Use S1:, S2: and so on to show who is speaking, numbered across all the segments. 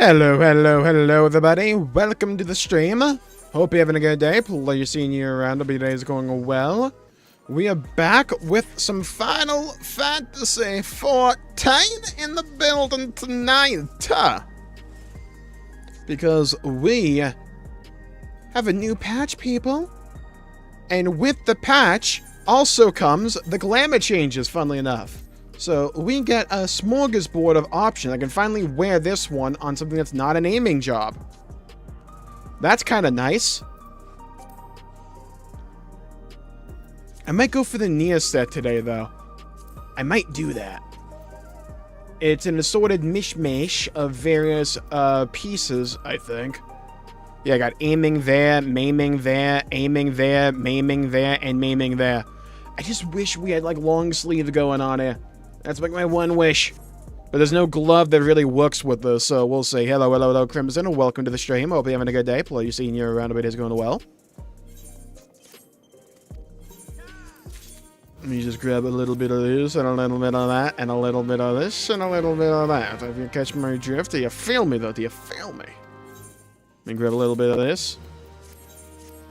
S1: Hello, everybody. Welcome to the stream. Hope you're having a good day. Pleasure seeing you around. Hope your day is going well. We are back with some Final Fantasy 14 in the building tonight. Because we have a new patch, people. And with the patch also comes the glamour changes, funnily enough. So we get a smorgasbord of options. I can finally wear this one on something that's not an aiming job. That's kind of nice. I might go for the Nia set today, though. I might do that. It's an assorted mishmash of various pieces, I think. Yeah, I got aiming there, maiming there, aiming there, maiming there, and maiming there. I just wish we had, like, long sleeves going on here. That's like my one wish. But there's no glove that really works with this, so we'll say hello, Crimson, and welcome to the stream. Hope you're having a good day. Pleasure seeing you around. It is going well. Let me just grab a little bit of this, and a little bit of that, and a little bit of this, and a little bit of that. If you catch my drift, do you feel me, though? Do you feel me? Let me grab a little bit of this.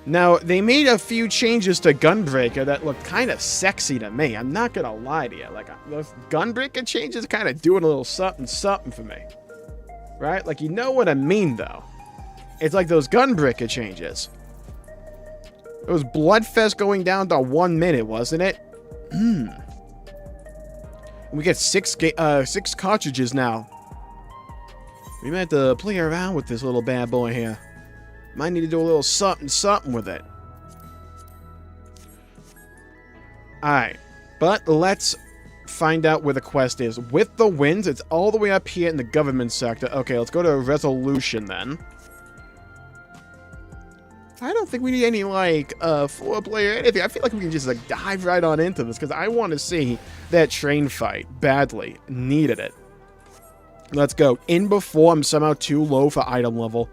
S1: Now, they made a few changes to Gunbreaker that look kind of sexy to me. I'm not gonna lie to you. Like, those Gunbreaker changes kind of doing a little something for me. Right? Like, you know what I mean, though. It's like those Gunbreaker changes. It was Bloodfest going down to 1 minute, wasn't it? We get six cartridges now. We might have to play around with this little bad boy here. Might need to do a little something with it. Alright. But let's find out where the quest is. With the winds, it's all the way up here in the government sector. Okay, let's go to resolution then. I don't think we need any, like, foreplay or anything. I feel like we can just, like, dive right on into this, because I want to see that train fight badly. Needed it. Let's go. In before I'm somehow too low for item level.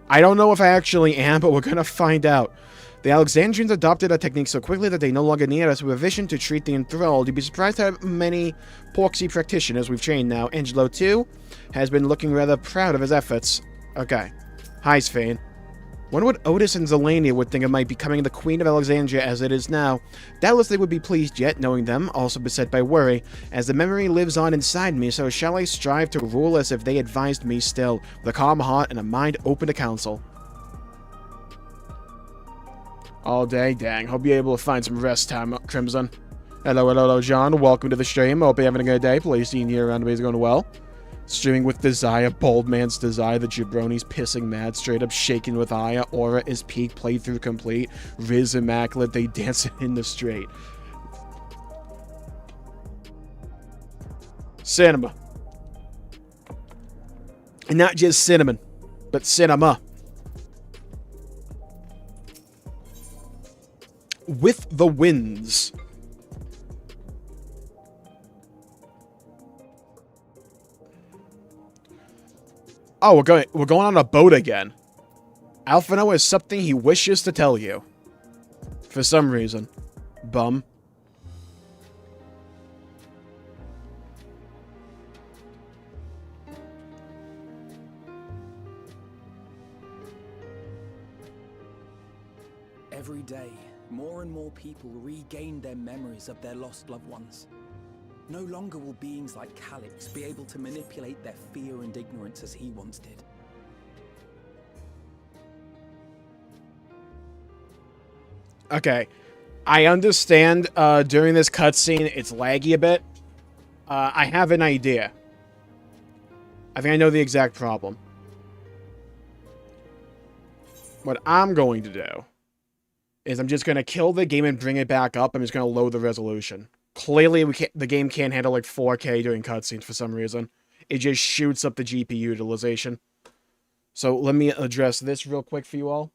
S1: I don't know if I actually am, but we're gonna find out. The Alexandrians adopted a technique so quickly that they no longer need a supervision to treat the enthralled. You'd be surprised how many Porksy practitioners we've trained now. Angelo, too, has been looking rather proud of his efforts. Okay. Hi, Svain. Wonder what Otis and Zelania would think of my becoming the Queen of Alexandria as it is now. Doubtless they would be pleased yet, knowing them, also beset by worry, as the memory lives on inside me, so shall I strive to rule as if they advised me still, with a calm heart and a mind open to counsel. All day, dang. Hope you're able to find some rest time, Crimson. Hello, John. Welcome to the stream. Hope you're having a good day. Please seeing you around. Everybody's going well. Streaming with Desire, Bold Man's Desire, the Jabroni's pissing mad, straight up shaking with ire, Aura is peak, playthrough complete, Riz immaculate, they dancing in the straight. Cinema. And not just cinnamon, but cinema. With the winds. Oh, we're going on a boat again. Alphino has something he wishes to tell you. For some reason. Bum.
S2: Every day, more and more people regain their memories of their lost loved ones. No longer will beings like Calyx be able to manipulate their fear and ignorance as he once did.
S1: Okay. I understand during this cutscene it's laggy a bit. I have an idea. I think I know the exact problem. What I'm going to do is I'm just going to kill the game and bring it back up. I'm just going to lower the resolution. Clearly, the game can't handle, like, 4K during cutscenes for some reason. It just shoots up the GPU utilization. So, let me address this real quick for you all.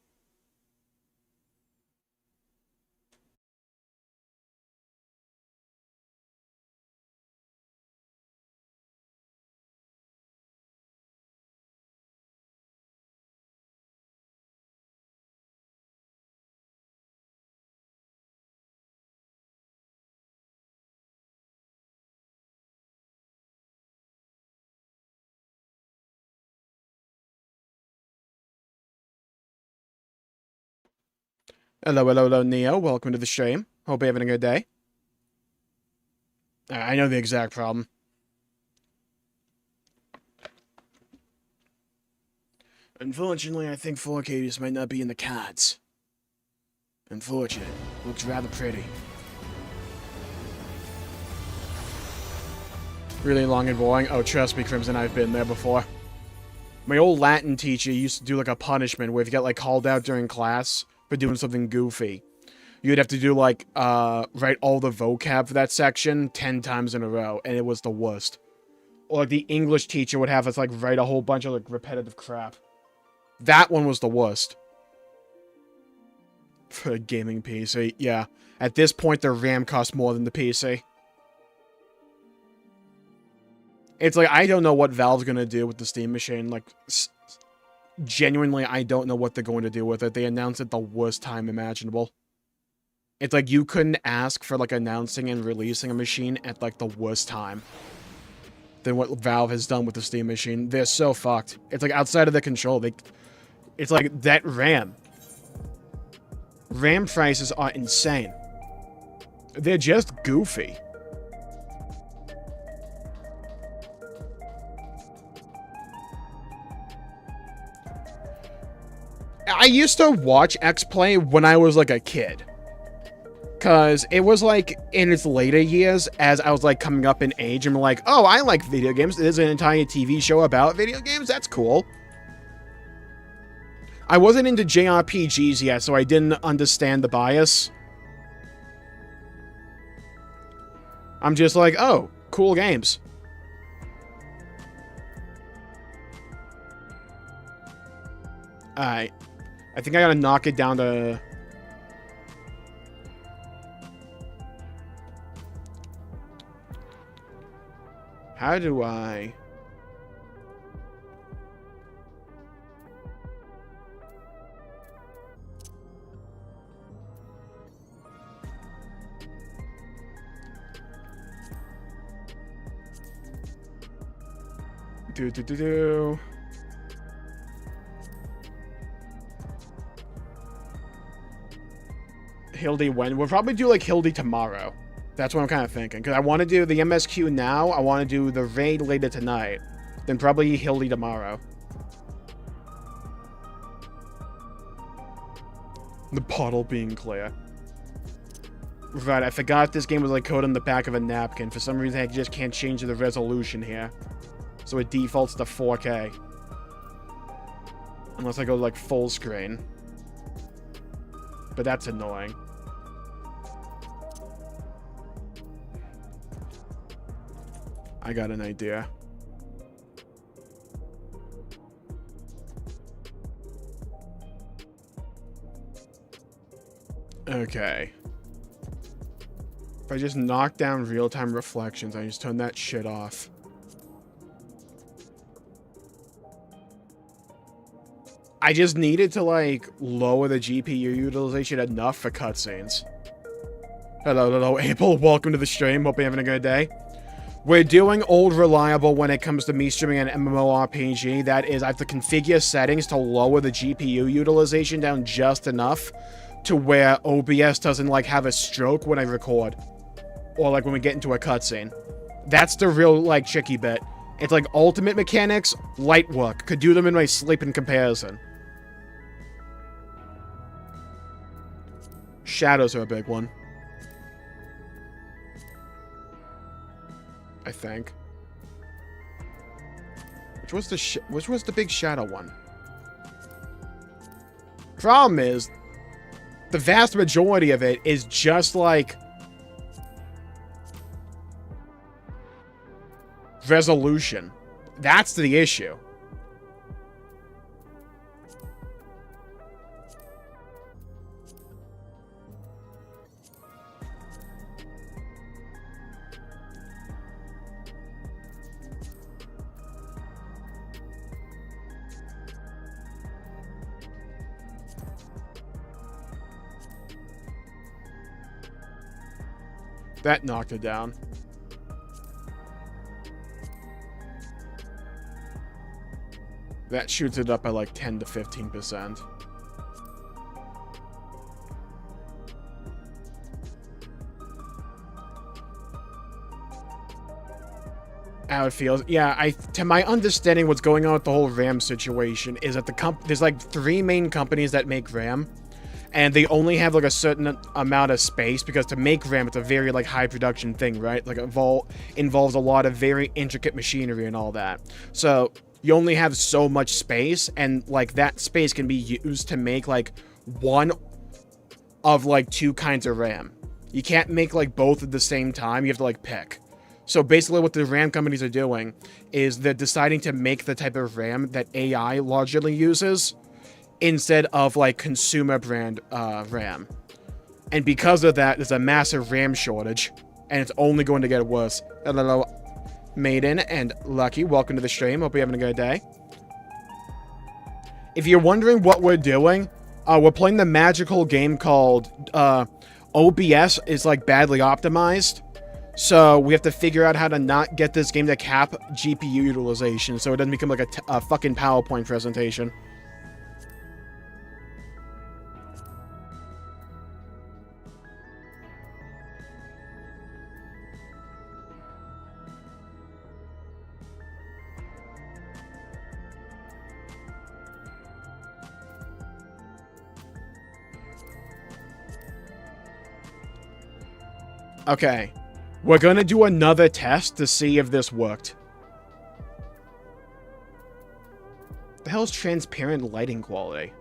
S1: Hello, hello, hello, Neo. Welcome to the stream. Hope you're having a good day. I know the exact problem. Unfortunately, I think 4K just might not be in the cards. Unfortunate. Looks rather pretty. Really long and boring? Oh, trust me, Crimson, I've been there before. My old Latin teacher used to do like a punishment where if you got like called out during class for doing something goofy, you'd have to do like, write all the vocab for that section 10 times in a row, and it was the worst. Or like the English teacher would have us like write a whole bunch of like repetitive crap. That one was the worst. For a gaming PC, yeah. At this point, the RAM costs more than the PC. It's like, I don't know what Valve's gonna do with the Steam machine. Like, genuinely, I don't know what they're going to do with it. They announced it the worst time imaginable. It's like, you couldn't ask for, like, announcing and releasing a machine at, like, the worst time than what Valve has done with the Steam machine. They're so fucked. It's like, outside of their control. It's like, that RAM. RAM prices are insane. They're just goofy. I used to watch X-Play when I was, like, a kid. Because it was, like, in its later years, as I was, like, coming up in age, and I'm like, oh, I like video games. There's an entire TV show about video games? That's cool. I wasn't into JRPGs yet, so I didn't understand the bias. I'm just like, oh, cool games. Alright. I think I gotta knock it down to... How do I... Do. Hildy when? We'll probably do like Hildy tomorrow. That's what I'm kind of thinking. Because I want to do the MSQ now. I want to do the raid later tonight. Then probably Hildy tomorrow. The bottle being clear. Right, I forgot this game was like code on the back of a napkin. For some reason, I just can't change the resolution here. So it defaults to 4K. Unless I go like full screen. But that's annoying. I got an idea. Okay. If I just knock down real-time reflections, I just turn that shit off. I just needed to, like, lower the GPU utilization enough for cutscenes. Hello, April. Welcome to the stream. Hope you're having a good day. We're doing old reliable when it comes to me streaming an MMORPG. That is, I have to configure settings to lower the GPU utilization down just enough to where OBS doesn't, like, have a stroke when I record. Or, like, when we get into a cutscene. That's the real, like, tricky bit. It's like ultimate mechanics, light work. Could do them in my sleep in comparison. Shadows are a big one. I think. Which was the big shadow one? Problem is, the vast majority of it is just like resolution. That's the issue. That knocked it down. That shoots it up by like 10 to 15%. How it feels. Yeah, to my understanding, what's going on with the whole RAM situation is that there's like 3 main companies that make RAM, and they only have like a certain amount of space, because to make RAM, it's a very like high production thing, right? Like involves a lot of very intricate machinery and all that. So you only have so much space, and like that space can be used to make like one of like 2 kinds of RAM. You can't make like both at the same time. You have to like pick. So basically what the RAM companies are doing is they're deciding to make the type of RAM that AI largely uses instead of like consumer brand RAM. And because of that, there's a massive RAM shortage, and it's only going to get worse. Hello, Maiden and Lucky, welcome to the stream. Hope you're having a good day. If you're wondering what we're doing, we're playing the magical game called OBS is like badly optimized. So we have to figure out how to not get this game to cap GPU utilization, so it doesn't become like a fucking PowerPoint presentation. Okay. We're gonna do another test to see if this worked. The hell is transparent lighting quality?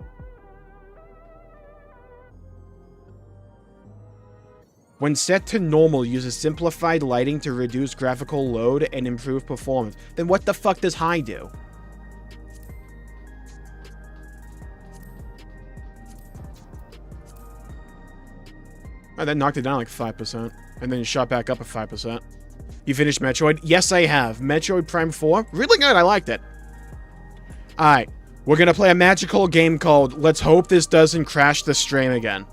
S1: When set to normal, uses simplified lighting to reduce graphical load and improve performance. Then what the fuck does high do? Oh, that knocked it down like 5%. And then you shot back up at 5%. You finished Metroid? Yes, I have. Metroid Prime 4? Really good, I liked it. Alright, we're gonna play a magical game called Let's Hope This Doesn't Crash the Stream Again.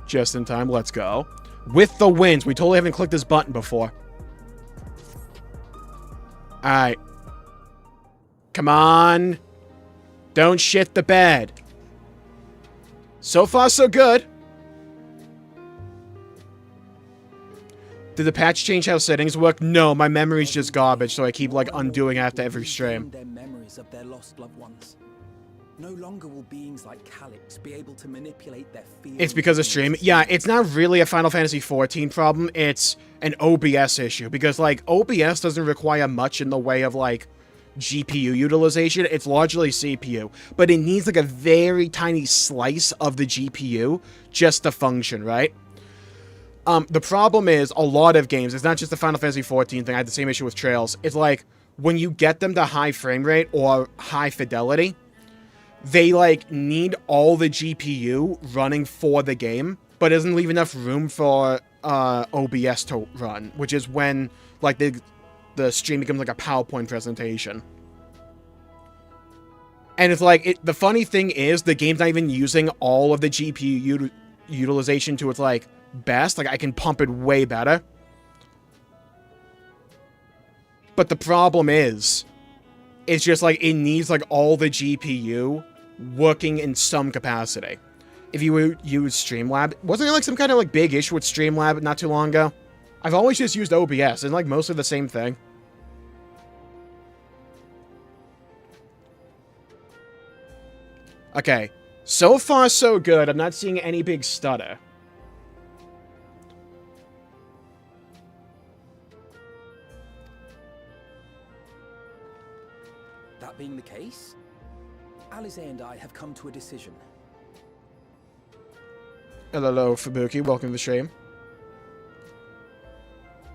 S1: Just in time, let's go. With the wins. We totally haven't clicked this button before. Alright. Come on. Don't shit the bed. So far, so good. Did the patch change how settings work? No, my memory's just garbage, so I keep like undoing after every stream.
S2: Their memories of their lost loved ones. No longer will beings like Calyx be able to manipulate their feelings.
S1: It's because of stream. Yeah, it's not really a Final Fantasy XIV problem. It's an OBS issue, because like OBS doesn't require much in the way of like GPU utilization. It's largely CPU, but it needs like a very tiny slice of the GPU just to function, right? The problem is a lot of games, it's not just the Final Fantasy XIV thing, I had the same issue with Trails. It's like, when you get them to high frame rate or high fidelity, they like need all the GPU running for the game, but it doesn't leave enough room for OBS to run, which is when like the stream becomes like a PowerPoint presentation. And it's like, the funny thing is, the game's not even using all of the GPU utilization to its like best. Like, I can pump it way better. But the problem is, it's just like, it needs like all the GPU working in some capacity. If you would use Streamlab, wasn't there like some kind of like big issue with Streamlab not too long ago? I've always just used OBS, and like mostly the same thing. Okay, so far so good. I'm not seeing any big stutter.
S2: That being the case, Alize and I have come to a decision.
S1: Hello, Fubuki. Welcome to the stream.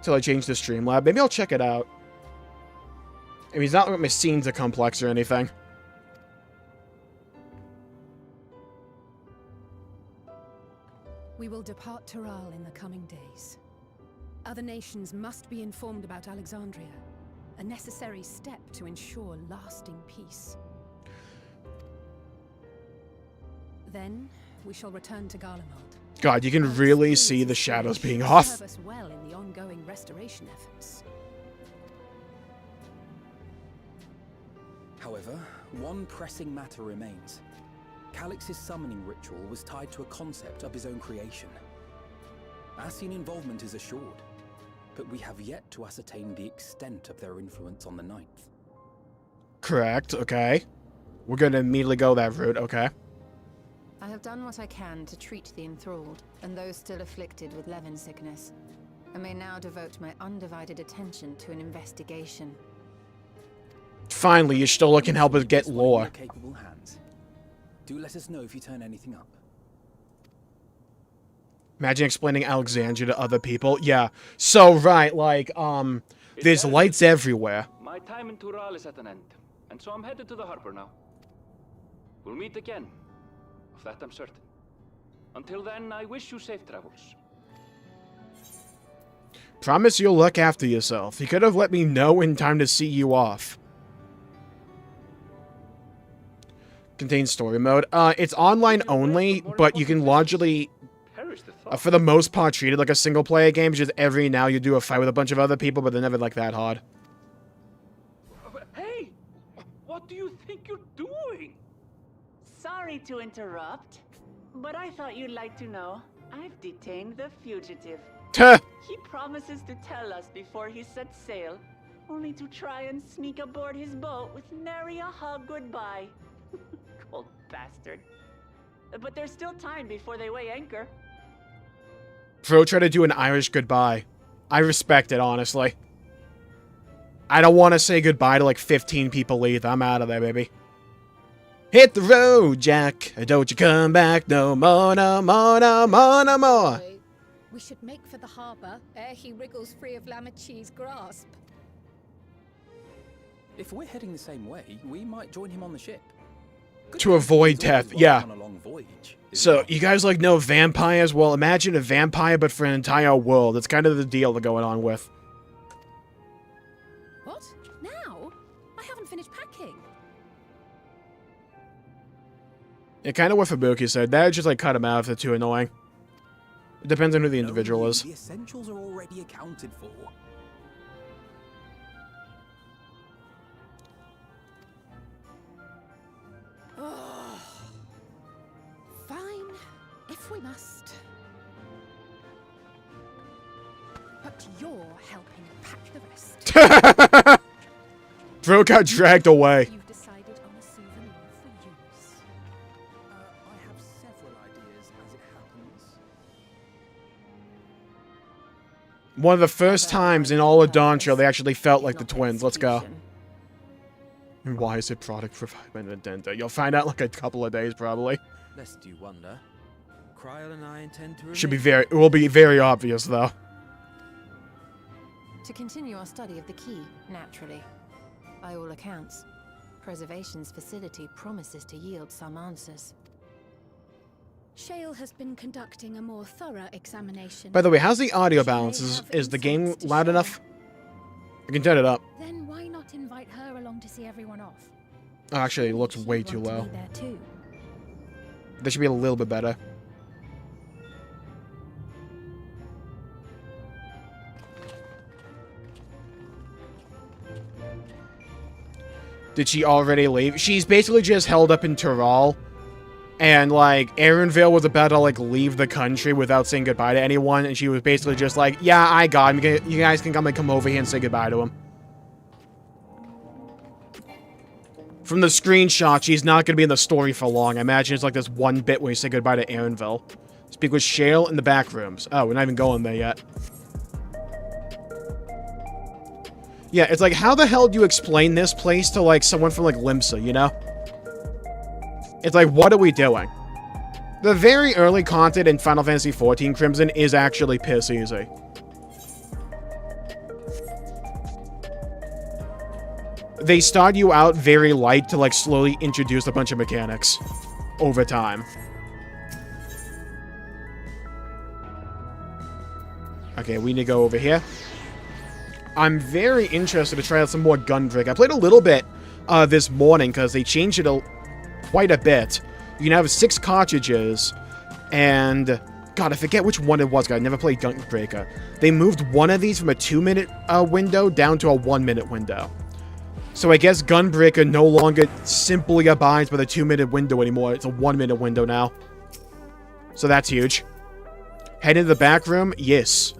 S1: Till I change the Streamlab. Maybe I'll check it out. I mean, it's not like my scenes are complex or anything.
S3: We will depart Tural in the coming days. Other nations must be informed about Alexandria, a necessary step to ensure lasting peace. Then we shall return to Garlemald.
S1: God, you can really see the shadows being off.
S3: Serve us well in the ongoing restoration efforts.
S2: However, one pressing matter remains. Calyx's summoning ritual was tied to a concept of his own creation. Ascian involvement is assured, but we have yet to ascertain the extent of their influence on the Ninth.
S1: Correct, okay. We're gonna immediately go that route, okay.
S4: I have done what I can to treat the enthralled and those still afflicted with Levin sickness. I may now devote my undivided attention to an investigation.
S1: Finally, you're still looking to help us get lore.
S2: Capable hands. Do let us know if you turn anything up.
S1: Imagine explaining Alexandria to other people. Yeah. So, right, like, there's lights everywhere.
S5: My time in Tural is at an end, and so I'm headed to the harbor now. We'll meet again. Of that I'm certain. Until then, I wish you safe travels.
S1: Promise you'll look after yourself. You could have let me know in time to see you off. Contains story mode. It's online only, but you can largely, for the most part, treat it like a single-player game. Just every now you do a fight with a bunch of other people, but they're never like that hard.
S5: Hey! What do you think you're doing?
S6: Sorry to interrupt, but I thought you'd like to know. I've detained the fugitive. He promises to tell us before he sets sail, only to try and sneak aboard his boat with nary a hug goodbye. Cold bastard. But there's still time before they weigh anchor.
S1: Bro, try to do an Irish goodbye. I respect it, honestly. I don't want to say goodbye to like 15 people either. I'm out of there, baby. Hit the road, Jack. Don't you come back no more, no more, no more, no more.
S3: We should make for the harbor ere he wriggles free of Lamachi's grasp.
S2: If we're heading the same way, we might join him on the ship.
S1: To avoid death, yeah. So, you guys like know vampires? Well, imagine a vampire, but for an entire world. It's kind of the deal they're going on with.
S3: What? Now? I haven't finished packing.
S1: Yeah, kind of what Fubuki said. That would just like cut him out if they're too annoying. It depends on who the individual is.
S2: The essentials are already accounted for.
S3: Fine, if we must. But you're helping pack the rest.
S1: Bro got dragged away.
S3: You've decided on a souvenir for use.
S2: I have several ideas as it happens.
S1: One of the first times in all of Dawntrail they actually felt like the twins. Let's go. And why is it product provided by Nintendo? You'll find out in like a couple of days, probably.
S7: Lest you wonder, Kryl and I intend to
S1: It will be very obvious, though.
S4: To continue our study of the key, naturally. By all accounts, Preservation's facility promises to yield some answers.
S3: Shale has been conducting a more thorough examination.
S1: By the way, how's the audio balance? Is the game loud enough? I can turn it up.
S3: Then why not invite her along to see everyone off?
S1: Oh, actually, it looks way too low. That should be a little bit better. Did she already leave? She's basically just held up in Tural. And, like, Aaronville was about to, like, leave the country without saying goodbye to anyone. And she was basically just like, yeah, I got him. You guys can come over here and say goodbye to him. From the screenshot, she's not going to be in the story for long. I imagine it's like this one bit where you say goodbye to Aaronville. Speak with Shale in the back rooms. Oh, we're not even going there yet. Yeah, it's like, how the hell do you explain this place to, like, someone from, like, Limsa, you know? It's like, what are we doing? The very early content in Final Fantasy XIV Crimson is actually piss easy. They start you out very light to, like, slowly introduce a bunch of mechanics over time. Okay, we need to go over here. I'm very interested to try out some more Gunbreak. I played a little bit this morning because they changed it quite a bit. You can have 6 cartridges, and God, I forget which one it was. I never played Gunbreaker. They moved one of these from a 2-minute window down to a 1-minute window. So I guess Gunbreaker no longer simply abides by the 2-minute window anymore. It's a 1-minute window now. So that's huge. Head into the back room? Yes.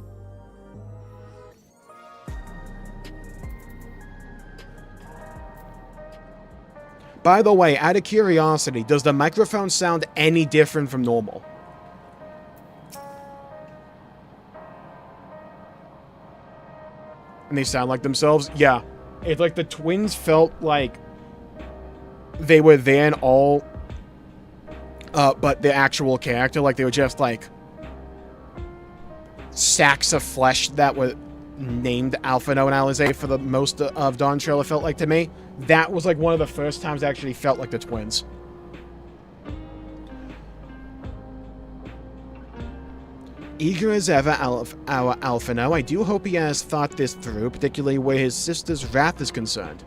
S1: By the way, out of curiosity, does the microphone sound any different from normal? And they sound like themselves? Yeah. It's like the twins felt like they were there and all, but the actual character, like they were just like sacks of flesh that were named Alphino and Alizé for the most of Dawn Trail, it felt like to me. That was like one of the first times I actually felt like the twins. Eager as ever, our Alphino, I do hope he has thought this through, particularly where his sister's wrath is concerned.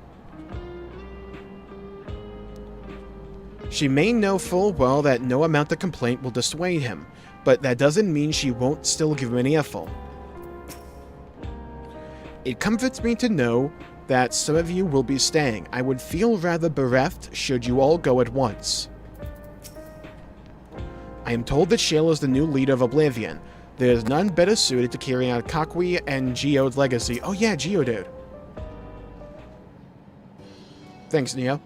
S1: She may know full well that no amount of complaint will dissuade him, but that doesn't mean she won't still give him an earful. It comforts me to know that some of you will be staying. I would feel rather bereft should you all go at once. I am told that Shale is the new leader of Oblivion. There is none better suited to carry out Kakui and Geode's legacy. Oh yeah, Geodude. Thanks, Neo.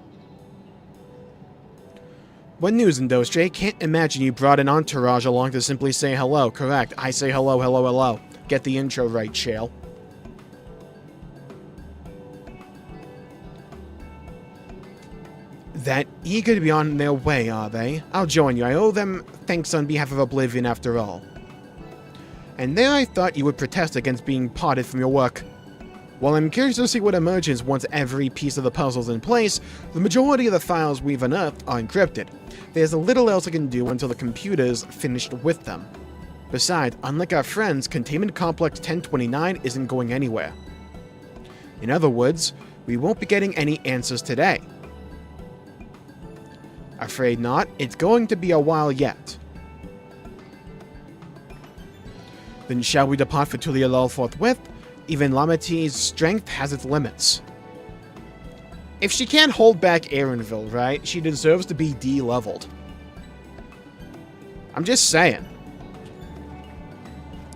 S1: What news, Indostre? Can't imagine you brought an entourage along to simply say hello. Correct. I say hello, hello, hello. Get the intro right, Shale. That eager to be on their way, are they? I'll join you. I owe them thanks on behalf of Oblivion after all. And there I thought you would protest against being parted from your work. While I'm curious to see what emerges once every piece of the puzzle's in place, the majority of the files we've unearthed are encrypted. There's a little else I can do until the computer's finished with them. Besides, unlike our friends, Containment Complex 1029 isn't going anywhere. In other words, we won't be getting any answers today. Afraid not. It's going to be a while yet. Then shall we depart for Tuliyollal forthwith? Even Lamati's strength has its limits. If she can't hold back Aaronville, right, she deserves to be D-leveled. I'm just saying.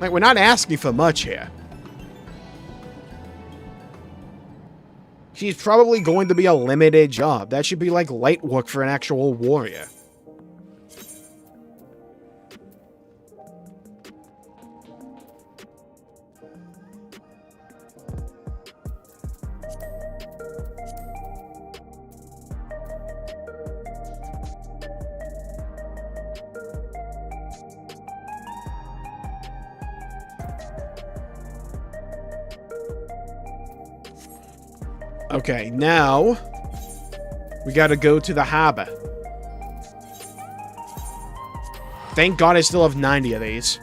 S1: Like, we're not asking for much here. She's probably going to be a limited job. That should be like light work for an actual warrior. Okay, now we gotta go to the harbor. Thank God I still have 90 of these.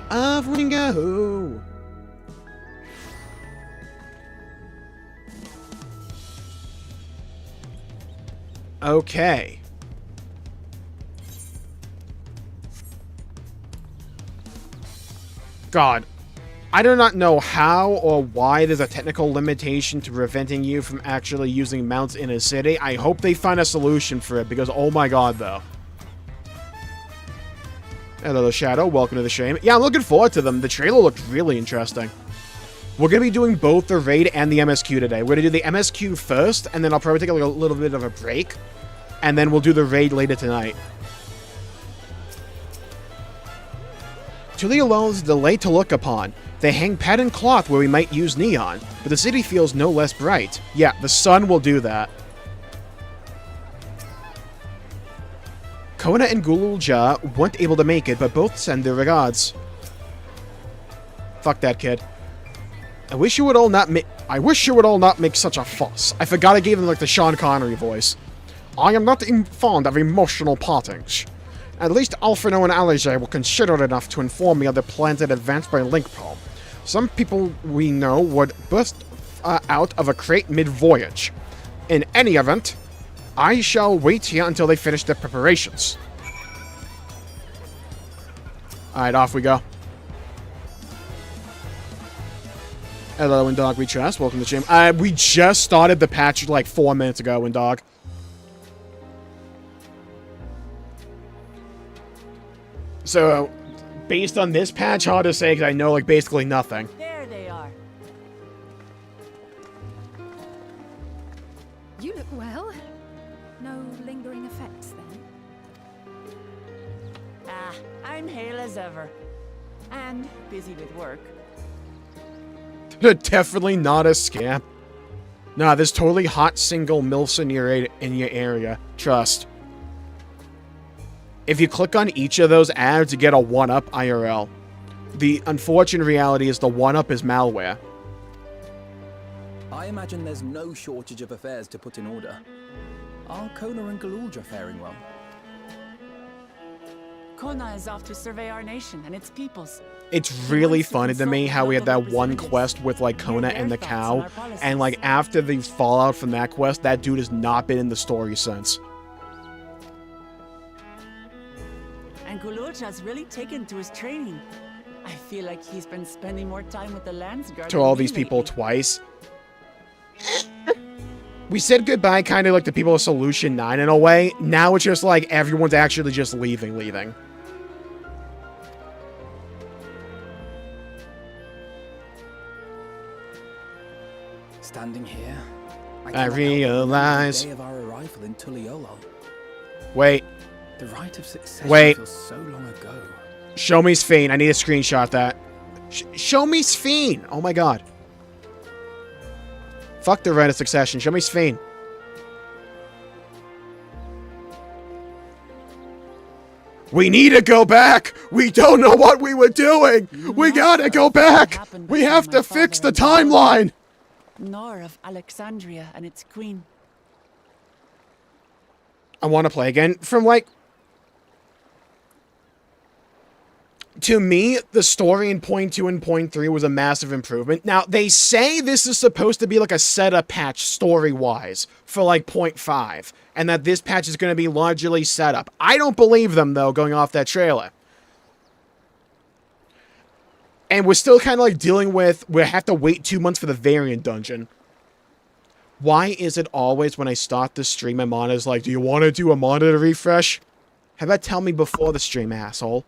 S1: Off we go. Okay. God. I do not know how or why there's a technical limitation to preventing you from actually using mounts in a city. I hope they find a solution for it, because oh my god, though. Hello, Shadow. Welcome to the stream. Yeah, I'm looking forward to them. The trailer looked really interesting. We're going to be doing both the raid and the MSQ today. We're going to do the MSQ first, and then I'll probably take a little bit of a break, and then we'll do the raid later tonight. Tuliyollal is a delight to look upon. They hang patterned cloth where we might use neon, but the city feels no less bright. Yeah, the sun will do that. Kona and Gululja weren't able to make it, but both send their regards. Fuck that kid. I wish you would all not make such a fuss. I forgot I gave him like the Sean Connery voice. I am not fond of emotional partings. At least Alphino and Alizé were considerate enough to inform me of the plans in advance by link probe. Some people we know would burst out of a crate mid-voyage. In any event, I shall wait here until they finish their preparations. Alright, off we go. Hello, Windog, we trust. Welcome to the stream. We just started the patch like 4 minutes ago, Windog. So, based on this patch, hard to say because I know like basically nothing.
S6: There they are.
S3: Well, no lingering effects then?
S6: Ah, I'm hale as ever. And busy with work.
S1: Definitely not a scam. Nah, there's totally hot single MILFs in your area. Trust. If you click on each of those ads, you get a 1-up IRL. The unfortunate reality is the 1-up is malware.
S2: I imagine there's no shortage of affairs to put in order. Are Kona and Galulja faring well?
S6: Kona is off to survey our nation and its peoples.
S1: It's really funny to me how we had that one quest with, like, Kona and the cow, and, like, after the fallout from that quest, that dude has not been in the story since.
S6: And Galulja's really taken to his training. I feel like he's been spending more time with the Landsguard
S1: To all these people twice. We said goodbye kind of like the people of Solution 9 in a way. Now it's just like everyone's actually just leaving.
S2: Standing here,
S1: I realize.
S2: the day of our arrival in Tuliyollal.
S1: Wait.
S2: The rite of succession
S1: Wait.
S2: feels so long ago.
S1: Show me Sphene. I need to screenshot that. Show me Sphene. Oh my god. Fuck the rite of succession. Show me Sphene. We need to go back. We don't know what we were doing. We gotta go back. We have to fix the timeline.
S6: Nor of Alexandria and its queen.
S1: I want to play again. From, like... To me, the story in point 2 and point 3 was a massive improvement. Now, they say this is supposed to be like a setup patch story-wise for like point 5, and that this patch is going to be largely setup. I don't believe them, though, going off that trailer. And we're still kind of like dealing with, we have to wait 2 months for the variant dungeon. Why is it always when I start the stream, my monitor's like, do you want to do a monitor refresh? How about tell me before the stream, asshole?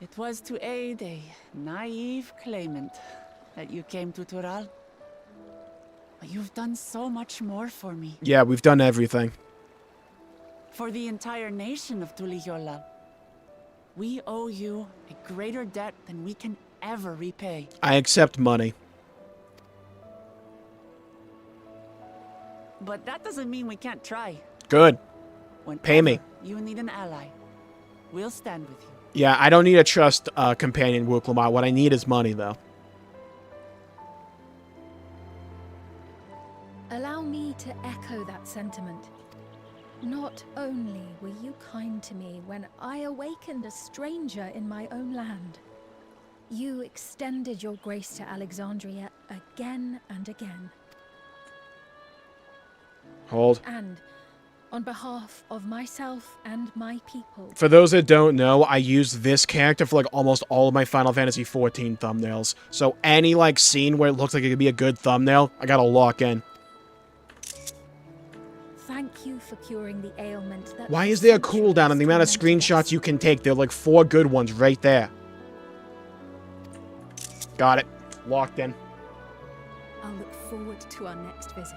S6: It was to aid a naive claimant that you came to Tural. But you've done so much more for me.
S1: Yeah, we've done everything.
S6: For the entire nation of Tuliyollal. We owe you a greater debt than we can ever repay.
S1: I accept money.
S6: But that doesn't mean we can't try.
S1: Good.
S6: Whenever
S1: Pay me.
S6: You need an ally. We'll stand with you.
S1: Yeah, I don't need a trust companion, Wook Lamar. What I need is money, though.
S3: Allow me to echo that sentiment. Not only were you kind to me when I awakened a stranger in my own land, you extended your grace to Alexandria again and again.
S1: Hold.
S3: And on behalf of myself and my people.
S1: For those that don't know, I use this character for like almost all of my Final Fantasy XIV thumbnails. So any like scene where it looks like it could be a good thumbnail, I gotta lock in.
S3: Thank you for curing the ailment that...
S1: Why is there a cooldown on the amount of screenshots you can take? There are like 4 good ones right there. Got it. Locked in.
S3: I'll look forward to our next visit.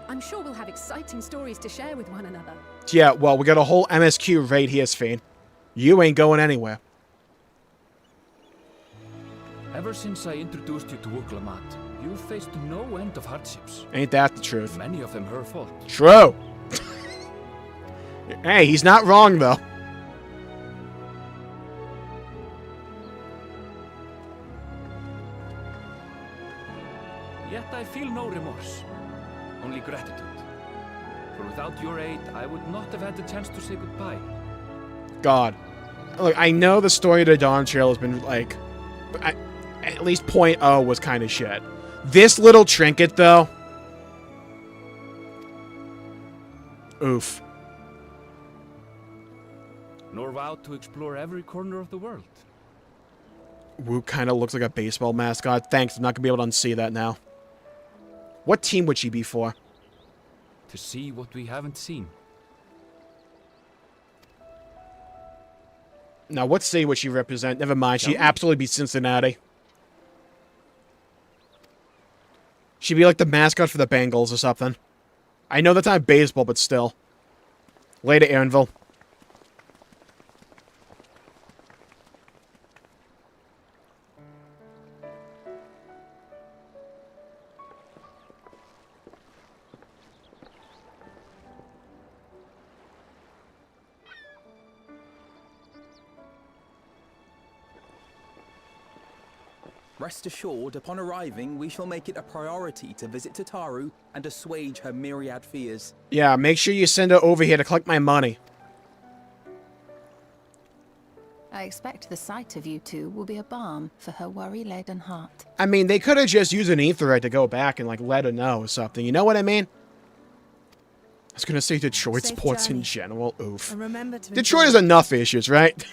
S3: I'm sure we'll have exciting stories to share with one another.
S1: Yeah, well, we got a whole MSQ right here, Sphene. You ain't going anywhere.
S5: Ever since I introduced you to Wuklamat, you've faced no end of hardships.
S1: Ain't that the truth?
S5: Many of them her fault.
S1: True. Hey, he's not wrong, though.
S5: Yet I feel no remorse. Only gratitude. For without your aid, I would not have had the chance to say goodbye.
S1: God. Look, I know the story of the Dawn Trail has been, like... at least point .0 was kind of shit. This little trinket, though... Oof.
S5: Nor vowed to explore every corner of the world.
S1: Wook kind of looks like a baseball mascot. Thanks, I'm not going to be able to unsee that now. What team would she be for?
S5: To see what we haven't seen.
S1: Now, what city would she represent? Never mind, she'd absolutely be Cincinnati. She'd be like the mascot for the Bengals or something. I know that's not baseball, but still. Later, Aaronville.
S2: Rest assured, upon arriving, we shall make it a priority to visit Tataru and assuage her myriad fears.
S1: Yeah, make sure you send her over here to collect my money.
S4: I expect the sight of you two will be a balm for her worry-laden heart.
S1: I mean, they could have just used an etherite to go back and, like, let her know or something. You know what I mean? I was gonna say Detroit
S8: Safe
S1: sports
S8: journey.
S1: in general. Oof.
S8: And remember to
S1: Detroit has enough issues, right?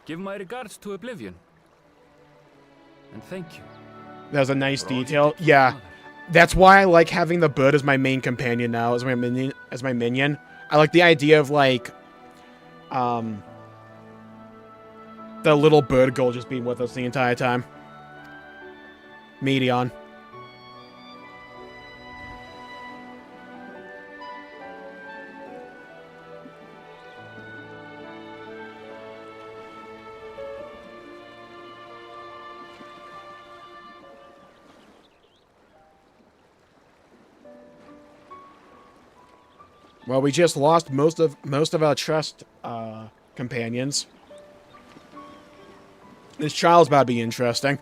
S5: Give my regards to Oblivion. And thank you.
S1: That was a nice
S5: for all you
S1: detail.
S5: did for
S1: Yeah.
S5: my mother.
S1: That's why I like having the bird as my main companion now, as my minion. I like the idea of, like, the little bird girl just being with us the entire time. Medion. Well, we just lost most of our trust companions. This trial's about to be interesting.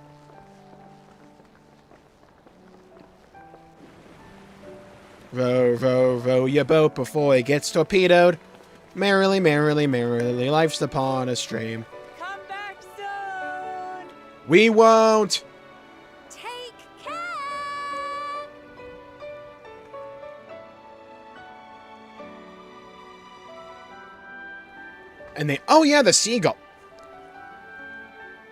S1: Row, row, row your boat before it gets torpedoed. Merrily, merrily, merrily, life's upon a stream.
S6: Come back soon!
S1: We won't!
S3: Take care!
S1: And they... Oh, yeah, the seagull.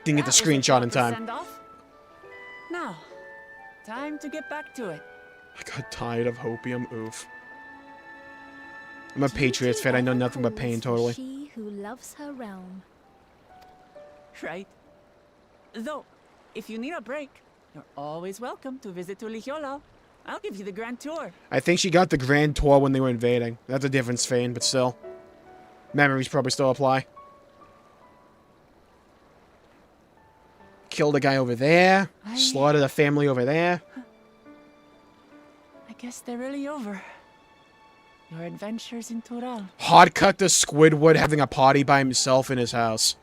S1: Didn't get the
S6: That was a
S1: screenshot in
S6: proper
S1: time.
S6: send-off. Now, time to get back to it.
S1: I got tired of hopium. Oof. I'm a Patriots fan. I know nothing but pain, totally.
S8: She who loves her realm.
S6: Right? Though, if you need a break, you're always welcome to visit Tuliyollal. I'll give you the grand tour.
S1: I think she got the grand tour when they were invading. That's a different Sfane, but still. Memories probably still apply. Killed a guy over there. Slaughtered a family over there.
S6: I guess they're really over. Your adventures in Tural.
S1: Hard cut to Squidward having a party by himself in his house.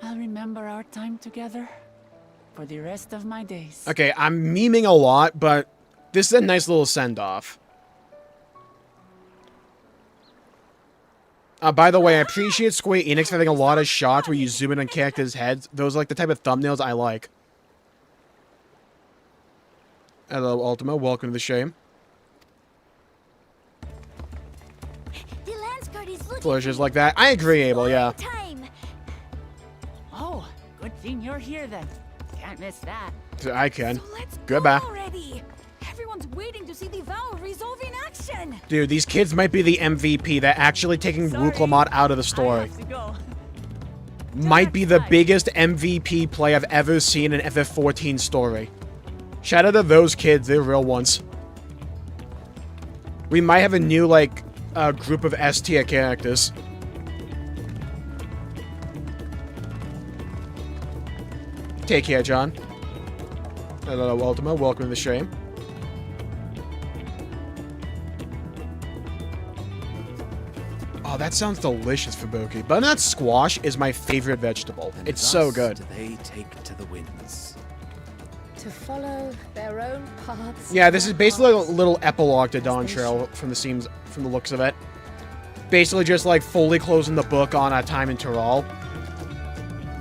S6: I'll remember our time together for the rest of my days.
S1: Okay, I'm memeing a lot, but this is a nice little send-off. By the way, I appreciate Square Enix having a lot of shots where you zoom in on characters' heads. Those are like the type of thumbnails I like. Hello, Ultima. Welcome to the shame.
S8: The Landsguard is looking
S1: Flourishes like that. I agree, Abel, yeah.
S8: time.
S6: Oh, good thing you're here then. Can't miss that.
S1: I can.
S8: So let's
S1: Goodbye.
S8: go already. Everyone's waiting to see the vow resolve in action.
S1: Dude, these kids might be the MVP. They're actually taking
S6: Sorry,
S1: Wooklamot out of the
S6: I
S1: story.
S6: have to go.
S1: Might be the biggest MVP play I've ever seen in FF14 story. Shout out to those kids, they're real ones. We might have a new, like, group of S-tier characters. Take care, John. Hello, Ultima. Welcome to the stream. Oh, that sounds delicious, Fubuki. Butternut squash is my favorite vegetable.
S7: And
S1: It's so
S7: thus
S1: good.
S7: do they take to the winds.
S8: To follow their own paths.
S1: Yeah, this is basically a little epilogue to Dawn Trail from the looks of it. Basically just like fully closing the book on our time in Tural.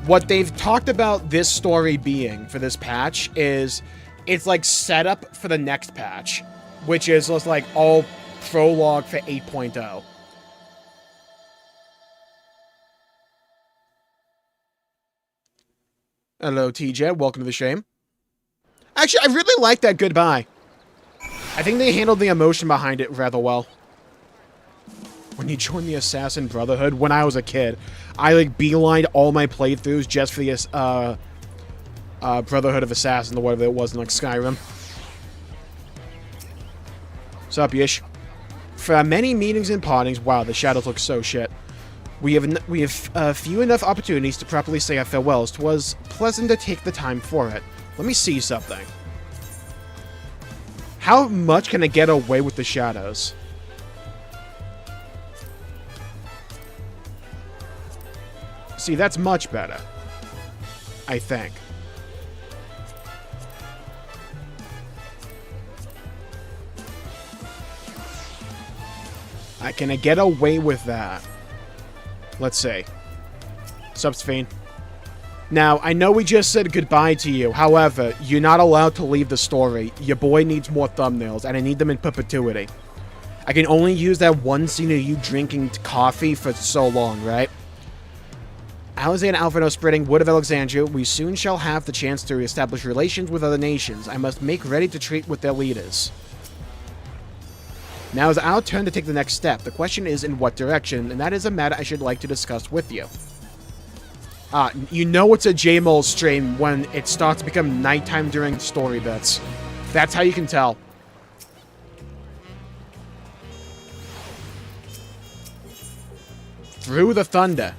S1: What they've talked about this story being for this patch is it's like setup for the next patch, which is just like all prologue for 8.0. Hello, TJ. Welcome to the shame. Actually, I really like that goodbye. I think they handled the emotion behind it rather well. When you join the Assassin Brotherhood, when I was a kid, I like beelined all my playthroughs just for the Brotherhood of Assassins or whatever it was in like Skyrim. What's up, Yish? For many meetings and partings, wow, the shadows look so shit. We have few enough opportunities to properly say our farewells. 'Twas pleasant to take the time for it. Let me see something. How much can I get away with the shadows? See, that's much better. I think. Can I get away with that? Let's see. Subsfiend. Now, I know we just said goodbye to you. However, you're not allowed to leave the story. Your boy needs more thumbnails, and I need them in perpetuity. I can only use that one scene of you drinking coffee for so long, right? Alexander Alphino spreading word of Alexandria, we soon shall have the chance to reestablish relations with other nations. I must make ready to treat with their leaders. Now is our turn to take the next step. The question is in what direction, and that is a matter I should like to discuss with you. You know it's a Jmulls stream when it starts to become nighttime during story bits. That's how you can tell. Through the thunder.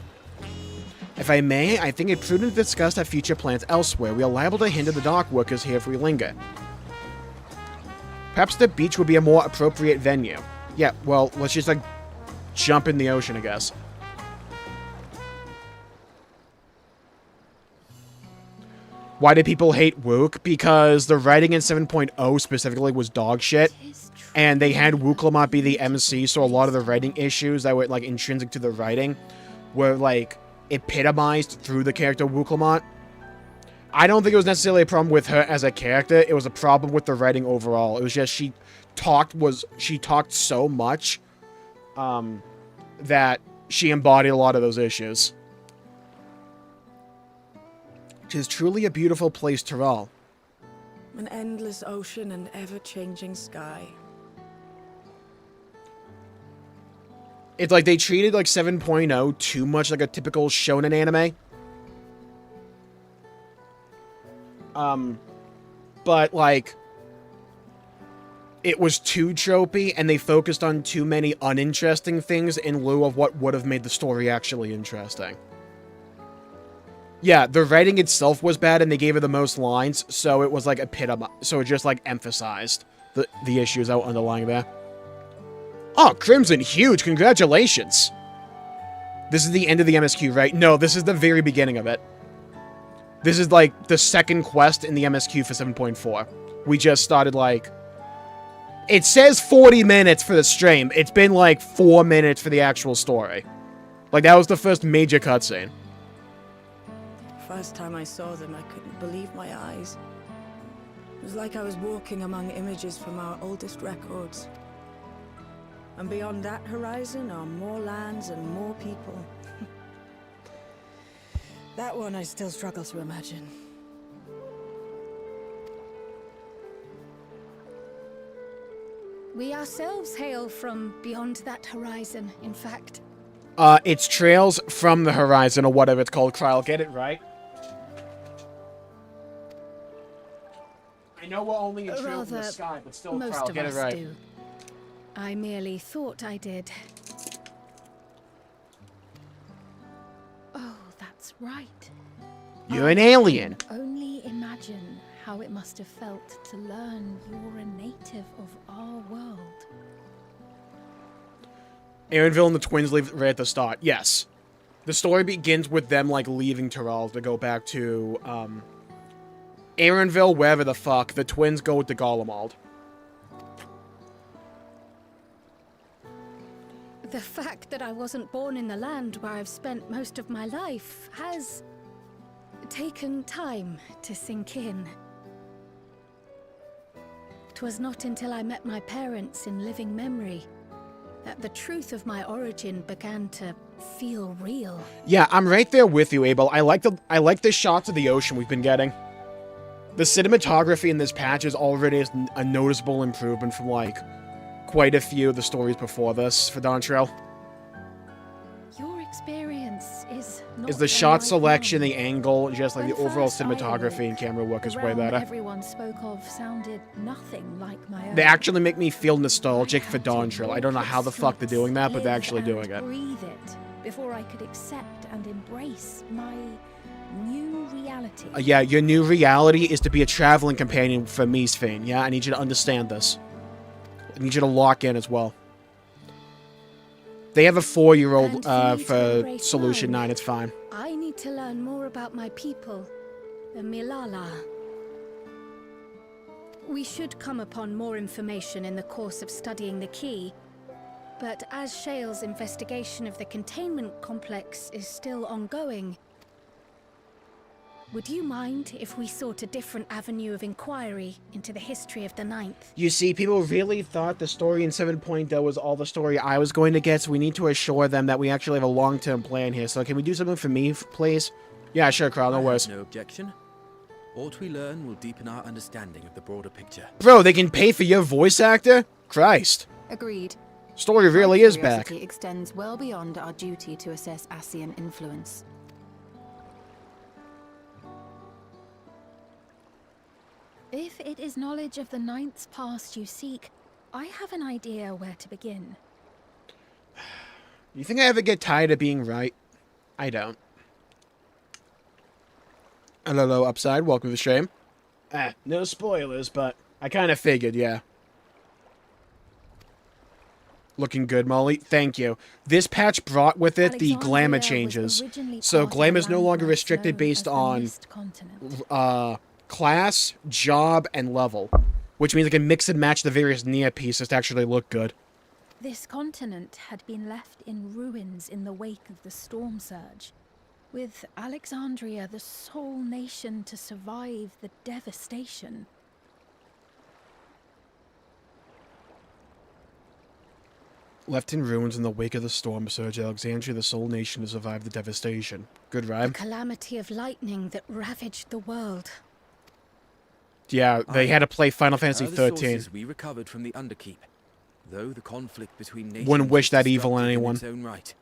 S1: If I may, I think it prudent to discuss our future plans elsewhere. We are liable to hinder the dock workers here if we linger. Perhaps the beach would be a more appropriate venue. Yeah, well, let's just, like, jump in the ocean, I guess. Why did people hate Wook? Because the writing in 7.0 specifically was dog shit. And they had Wooklamot be the MC, so a lot of the writing issues that were, like, intrinsic to the writing were, like, epitomized through the character Wooklamot. I don't think it was necessarily a problem with her as a character. It was a problem with the writing overall. It was just she talked so much that she embodied a lot of those issues. "'Tis truly a beautiful place, Tyrell.
S9: An endless ocean and ever-changing sky.
S1: It's like they treated like 7.0 too much like a typical shonen anime. But like it was too tropey and they focused on too many uninteresting things in lieu of what would have made the story actually interesting. Yeah, the writing itself was bad and they gave her the most lines, so it was like so it just like emphasized the issues that were underlying there. Oh, Crimson, huge! Congratulations! This is the end of the MSQ, right? No, this is the very beginning of it. This is, like, the second quest in the MSQ for 7.4. We just started, like... It says 40 minutes for the stream. It's been, like, 4 minutes for the actual story. Like, that was the first major cutscene.
S9: First time I saw them, I couldn't believe my eyes. It was like I was walking among images from our oldest records. And beyond that horizon are more lands and more people. That one I still struggle to imagine.
S3: We ourselves hail from beyond that horizon, in fact.
S1: It's Trails from the Horizon, or whatever it's called. Kryl, get it right? I know we're only a trail from the sky, but still, Kryl, get it right. Do.
S3: I merely thought I did. Oh, that's right.
S1: You're an alien.
S3: Only imagine how it must have felt to learn you're a native of our world.
S1: Aaronville and the twins leave right at the start. Yes. The story begins with them, like, leaving Tyrell to go back to, Aaronville, wherever the fuck. The twins go to Golemald.
S3: The fact that I wasn't born in the land where I've spent most of my life has taken time to sink in. 'Twas not until I met my parents in living memory that the truth of my origin began to feel real.
S1: Yeah, I'm right there with you, Abel. I like the shots of the ocean we've been getting. The cinematography in this patch is already a noticeable improvement from, like, quite a few of the stories before this for Dawn Trail.
S3: experience is not
S1: Is the shot
S3: unlike
S1: selection,
S3: mine.
S1: the angle, just like
S3: When
S1: the overall
S3: first I
S1: cinematography
S3: awoke,
S1: and camera work
S3: the
S1: is way
S3: realm
S1: better.
S3: everyone spoke of sounded nothing like my own.
S1: They actually make me feel nostalgic
S3: I
S1: for
S3: had to
S1: Dawntrail. I don't know
S3: walk
S1: how the
S3: its
S1: fuck they're doing that, but they're
S3: streets,
S1: actually
S3: live
S1: doing it.
S3: and breathe it before I could accept and embrace my new reality.
S1: Yeah, your new reality is to be a traveling companion for Ffxiv. Yeah, I need you to understand this. I need you to lock in as well. They have a 4-year-old
S3: And for me to
S1: for
S3: embrace
S1: Solution
S3: mine,
S1: 9. It's fine.
S3: I need to learn more about my people, the Milala. We should come upon more information in the course of studying the key, but as Shale's investigation of the containment complex is still ongoing, would you mind if we sought a different avenue of inquiry into the history of the Ninth?
S1: You see, people really thought the story in 7.0 was all the story I was going to get, so we need to assure them that we actually have a long-term plan here. So can we do something for me, please? Yeah, sure, Carl, no worries.
S7: No objection. What we learn will deepen our understanding of the broader picture.
S1: Bro, they can pay for your voice actor? Christ.
S4: Agreed.
S1: Story really
S4: My
S1: is back.
S4: curiosity extends well beyond our duty to assess ASEAN influence.
S3: If it is knowledge of the Ninth's past you seek, I have an idea where to begin.
S1: You think I ever get tired of being right? I don't. Hello, Upside. Welcome to the stream. No spoilers, but I kind of figured, yeah. Looking good, Molly. Thank you. This patch brought with it the glamour changes. So glamour is no longer restricted based on class, job, and level. Which means I can mix and match the various Nia pieces to actually look good.
S3: This continent had been left in ruins in the wake of the storm surge, with Alexandria the sole nation to survive the devastation.
S1: Left in ruins in the wake of the storm surge, Alexandria the sole nation to survive the devastation. Good rhyme.
S3: The calamity of lightning that ravaged the world.
S1: Yeah, they had to play Final Fantasy
S7: The
S1: 13.
S7: sources we recovered from the Underkeep, though the conflict between nations
S1: Wouldn't wish
S7: was
S1: that evil on
S7: destructive in
S1: anyone.
S7: its own right.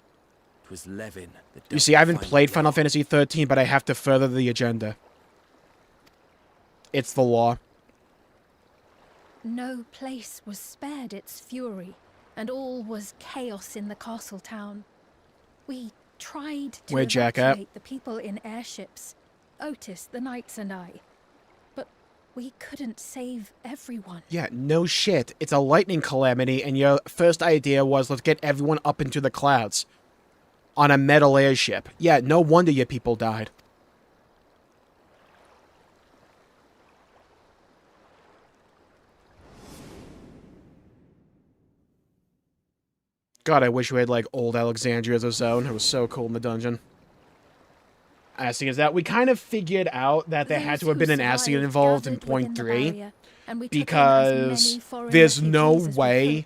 S7: It was Levin that
S1: You
S7: dealt
S1: see, I haven't
S7: the
S1: played
S7: final
S1: Final Fantasy 13, but I have to further the agenda. It's the law.
S3: No place was spared its fury, and all was chaos in the castle town. We tried to
S1: Where'd Jack at?
S3: evacuate the people in airships, Otis, the knights, and I. But we couldn't save everyone.
S1: Yeah, no shit. It's a lightning calamity, and your first idea was, let's get everyone up into the clouds. On a metal airship. Yeah, no wonder your people died. God, I wish we had, like, old Alexandria as a zone. It was so cool in the dungeon. Asking is that we kind of figured out that there had to have been an ASEAN involved in point 3, because there's no way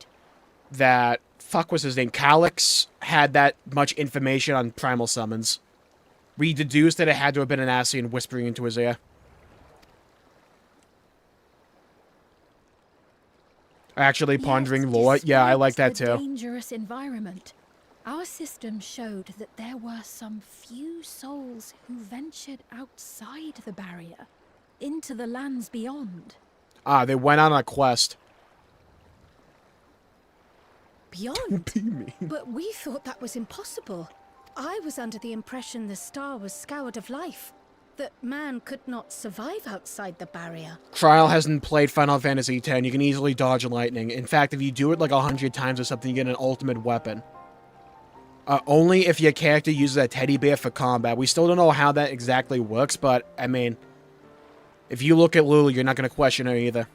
S1: that, fuck was his name, Calyx had that much information on primal summons. We deduced that it had to have been an ASEAN whispering into his ear. Actually pondering lore, yeah, I like that too.
S3: Dangerous environment. Our system showed that there were some few souls who ventured outside the barrier, into the lands beyond.
S1: Ah, they went on a quest.
S3: Beyond?
S1: Be me.
S3: But we thought that was impossible. I was under the impression the star was scoured of life, that man could not survive outside the barrier.
S1: Trial hasn't played Final Fantasy X. You can easily dodge lightning. In fact, if you do it like 100 times or something, you get an ultimate weapon. Only if your character uses a teddy bear for combat. We still don't know how that exactly works, but, I mean, if you look at Lulu, you're not going to question her either.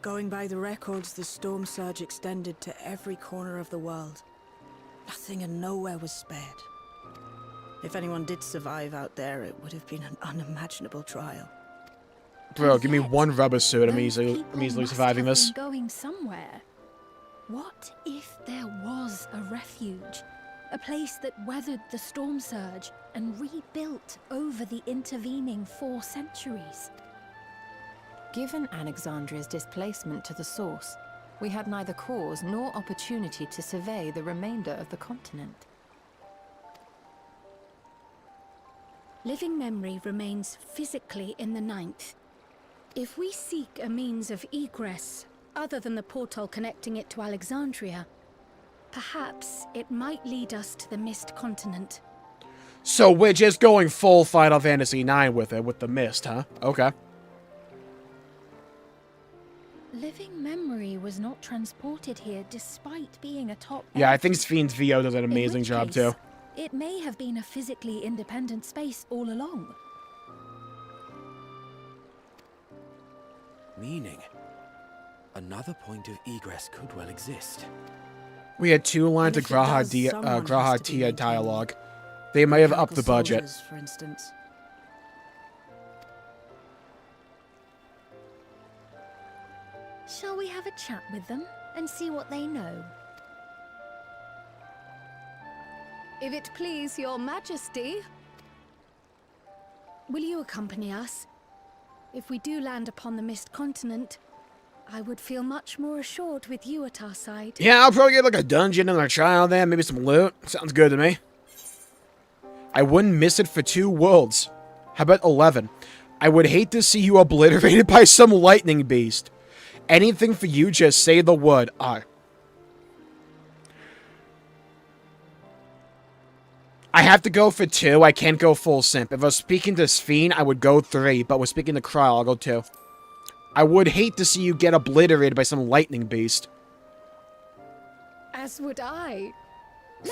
S9: Going by the records, the storm surge extended to every corner of the world. Nothing and nowhere was spared. If anyone did survive out there, it would have been an unimaginable trial.
S1: Bro, give me one rubber suit. I'm easily surviving this.
S3: Going somewhere. What if there was a refuge? A place that weathered the storm surge and rebuilt over the intervening 4 centuries?
S4: Given Alexandria's displacement to the source, we had neither cause nor opportunity to survey the remainder of the continent.
S3: Living memory remains physically in the Ninth. If we seek a means of egress other than the portal connecting it to Alexandria, perhaps it might lead us to the Mist Continent.
S1: So we're just going full Final Fantasy IX with it, with the mist, huh? Okay.
S8: Living memory was not transported here despite being a top...
S1: Yeah, I think Fiend's VO does an amazing job, too.
S8: It may have been a physically independent space all along.
S7: Meaning, another point of egress could well exist.
S1: We had 2 lines of
S9: And if it does, someone has
S1: Graha
S9: to be
S1: Tia
S9: maintaining
S1: dialogue. They may have upped the
S9: Mechanical
S1: budget.
S9: soldiers, for instance.
S8: Shall we have a chat with them and see what they know?
S3: If it please your majesty. Will you accompany us? If we do land upon the Mist Continent, I would feel much more assured with you at our side.
S1: Yeah, I'll probably get like a dungeon and a trial there, maybe some loot. Sounds good to me. I wouldn't miss it for 2 worlds. How about 11? I would hate to see you obliterated by some lightning beast. Anything for you, just say the word. I have to go for 2. I can't go full simp. If I was speaking to Sphene, I would go 3. But we're speaking to Kryl, I'll go 2. I would hate to see you get obliterated by some lightning beast.
S3: As would I.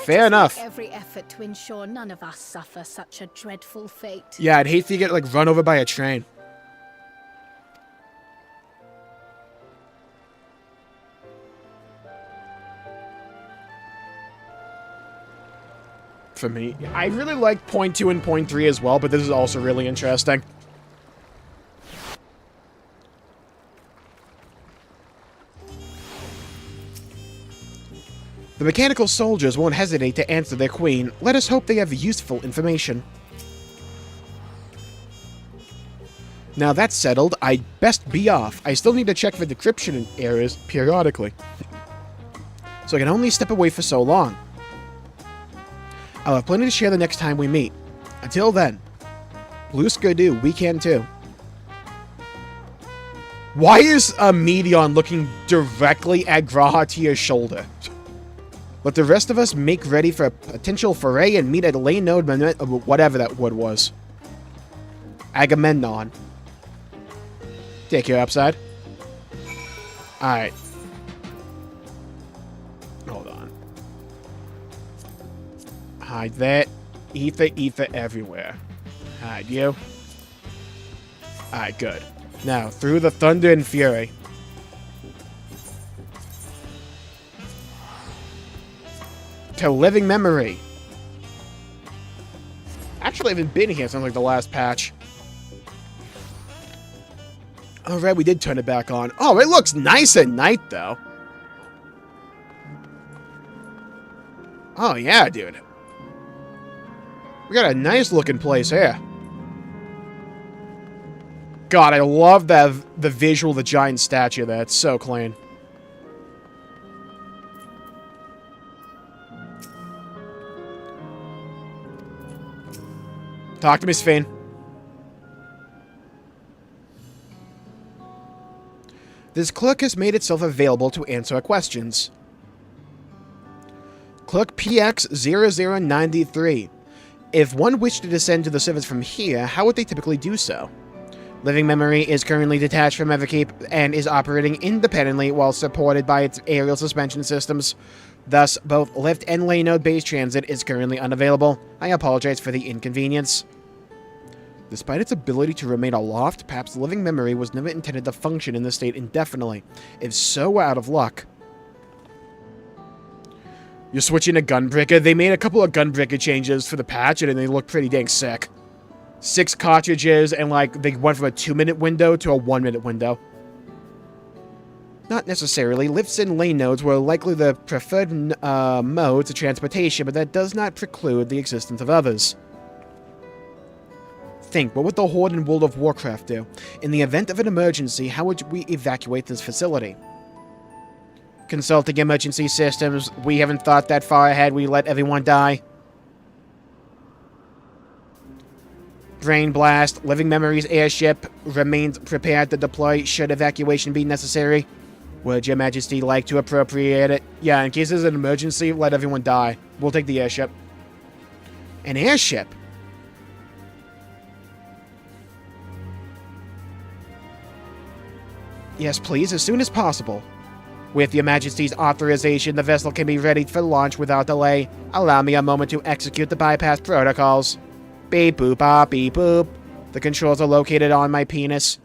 S1: Fair enough.
S3: Make every effort to ensure none of us suffer such a dreadful fate.
S1: Yeah, I'd hate to get, like, run over by a train. For me, I really like point 2 and point 3 as well, but this is also really interesting. The mechanical soldiers won't hesitate to answer their queen. Let us hope they have useful information. Now that's settled, I'd best be off. I still need to check for decryption errors periodically, so I can only step away for so long. I'll have plenty to share the next time we meet. Until then, blue skidoo, we can too. Why is Medion looking directly at Graha Tia's shoulder? Let the rest of us make ready for a potential foray and meet at lane node, whatever that word was. Agamemnon. Take care, Upside. Alright. Hold on. Hide that. Ether everywhere. Hide you. Alright, good. Now, through the thunder and fury. To living memory. Actually, I haven't been here since like the last patch. Alright, we did turn it back on. Oh, it looks nice at night, though. Oh, yeah, dude. We got a nice looking place here. God, I love that the visual of the giant statue there. It's so clean. Talk to me, Sphene. This clerk has made itself available to answer our questions. Clerk PX0093. If one wished to descend to the service from here, how would they typically do so? Living Memory is currently detached from Everkeep and is operating independently while supported by its aerial suspension systems. Thus, both lift and lane node base transit is currently unavailable. I apologize for the inconvenience. Despite its ability to remain aloft, perhaps Living Memory was never intended to function in this state indefinitely. If so, we're out of luck. You're switching to Gunbreaker? They made a couple of Gunbreaker changes for the patch, and they look pretty dang sick. 6 cartridges, and like, they went from a 2-minute window to a 1-minute window. Not necessarily. Lifts and lane nodes were likely the preferred modes of transportation, but that does not preclude the existence of others. Think, what would the Horde in World of Warcraft do? In the event of an emergency, how would we evacuate this facility? Consulting emergency systems. We haven't thought that far ahead. We let everyone die. Brain blast. Living Memories airship remains prepared to deploy should evacuation be necessary. Would Your Majesty like to appropriate it? Yeah, in case there's an emergency, let everyone die. We'll take the airship. An airship? Yes, please, as soon as possible. With Your Majesty's authorization, the vessel can be ready for launch without delay. Allow me a moment to execute the bypass protocols. Beep boop bop beep boop. The controls are located on my penis.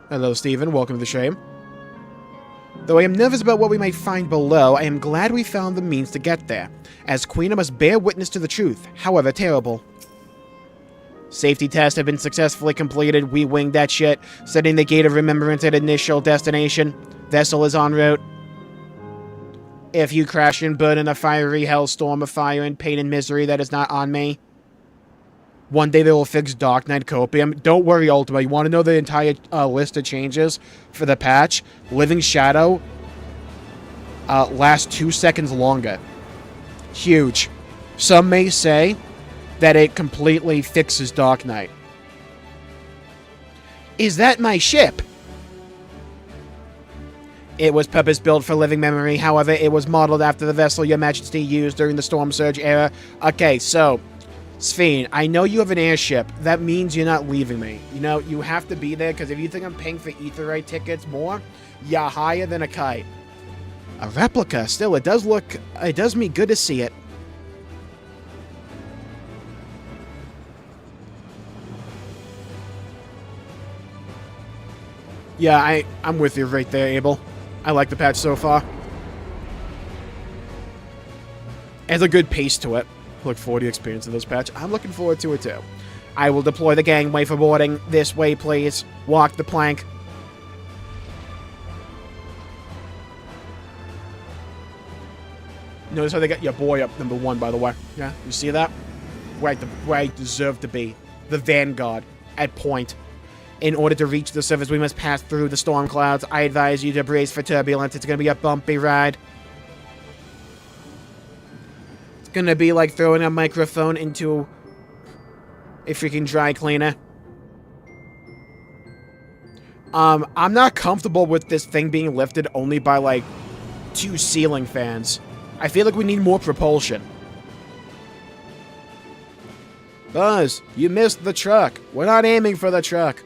S1: Hello, Stephen. Welcome to the stream. Though I am nervous about what we might find below, I am glad we found the means to get there. As Queen, I must bear witness to the truth, however terrible. Safety tests have been successfully completed. We winged that shit, setting the gate of remembrance at initial destination. Vessel is en route. If you crash and burn in a fiery hellstorm of fire and pain and misery, that is not on me. One day they will fix Dark Knight Copium. Don't worry, Ultima. You want to know the entire list of changes for the patch? Living Shadow lasts 2 seconds longer. Huge. Some may say that it completely fixes Dark Knight. Is that my ship? It was purpose-built for living memory. However, it was modeled after the vessel Your Majesty used during the Storm Surge era. Okay, so Sphene, I know you have an airship. That means you're not leaving me. You know, you have to be there, because if you think I'm paying for Aetheryte tickets more, you're higher than a kite. A replica. Still, it does me good to see it. Yeah, I'm with you right there, Abel. I like the patch so far. It has a good pace to it. Look forward to experiencing this patch. I'm looking forward to it too. I will deploy the gangway for boarding. This way, please. Walk the plank. Notice how they got your boy up #1, by the way. Yeah, you see that? Where I deserve to be. The Vanguard. At point. In order to reach the surface, we must pass through the storm clouds. I advise you to brace for turbulence. It's going to be a bumpy ride. It's going to be like throwing a microphone into a freaking dry cleaner. I'm not comfortable with this thing being lifted only by, like, 2 ceiling fans. I feel like we need more propulsion. Buzz, you missed the truck. We're not aiming for the truck.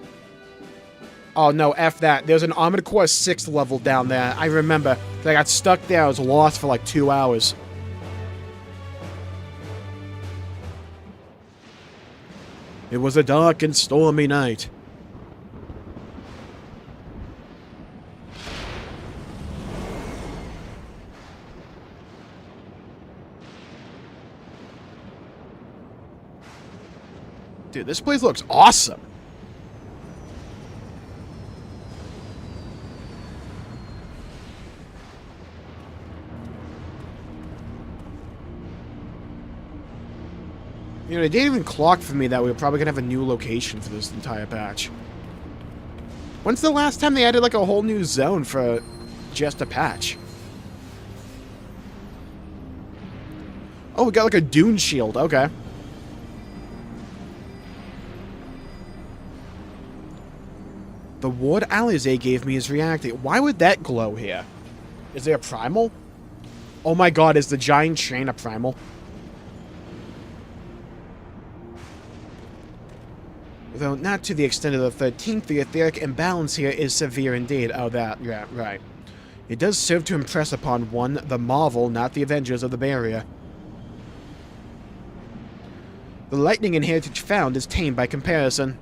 S1: Oh, no, F that. There's an Armored Core 6th level down there. I remember. I got stuck there. I was lost for like 2 hours. It was a dark and stormy night. Dude, this place looks awesome. You know, it didn't even clock for me that we were probably going to have a new location for this entire patch. When's the last time they added, like, a whole new zone for just a patch? Oh, we got, like, a dune shield. Okay. The ward Alize gave me is reacting. Why would that glow here? Is there a primal? Oh my god, is the giant train a primal? Though not to the extent of the 13th, the etheric imbalance here is severe indeed. Oh, that, yeah, right. It does serve to impress upon one the Marvel, not the Avengers of the barrier. The lightning and heritage found is tame by comparison.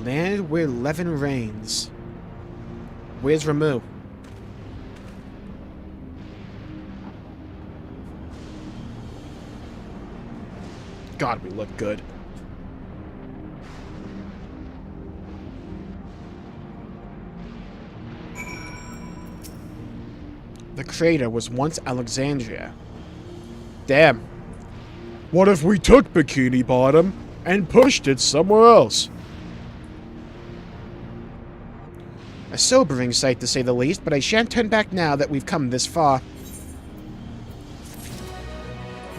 S1: Land where Levin reigns. Where's Ramu? God, we look good. The crater was once Alexandria. Damn. What if we took Bikini Bottom and pushed it somewhere else? A sobering sight, to say the least, but I shan't turn back now that we've come this far.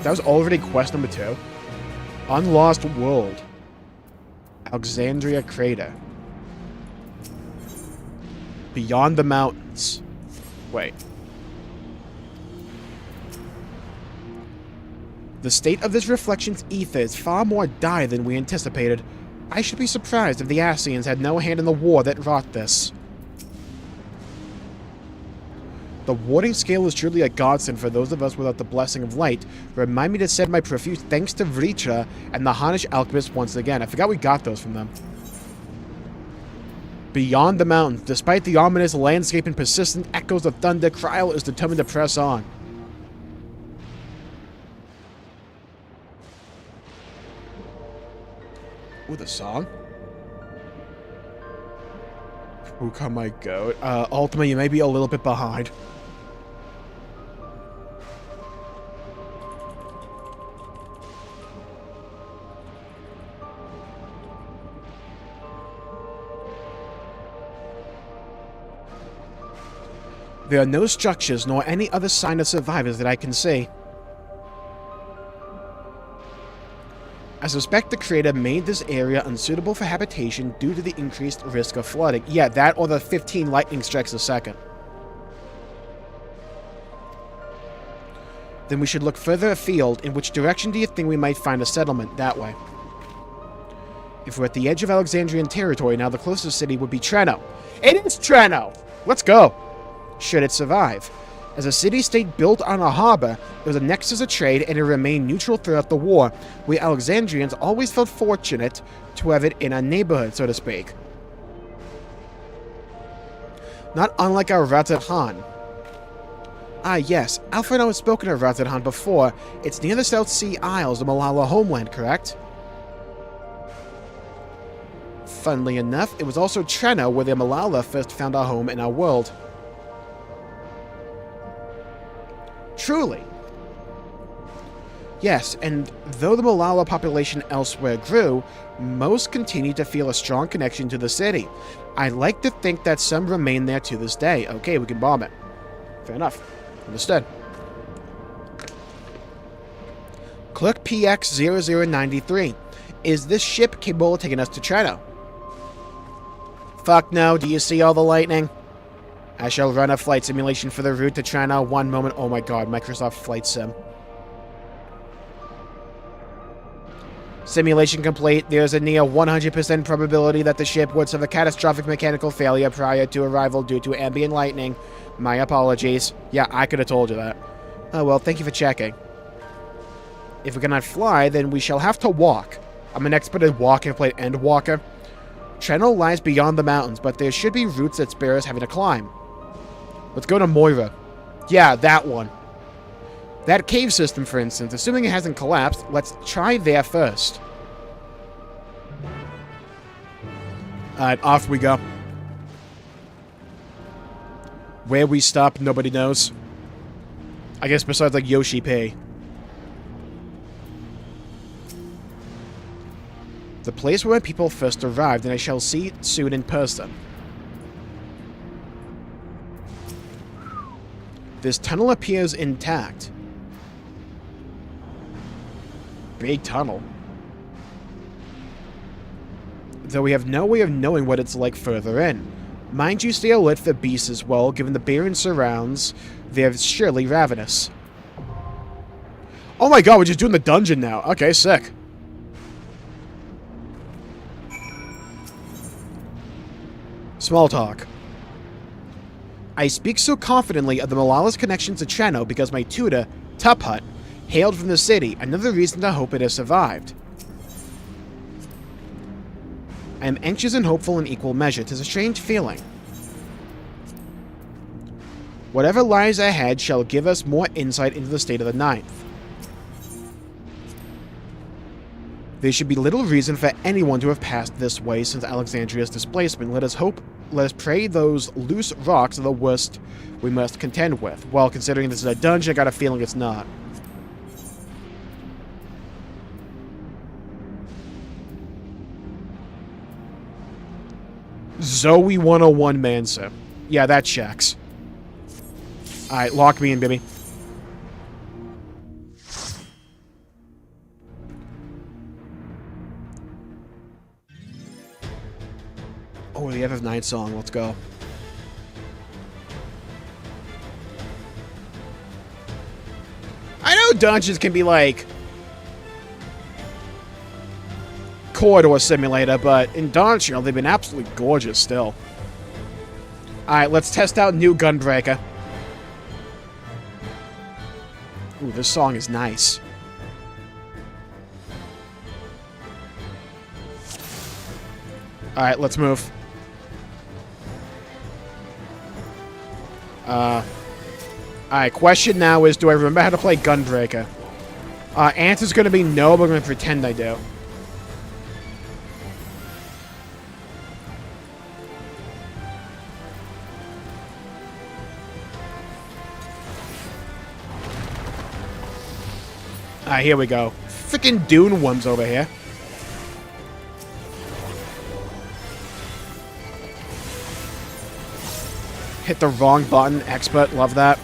S1: That was already quest number 2. Unlost World. Alexandria Crater. Beyond the mountains. Wait. The state of this reflection's ether is far more dire than we anticipated. I should be surprised if the Ascians had no hand in the war that wrought this. The warding scale is truly a godsend for those of us without the blessing of light. Remind me to send my profuse thanks to Vricha and the Hanish alchemist once again. I forgot we got those from them. Beyond the mountains, despite the ominous landscape and persistent echoes of thunder, Kryl is determined to press on. Ooh, the song? Who can I go? Ultima, you may be a little bit behind. There are no structures nor any other sign of survivors that I can see. I suspect the creator made this area unsuitable for habitation due to the increased risk of flooding. Yeah, that or the 15 lightning strikes a second. Then we should look further afield. In which direction do you think we might find a settlement? That way. If we're at the edge of Alexandrian territory now, the closest city would be Treno. It is Treno! Let's go! Should it survive. As a city-state built on a harbor, it was a nexus of trade and it remained neutral throughout the war. We Alexandrians always felt fortunate to have it in our neighborhood, so to speak. Not unlike our Razathan. Ah yes, Alfred and I have spoken of Razathan before. It's near the South Sea Isles, the Malala homeland, correct? Funnily enough, it was also Treno where the Malala first found our home in our world. Truly. Yes, and though the Malala population elsewhere grew, most continued to feel a strong connection to the city. I'd like to think that some remain there to this day. Okay, we can bomb it. Fair enough. Understood. Clerk PX0093. Is this ship capable of taking us to Treno? Fuck no, do you see all the lightning? I shall run a flight simulation for the route to Treno. One moment. Oh my god, Microsoft Flight Sim. Simulation complete. There's a near 100% probability that the ship would suffer catastrophic mechanical failure prior to arrival due to ambient lightning. My apologies. Yeah, I could have told you that. Oh well, thank you for checking. If we cannot fly, then we shall have to walk. I'm an expert at walking. I've played Endwalker. Treno lies beyond the mountains, but there should be routes that spare us having to climb. Let's go to Moira. Yeah, that one. That cave system, for instance, assuming it hasn't collapsed, let's try there first. Alright, off we go. Where we stop, nobody knows. I guess besides, like, Yoshi P. The place where people first arrived, and I shall see it soon in person. This tunnel appears intact. Big tunnel. Though we have no way of knowing what it's like further in. Mind you, stay alert for beasts as well. Given the barren surrounds, they're surely ravenous. Oh my god, we're just doing the dungeon now. Okay, sick. Small talk. I speak so confidently of the Malala's connection to Treno because my tutor, Tuphut, hailed from the city, another reason to hope it has survived. I am anxious and hopeful in equal measure. 'Tis a strange feeling. Whatever lies ahead shall give us more insight into the state of the ninth. There should be little reason for anyone to have passed this way since Alexandria's displacement. Let us pray those loose rocks are the worst we must contend with. Well, considering this is a dungeon, I got a feeling it's not. Zoe 101 Mansa. Yeah, that checks. Alright, lock me in, baby. Oh, the FF9 song. Let's go. I know dungeons can be like corridor simulator, but in Dungeon, they've been absolutely gorgeous still. Alright, let's test out new Gunbreaker. Ooh, this song is nice. Alright, let's move. Alright, question now is, do I remember how to play Gunbreaker? Answer's gonna be no, but I'm gonna pretend I do. Alright, here we go. Frickin' Dune one's over here. Hit the wrong button. Expert. Love that.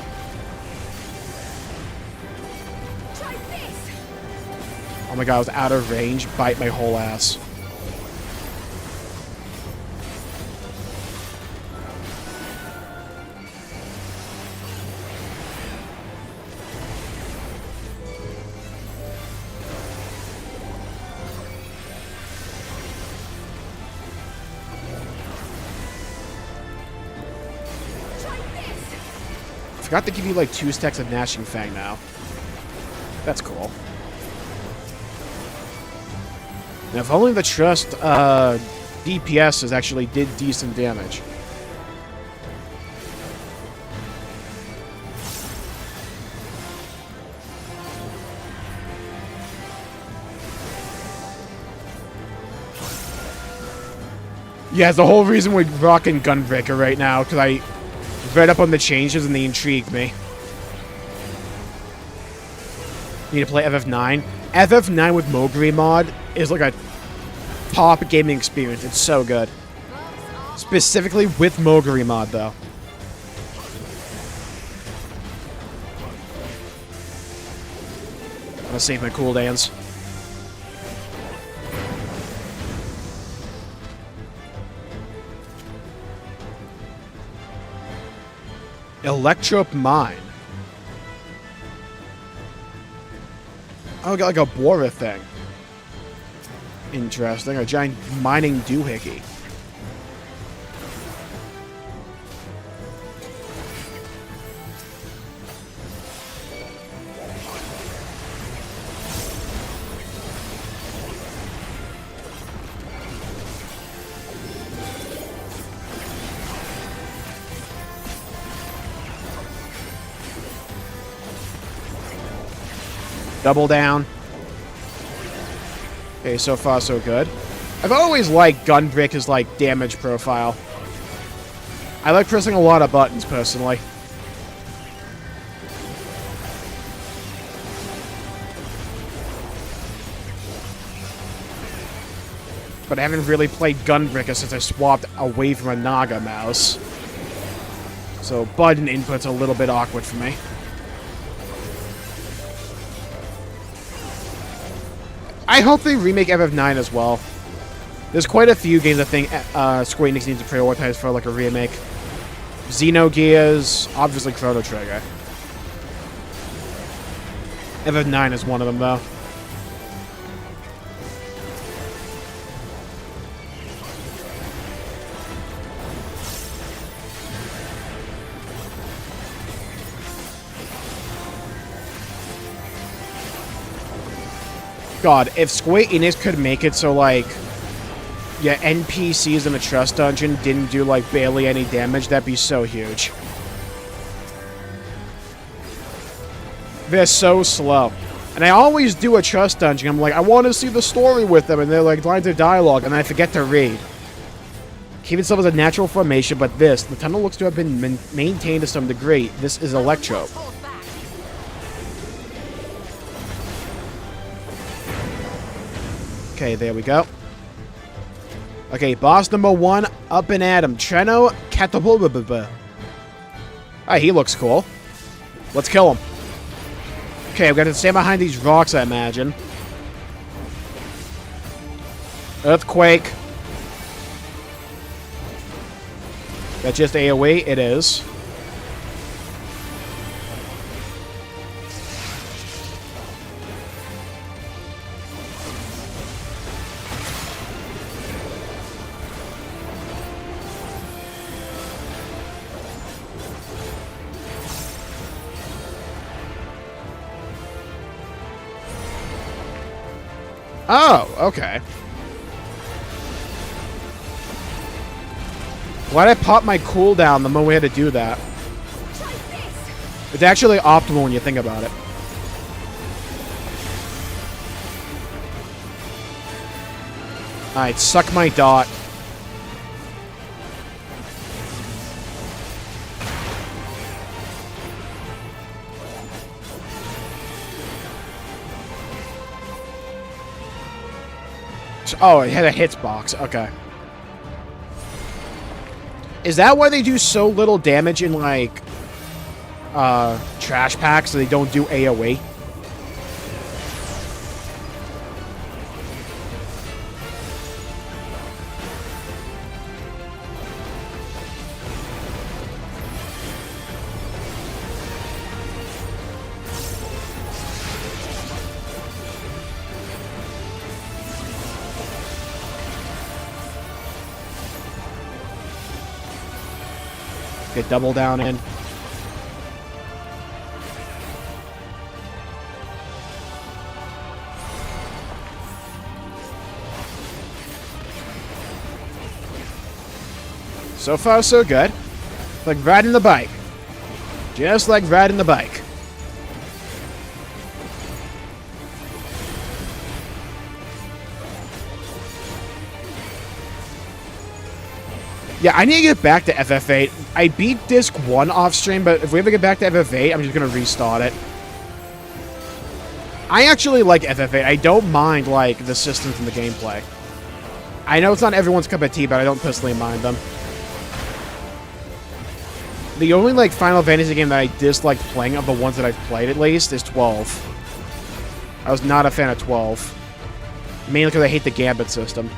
S1: Oh my god, I was out of range. Bite my whole ass. I forgot to give you like 2 stacks of Gnashing Fang now. That's cool. Now, if only the Trust DPSs actually did decent damage. Yeah, it's the whole reason we're rocking Gunbreaker right now, because I read up on the changes and they intrigued me. Need to play FF9. FF9 with Moguri mod is like a top gaming experience. It's so good. Specifically with Moguri mod, though. I'm gonna save my cooldowns. Electrop Mine. Oh, I got like a Bora thing. Interesting. A giant mining doohickey. Double down. Okay, so far so good. I've always liked Gunbreaker's like damage profile. I like pressing a lot of buttons personally. But I haven't really played Gunbreaker since I swapped away from a Naga mouse. So button input's a little bit awkward for me. I hope they remake FF9 as well. There's quite a few games I think Square Enix needs to prioritize for like a remake. Xenogears, obviously Chrono Trigger. FF9 is one of them though. God, if Square Enix could make it so, like, yeah, NPCs in the Trust Dungeon didn't do, like, barely any damage, that'd be so huge. They're so slow. And I always do a trust dungeon. I'm like, I want to see the story with them. And they're like, lines of dialogue. And then I forget to read. Keep itself as a natural formation, but this, the tunnel looks to have been maintained to some degree. This is Electro. Okay, there we go. Okay, boss number 1, up and at him. Treno Catapulta. Alright, he looks cool. Let's kill him. Okay, I've got to stand behind these rocks, I imagine. Earthquake. That's just AoE? It is. Oh, okay. Why'd I pop my cooldown the moment we had to do that? It's actually optimal when you think about it. Alright, suck my dot. Oh, it had a hits box. Okay. Is that why they do so little damage in, like, trash packs so they don't do AoE? Get double down in. So far, so good. Like riding the bike. Just like riding the bike. Yeah, I need to get back to FF8. I beat Disc 1 off stream, but if we ever get back to FF8, I'm just going to restart it. I actually like FF8. I don't mind, like, the systems and the gameplay. I know it's not everyone's cup of tea, but I don't personally mind them. The only, like, Final Fantasy game that I disliked playing, of the ones that I've played at least, is 12. I was not a fan of 12. Mainly because I hate the Gambit system.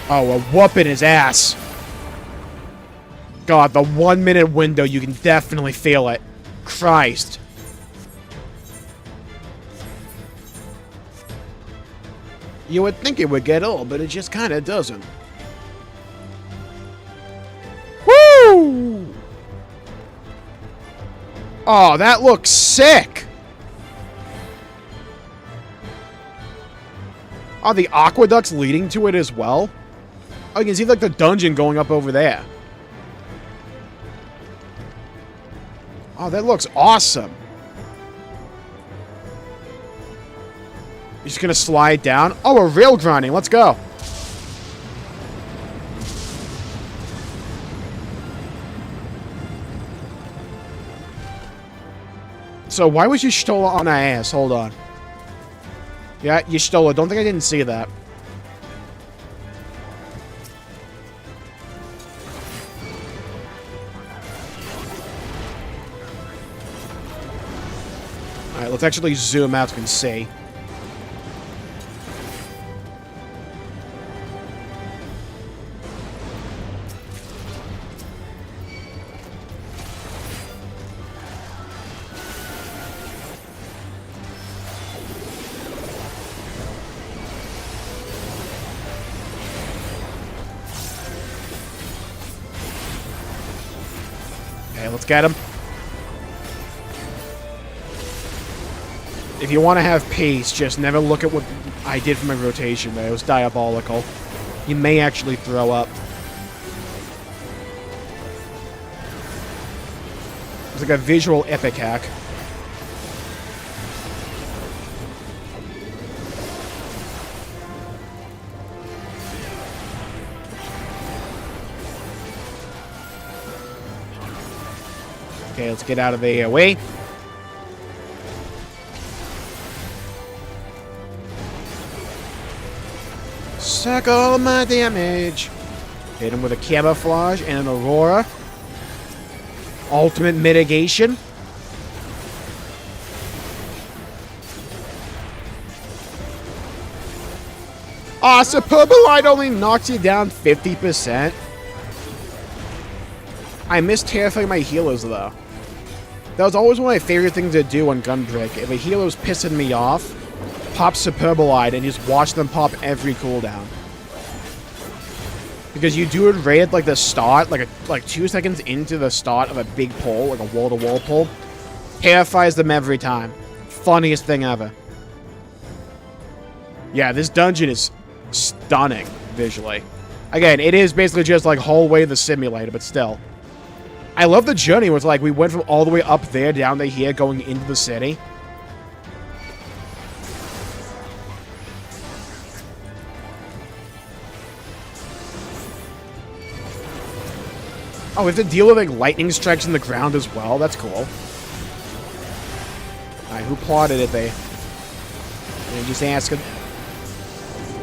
S1: Oh, we're whooping his ass. God, the 1 minute window, you can definitely feel it. Christ. You would think it would get old, but it just kind of doesn't. Woo! Oh, that looks sick. Are the aqueducts leading to it as well? Oh, you can see, like, the dungeon going up over there. Oh, that looks awesome. You're just gonna slide down? Oh, we're rail grinding. Let's go. So, why was Y'shtola on her ass? Hold on. Yeah, Y'shtola. Don't think I didn't see that. Alright, let's actually zoom out so we can see. Okay, let's get him. If you want to have peace, just never look at what I did for my rotation there. It was diabolical. You may actually throw up. It's like a visual epic hack. Okay, let's get out of the way. Suck all my damage. Hit him with a camouflage and an aurora. Ultimate mitigation. Ah, Superbolite only knocks you down 50%. I miss terrifying my healers, though. That was always one of my favorite things to do on Gunbreak. If a healer was pissing me off, pop Superbolite and just watch them pop every cooldown. Because you do it right at like the start, like 2 seconds into the start of a big pull, like a wall-to-wall pull. Terrifies them every time. Funniest thing ever. Yeah, this dungeon is stunning visually. Again, it is basically just like hallway the simulator, but still. I love the journey where it's like we went from all the way up there down to here going into the city. Oh, we have to deal with like lightning strikes in the ground as well. That's cool. Alright, who plotted it? They just ask a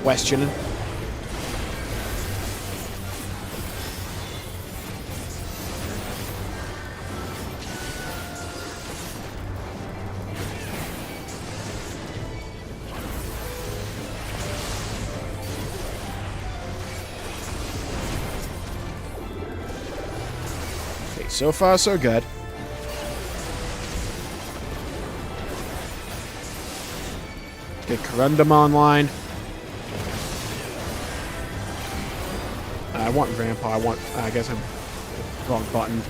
S1: question. So far, so good. Get Corundum online. I want Grandpa. I guess I'm wrong button.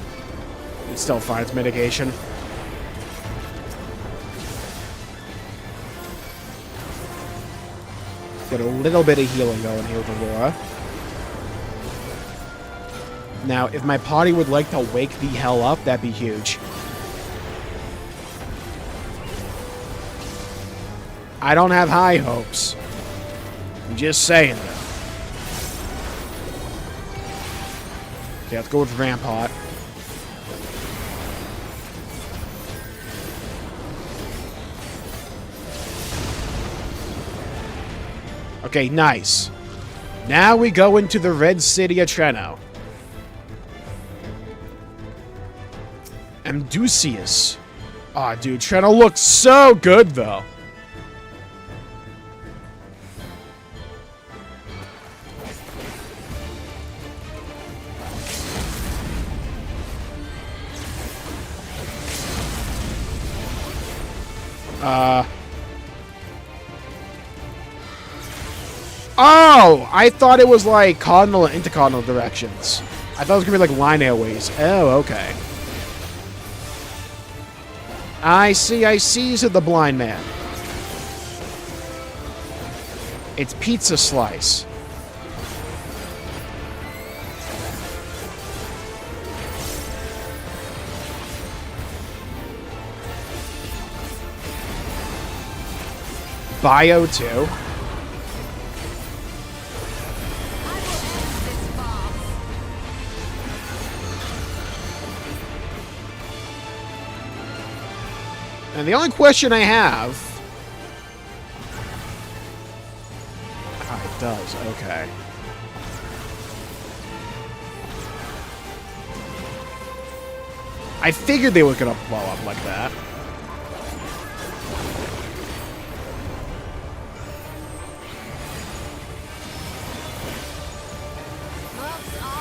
S1: It still finds mitigation. Get a little bit of healing going here with Aurora. Now, if my party would like to wake the hell up, that'd be huge. I don't have high hopes. I'm just saying. Okay, let's go with Rampart. Okay, nice. Now we go into the Red City of Treno. Amdusius. Aw, dude, Treno looks so good, though. Oh! I thought it was like cardinal and intercardinal directions. I thought it was gonna be like line airways. Oh, okay. I see, said the blind man. It's pizza slice. Bio 2. And the only question I have... Ah, it does. Okay. I figured they were gonna blow up like that.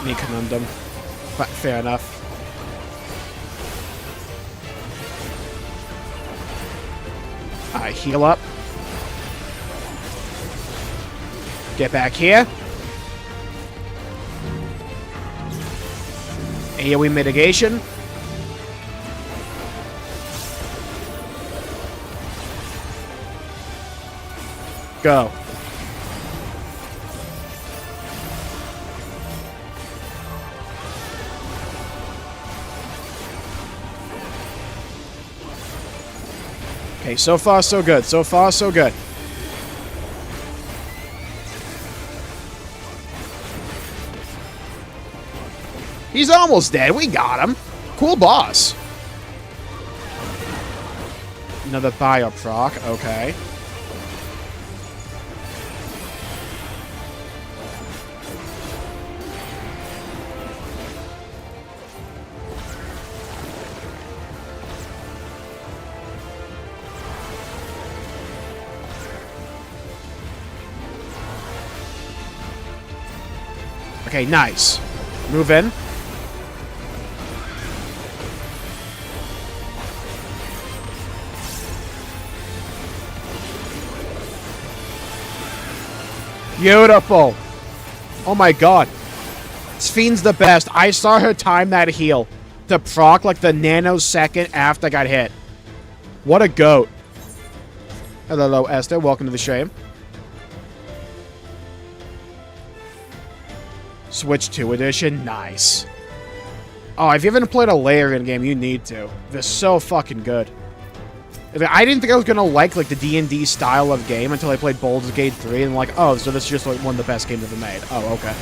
S1: Me conundrum. But fair enough. Alright, heal up. Get back here. AoE mitigation. Go. Okay, so far so good. So far so good. He's almost dead. We got him. Cool boss. Another bioproc. Okay. Okay, nice. Move in. Beautiful. Oh my god. This Fiend's the best. I saw her time that heal to proc like the nanosecond after I got hit. What a goat. Hello, Esther. Welcome to the stream. Switch 2 edition. Nice. Oh, if you haven't played a layer-in game, you need to. They're so fucking good. I didn't think I was gonna like the D&D style of game until I played Baldur's Gate 3 and like, oh, so this is just like one of the best games ever made. Oh, okay.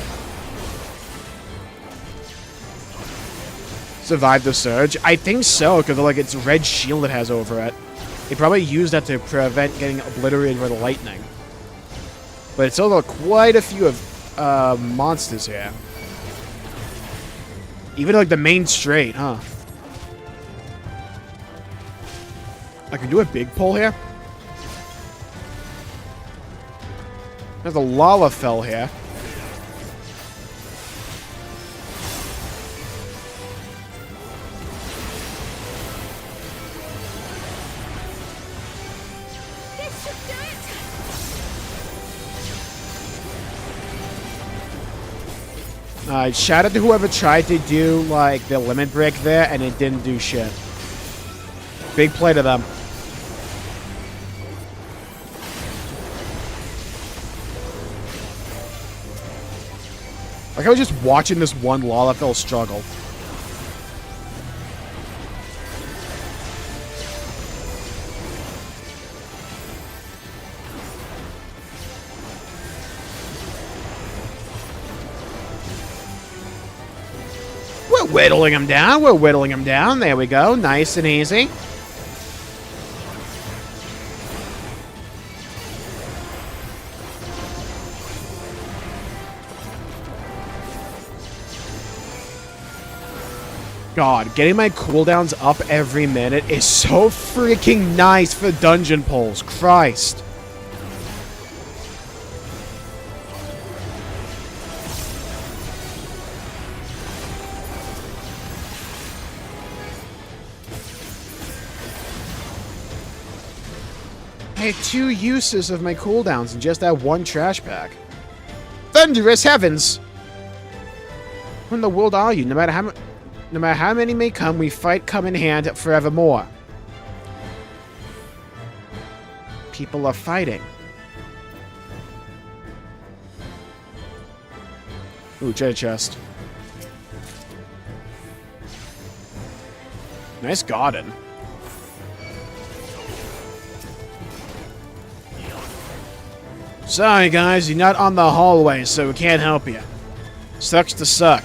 S1: Survive the surge? I think so, because like it's red shield it has over it. They probably used that to prevent getting obliterated by the lightning. But it's still quite a few of monsters here. Even like the main straight, huh? I can do a big pull here. There's a Lalafell here.
S8: This should do it.
S1: Shout out to whoever tried to do like the limit break there and it didn't do shit. Big play to them. Like, I was just watching this one Lalafell struggle. We're whittling him down. We're whittling him down. There we go. Nice and easy. God, getting my cooldowns up every minute is so freaking nice for dungeon pulls. Christ. I had 2 uses of my cooldowns in just that one trash pack. Thunderous heavens! Who in the world are you? No matter how many may come, we fight come in hand forevermore. People are fighting. Ooh, treasure chest. Nice garden. Sorry guys, you're not on the hallway, so we can't help you. Sucks to suck.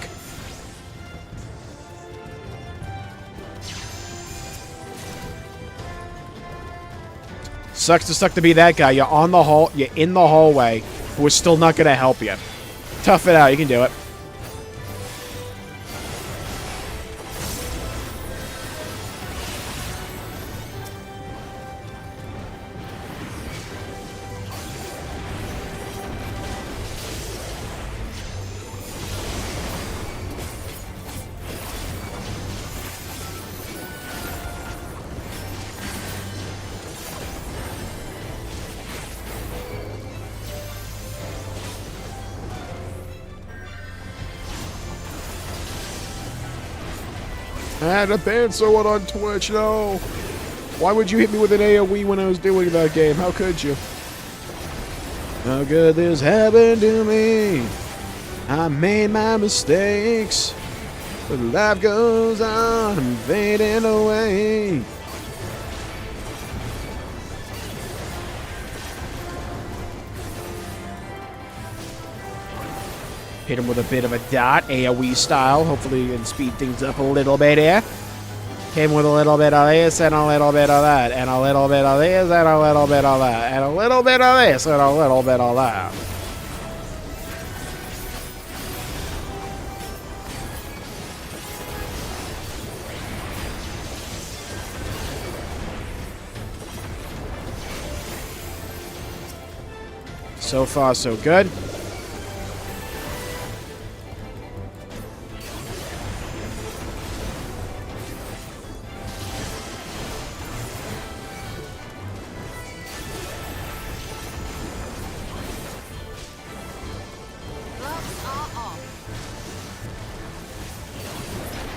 S1: Sucks to suck to be that guy. You're on the hall. You're in the hallway. We're still not gonna help you. Tough it out. You can do it. I had to ban someone on Twitch, no! Why would you hit me with an AoE when I was doing that game? How could you? How could this happen to me? I made my mistakes, but life goes on, I'm fading away. Hit him with a bit of a dot, AoE style. Hopefully you can speed things up a little bit here. Hit him with a little bit of this, and a little bit of that, and a little bit of this, and a little bit of that, and a little bit of this, and a little bit of that. So far, so good.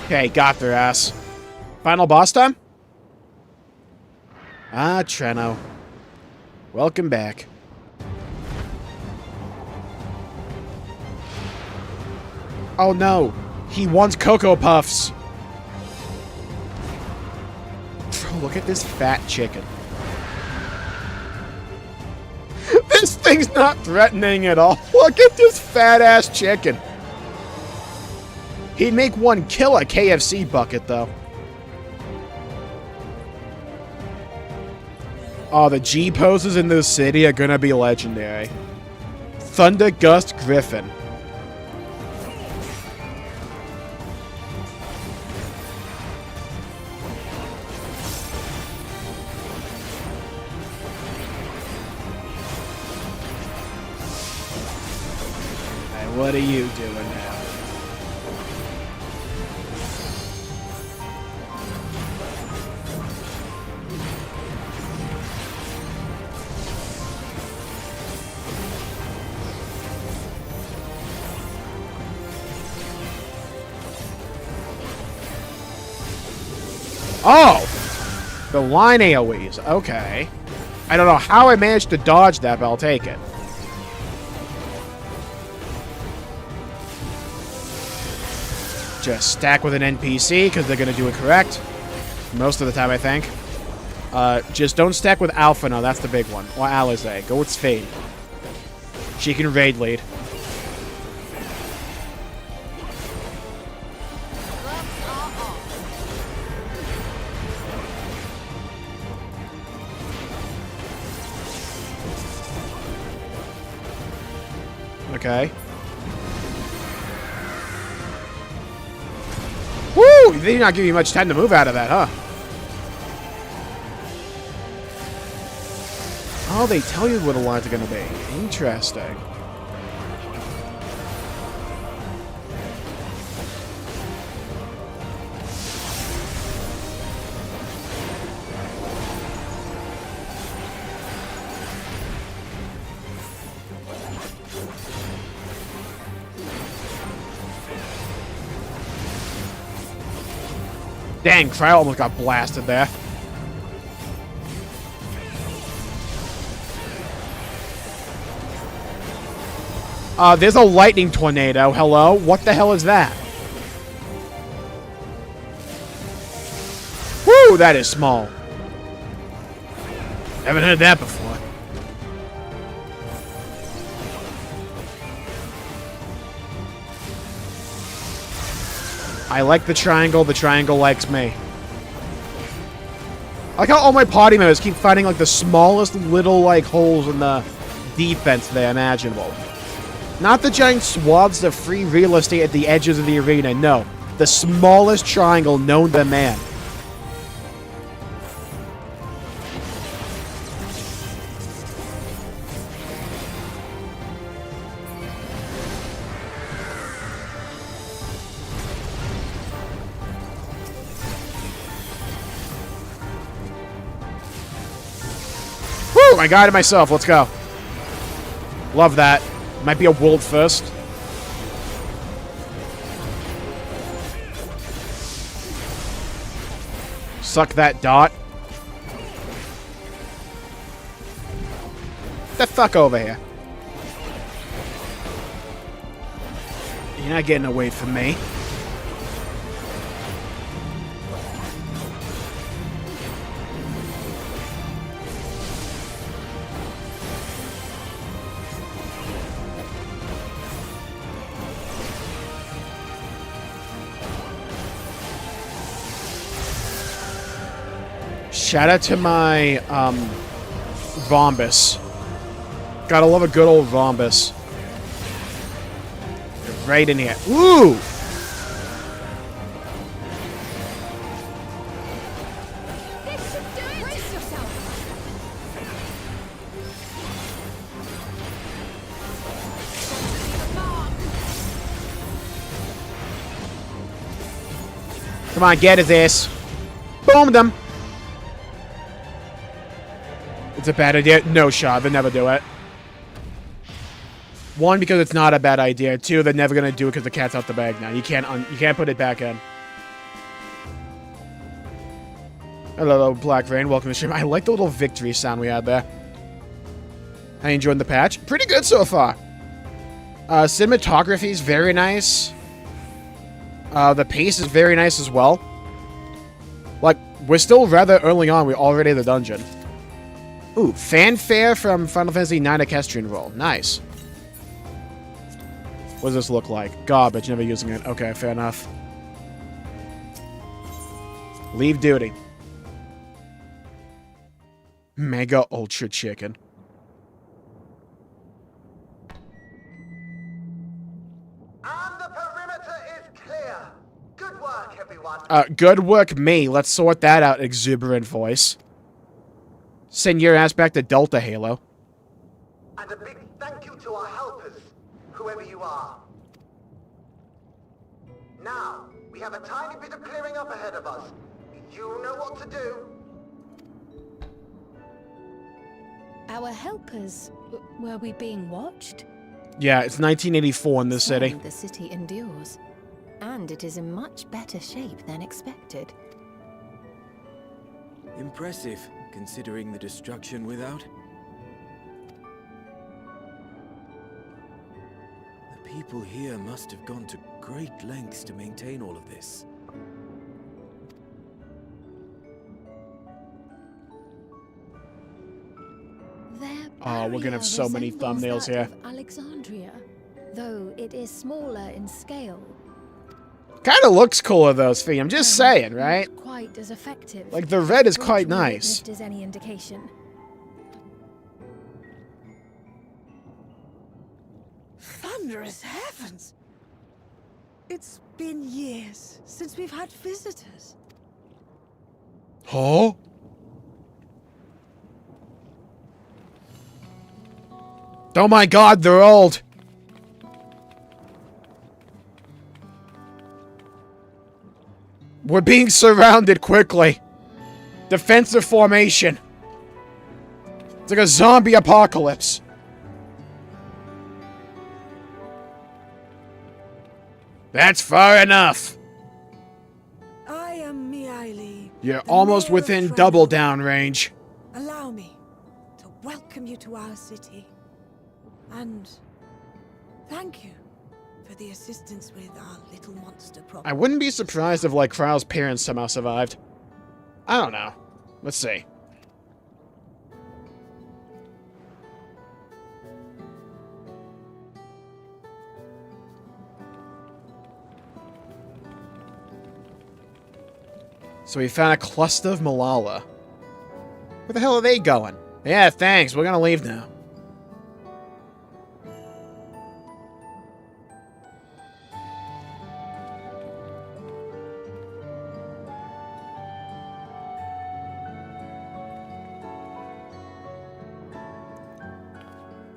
S1: Okay, got their ass. Final boss time? Ah, Treno. Welcome back. Oh no, he wants Cocoa Puffs. Oh, look at this fat chicken. This thing's not threatening at all. Look at this fat ass chicken. He'd make one kill a KFC bucket though. Oh, the G poses in this city are gonna be legendary. Thunder Gust Griffin. What are you doing now? Oh! The line AoEs. Okay. I don't know how I managed to dodge that, but I'll take it. Just stack with an NPC, because they're going to do it correct. Most of the time, I think. Just don't stack with Alpha, no, that's the big one. Or Alizé. Go with Ffxiv. She can raid lead. Okay. Woo! They did not give you much time to move out of that, huh? Oh, they tell you where the lines are going to be. Interesting. Dang, Cryo almost got blasted there. There's a lightning tornado. Hello? What the hell is that? Woo, that is small. Haven't heard that before. I like the triangle likes me. I like how all my party members keep finding, like, the smallest little, like, holes in the defense there imaginable. Not the giant swaths of free real estate at the edges of the arena, no. The smallest triangle known to man. I got it myself. Let's go. Love that. Might be a world first. Suck that dot. Get the fuck over here. You're not getting away from me. Shout out to my, Vombus. Gotta love a good old Vombus. Right in here. Ooh! Come on, get his ass. Boom them. It's a bad idea. No shot. They'll never do it. One, because it's not a bad idea. Two, they're never gonna do it because the cat's out the bag now. You can't put it back in. Hello, Black Rain. Welcome to the stream. I like the little victory sound we had there. How you enjoying the patch? Pretty good so far. Cinematography is very nice. The pace is very nice as well. Like, we're still rather early on. We're already in the dungeon. Ooh, fanfare from Final Fantasy IX Equestrian Roll. Nice. What does this look like? Garbage, never using it. Okay, fair enough. Leave duty. Mega Ultra Chicken.
S10: And the perimeter is clear. Good work, everyone.
S1: Good work, me. Let's sort that out, exuberant voice. Send your ass back to Delta, Halo.
S10: And a big thank you to our helpers, whoever you are. Now, we have a tiny bit of clearing up ahead of us. You know what to do.
S8: Our helpers, were we being watched?
S1: Yeah, it's 1984 in this city.
S4: The city endures, and it is in much better shape than expected.
S7: Impressive, considering the destruction without. The people here must have gone to great lengths to maintain all of this.
S1: Oh, we're gonna have so many thumbnails here.
S8: Alexandria, though it is smaller in scale.
S1: Kind of looks cooler though, Ffxiv. I'm just saying, right?
S8: Not quite as effective.
S1: Like the red is quite nice.
S8: Is any indication?
S9: Thunderous heavens! It's been years since we've had visitors.
S1: Huh? Oh my god, they're old. We're being surrounded quickly. Defensive formation. It's like a zombie apocalypse. That's far enough.
S9: I am Miaili.
S1: You're almost within double down range.
S9: Allow me to welcome you to our city. And thank you for the assistance with our little monster problem.
S1: I wouldn't be surprised if, like, Krau's parents somehow survived. I don't know. Let's see. So we found a cluster of Malala. Where the hell are they going? Yeah, thanks. We're gonna leave now.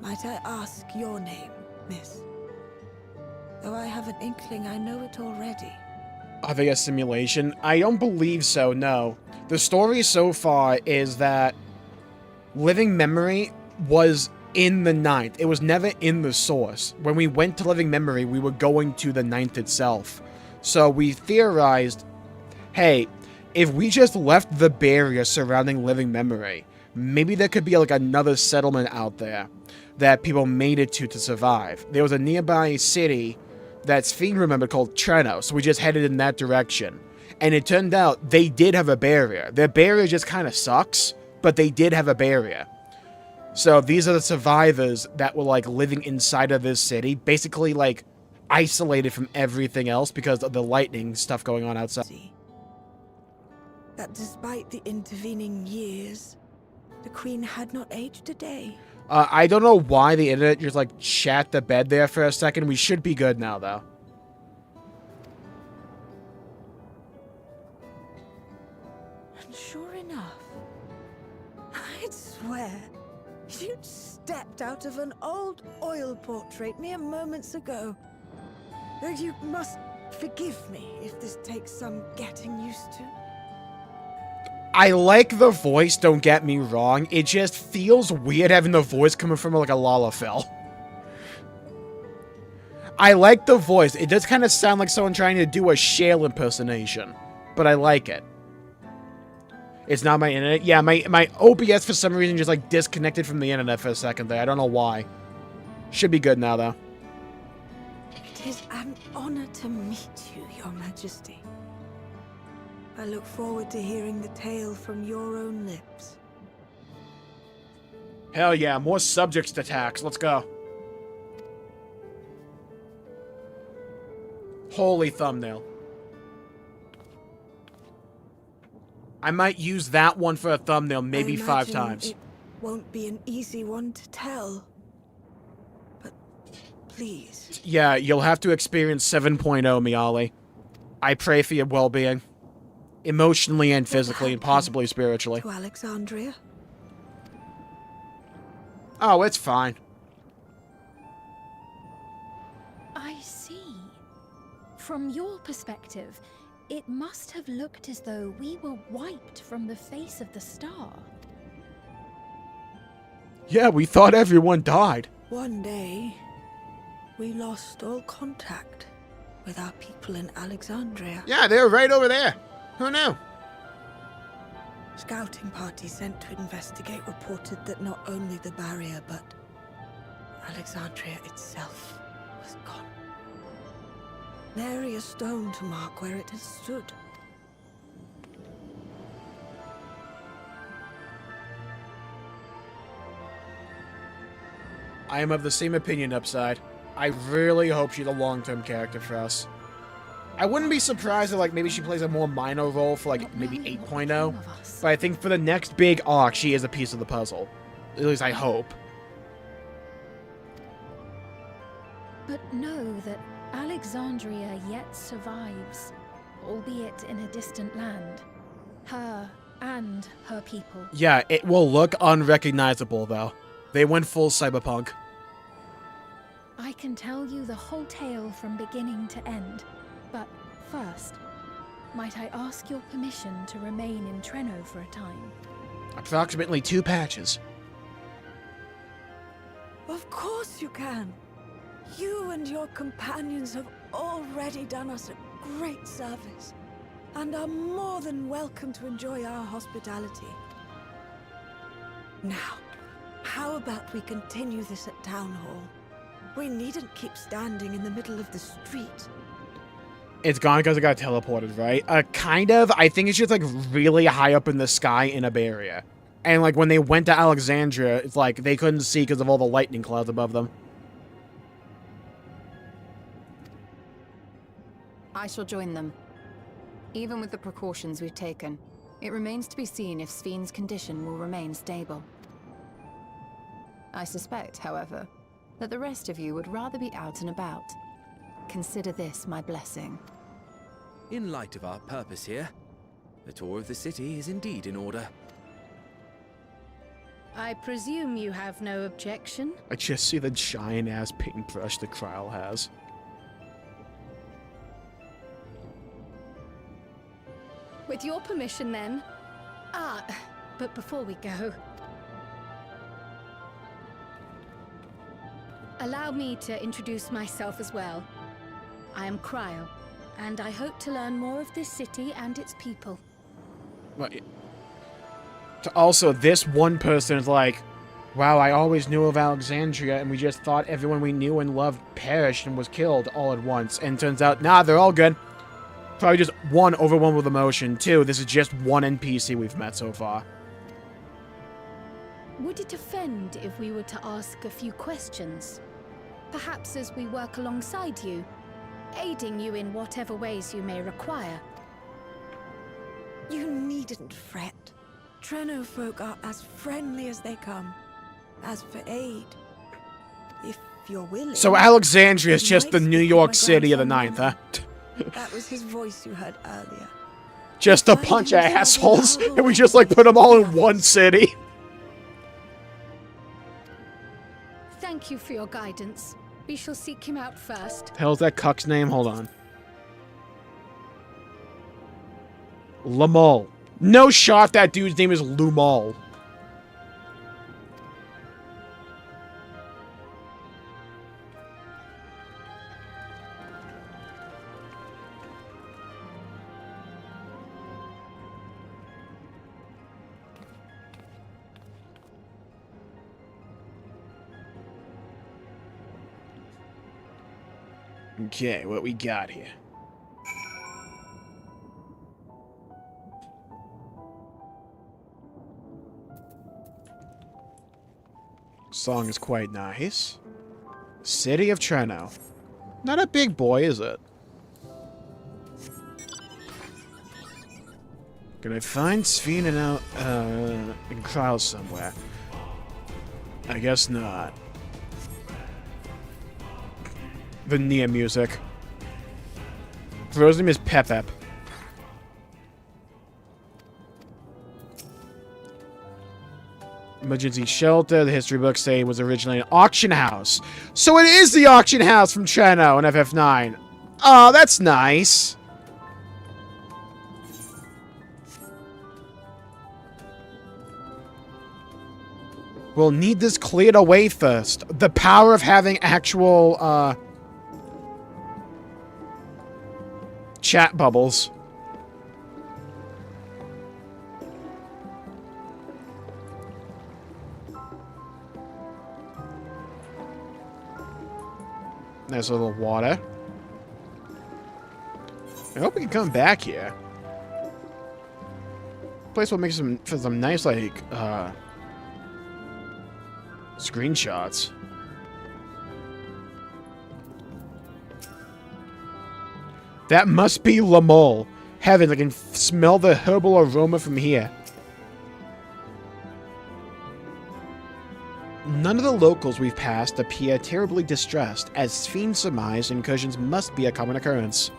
S9: Might I ask your name, miss? Though I have an inkling I know it already.
S1: Are they a simulation? I don't believe so, no. The story so far is that Living Memory was in the Ninth. It was never in the source. When we went to Living Memory, we were going to the Ninth itself. So we theorized, hey, if we just left the barrier surrounding Living Memory, maybe there could be like another settlement out there that people made it to survive. There was a nearby city that Ffxiv remembered called Treno, so we just headed in that direction. And it turned out they did have a barrier. Their barrier just kind of sucks, but they did have a barrier. So these are the survivors that were, like, living inside of this city, basically, like, isolated from everything else because of the lightning stuff going on outside.
S9: That despite the intervening years, the Queen had not aged a day.
S1: I don't know why the internet just, like, shat the bed there for a second. We should be good now, though.
S9: And sure enough, I'd swear you'd stepped out of an old oil portrait mere moments ago. Though you must forgive me if this takes some getting used to.
S1: I like the voice, don't get me wrong. It just feels weird having the voice coming from, like, a Lalafell. I like the voice. It does kind of sound like someone trying to do a Shale impersonation. But I like it. It's not my internet. Yeah, my OBS for some reason just, like, disconnected from the internet for a second there. I don't know why. Should be good now, though.
S9: It is an honor to meet you, Your Majesty. I look forward to hearing the tale from your own lips.
S1: Hell yeah, more subjects to tax. Let's go. Holy thumbnail. I might use that one for a thumbnail maybe 5 times.
S9: It won't be an easy one to tell. But please.
S1: Yeah, you'll have to experience 7.0, Miali. I pray for your well-being. Emotionally and physically and possibly spiritually.
S9: To Alexandria?
S1: Oh, it's fine.
S8: I see. From your perspective, it must have looked as though we were wiped from the face of the star.
S1: Yeah, we thought everyone died.
S9: One day, we lost all contact with our people in Alexandria.
S1: Yeah, they were right over there. Who knew?
S9: Scouting party sent to investigate reported that not only the barrier, but Alexandria itself was gone. Nary a stone to mark where it has stood.
S1: I am of the same opinion, Upside. I really hope she's a long-term character for us. I wouldn't be surprised if, like, maybe she plays a more minor role for, like, maybe 8.0. But I think for the next big arc, she is a piece of the puzzle. At least I hope.
S8: But know that Alexandria yet survives, albeit in a distant land. Her and her people.
S1: Yeah, it will look unrecognizable, though. They went full cyberpunk.
S8: I can tell you the whole tale from beginning to end. But first, might I ask your permission to remain in Treno for a time?
S1: Approximately 2 patches.
S9: Of course you can. You and your companions have already done us a great service, and are more than welcome to enjoy our hospitality. Now, how about we continue this at Town Hall? We needn't keep standing in the middle of the street.
S1: It's gone because it got teleported, right? Kind of. I think it's just, like, really high up in the sky in a barrier. And, like, when they went to Alexandria, it's like they couldn't see because of all the lightning clouds above them.
S4: I shall join them. Even with the precautions we've taken, it remains to be seen if Ffxiv's condition will remain stable. I suspect, however, that the rest of you would rather be out and about. Consider this my blessing.
S7: In light of our purpose here, the tour of the city is indeed in order.
S3: I presume you have no objection?
S1: I just see the giant-ass paintbrush the Kryl has.
S3: With your permission, then. But before we go, allow me to introduce myself as well. I am Kryl, and I hope to learn more of this city and its people.
S1: Also, this one person is like, Wow, I always knew of Alexandria, and we just thought everyone we knew and loved perished and was killed all at once. And turns out, nah, they're all good. Probably just one, overwhelmed with emotion. Two, this is just one NPC we've met so far.
S8: Would it offend if we were to ask a few questions? Perhaps as we work alongside you, aiding you in whatever ways you may require.
S9: You needn't fret. Treno folk are as friendly as they come. As for aid, if you're willing...
S1: So Alexandria's just the New York City of the 9th, huh?
S9: That was his voice you heard earlier.
S1: Just a bunch of assholes, and we just, like, put them all in one city.
S8: Thank you for your guidance. We shall seek him out first.
S1: The hell's that cuck's name? Hold on. Lamal. No shot that dude's name is Lumal. Okay, what we got here? Song is quite nice. City of Treno. Not a big boy, is it? Can I find Ffxiv in Clouds somewhere? I guess not. The Nia music. For those name is Pep. Emergency shelter. The history books say it was originally an auction house. So it is the auction house from Treno in FF9. Oh, that's nice. We'll need this cleared away first. The power of having actual, chat bubbles. There's a little water. I hope we can come back here. Place will make some nice, like, screenshots. That must be Lamal. Heavens, I can smell the herbal aroma from here. None of the locals we've passed appear terribly distressed, as Ffxiv surmised incursions must be a common occurrence.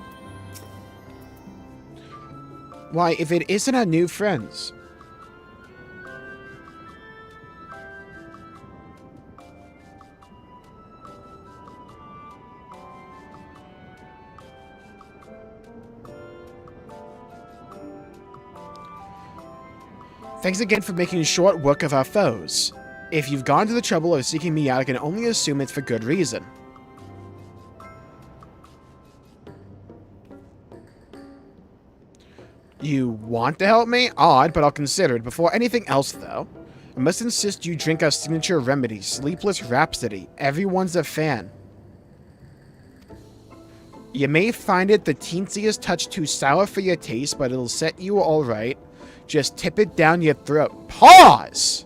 S1: Why, if it isn't our new friends... Thanks again for making short work of our foes. If you've gone to the trouble of seeking me out, I can only assume it's for good reason. You want to help me? Odd, but I'll consider it. Before anything else, though, I must insist you drink our signature remedy, Sleepless Rhapsody. Everyone's a fan. You may find it the teensiest touch too sour for your taste, but it'll set you all right. Just tip it down your throat. Pause!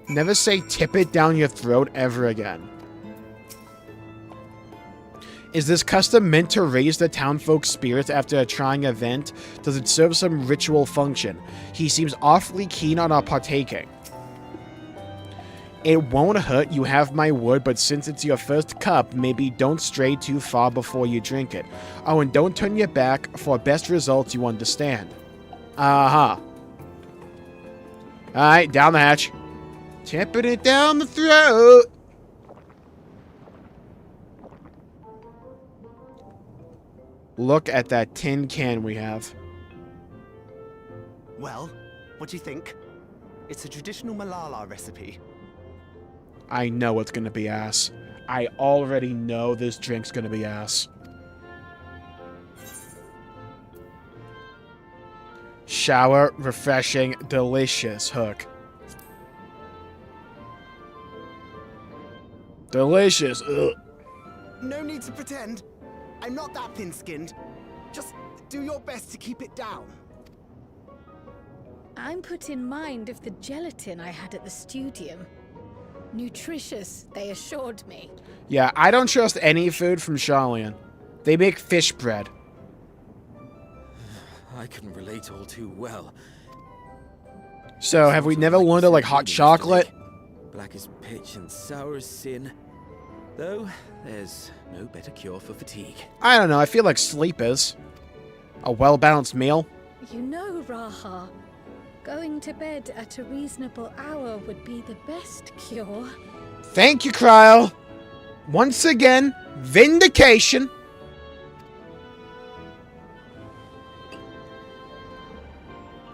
S1: Never say tip it down your throat ever again. Is this custom meant to raise the townfolk's spirits after a trying event? Does it serve some ritual function? He seems awfully keen on our partaking. It won't hurt, you have my word, but since it's your first cup, maybe don't stray too far before you drink it. Oh, and don't turn your back, for best results you understand. Uh-huh. Alright, down the hatch. Tipping it down the throat. Look at that tin can we have.
S11: Well, what do you think? It's a traditional Malala recipe.
S1: I know it's gonna be ass. I already know this drink's gonna be ass. shower, refreshing, delicious. Hook. Delicious. Ugh.
S11: No need to pretend. I'm not that thin-skinned. Just do your best to keep it down.
S8: I'm put in mind of the gelatin I had at the studium. Nutritious, they assured me.
S1: Yeah, I don't trust any food from Shalian. They make fish bread.
S7: I can relate all too well.
S1: So, have we never learned to like hot chocolate?
S7: Black as pitch and sour as sin. Though, there's no better cure for fatigue.
S1: I don't know, I feel like sleep is. A well-balanced meal.
S8: You know, Raha, going to bed at a reasonable hour would be the best cure.
S1: Thank you, Cryle. Once again, vindication.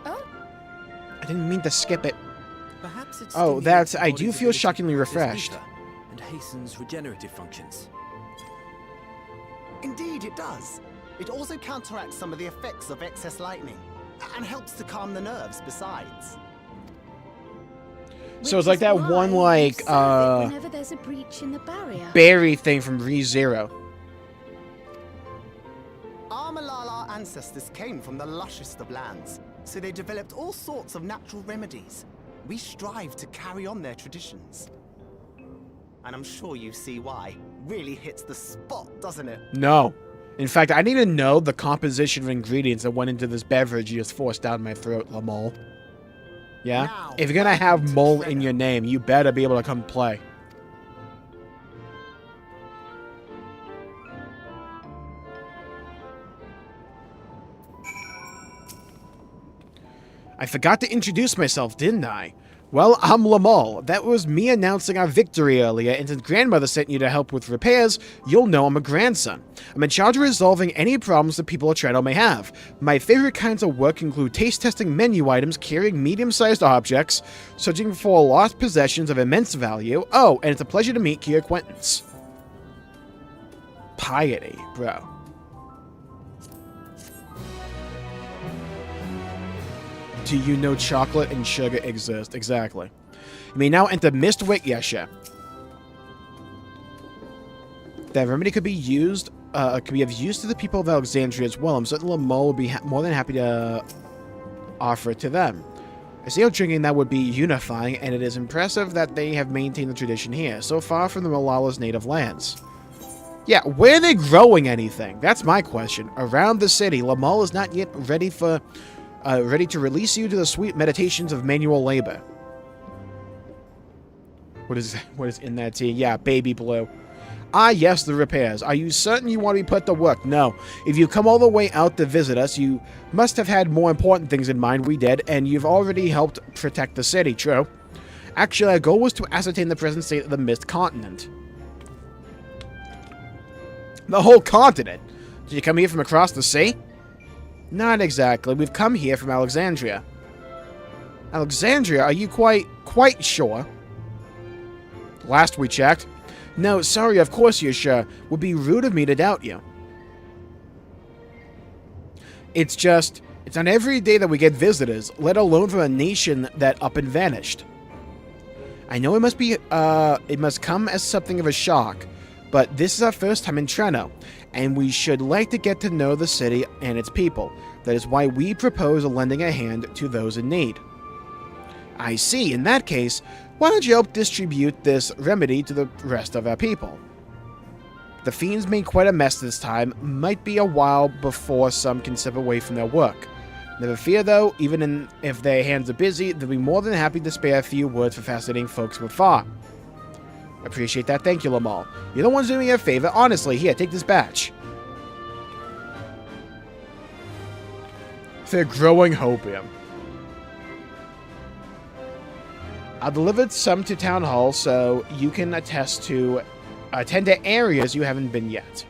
S8: Oh?
S1: I didn't mean to skip it.
S7: Perhaps it's
S1: Oh, that's... I do feel shockingly refreshed.
S7: And hastens regenerative functions.
S11: Indeed, it does. It also counteracts some of the effects of excess lightning, and helps to calm the nerves besides.
S1: So it's like that one, like,
S8: whenever there's a breach in the barrier.
S1: berry thing from ReZero.
S11: Our Malala ancestors came from the lushest of lands, so they developed all sorts of natural remedies. We strive to carry on their traditions. And I'm sure you see why. Really hits the spot, doesn't it?
S1: No. In fact, I need to know the composition of ingredients that went into this beverage you just forced down my throat, Lamol. Yeah?
S11: Now,
S1: If you're gonna have
S11: to
S1: Mole
S11: Treno.
S1: in your name, you better be able to come play. I forgot to introduce myself, didn't I? Well, I'm Lamol. That was me announcing our victory earlier, and since grandmother sent you to help with repairs, you'll know I'm a grandson. I'm in charge of resolving any problems that people at Treno may have. My favorite kinds of work include taste-testing menu items, carrying medium-sized objects, searching for lost possessions of immense value. Oh, and it's a pleasure to meet your acquaintance. Piety, bro. Do you know chocolate and sugar exist? Exactly. You may now enter Mistwick Yesha. That remedy could be used, could be of use to the people of Alexandria as well. I'm certain Lamol would be more than happy to offer it to them. I see how drinking that would be unifying, and it is impressive that they have maintained the tradition here, so far from the Malala's native lands. Yeah, where are they growing anything? That's my question. Around the city, Lamol is not yet ready for... ready to release you to the sweet meditations of manual labor. What is in that tea? Yeah, baby blue. Ah, yes, the repairs. Are you certain you want to be put to work? No. If you come all the way out to visit us, you must have had more important things in mind. We did, and you've already helped protect the city, true? Actually, our goal was to ascertain the present state of the Mist Continent. The whole continent? Did you come here from across the sea? Not exactly. We've come here from Alexandria. Alexandria? Are you quite sure? Last we checked. No, sorry, of course you're sure. Would be rude of me to doubt you. It's not every day that we get visitors, let alone from a nation that up and vanished. I know it must come as something of a shock, but this is our first time in Treno, and we should like to get to know the city and its people. That is why we propose lending a hand to those in need. I see. In that case, why don't you help distribute this remedy to the rest of our people? The fiends made quite a mess this time. Might be a while before some can step away from their work. Never fear, though, even if their hands are busy, they'll be more than happy to spare a few words for fascinating folks with far. Appreciate that. Thank you, Lamol. You're the ones doing me a favor. Honestly, here, take this batch. They're growing hopium. I delivered some to Town Hall, so you can attend to areas you haven't been yet.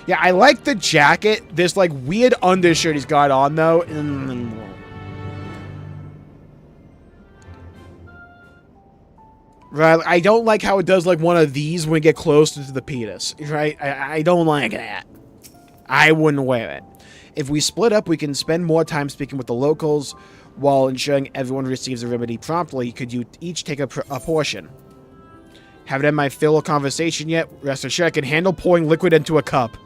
S1: Yeah, I like the jacket. This, like, weird undershirt he's got on, though. Right, I don't like how it does, like, one of these when we get closer to the penis. Right? I don't like that. I wouldn't wear it. If we split up, we can spend more time speaking with the locals while ensuring everyone receives a remedy promptly. Could you each take a portion? Haven't had my fill of conversation yet. Rest assured I can handle pouring liquid into a cup.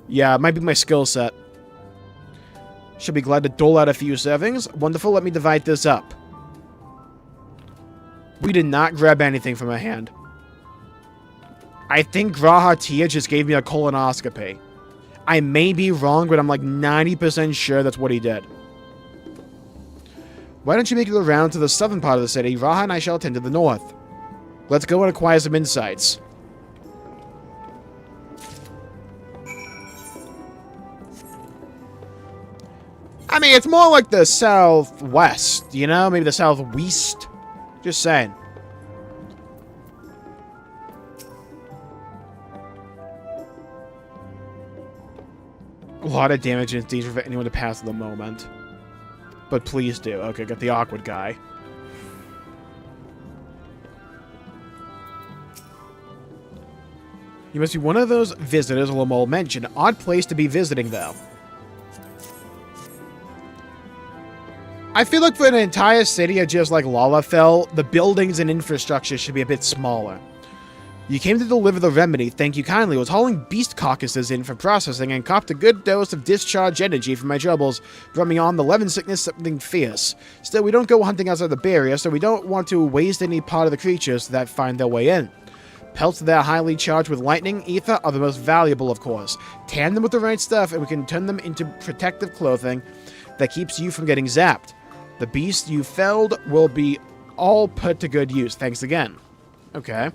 S1: Yeah, it might be my skill set. Should be glad to dole out a few servings. Wonderful, let me divide this up. We did not grab anything from her hand. I think Graha Tia just gave me a colonoscopy. I may be wrong, but I'm like 90% sure that's what he did. Why don't you make your round to the southern part of the city? Raha and I shall attend to the north. Let's go and acquire some insights. I mean, it's more like the southwest, you know? Maybe the southwest. Just saying. A lot of damage and it's dangerous for anyone to pass at the moment. But please do. Okay, got the awkward guy. You must be one of those visitors Lamol mentioned. Odd place to be visiting, though. I feel like for an entire city of just like Lalafell, the buildings and infrastructure should be a bit smaller. You came to deliver the remedy, thank you kindly. I was hauling beast carcasses in for processing and copped a good dose of discharge energy from my troubles. Brought me on the Levin sickness, something fierce. Still, we don't go hunting outside the barrier, so we don't want to waste any part of the creatures that find their way in. Pelts that are highly charged with lightning, ether, are the most valuable, of course. Tan them with the right stuff, and we can turn them into protective clothing that keeps you from getting zapped. The beast you felled will be all put to good use. Thanks again. Okay.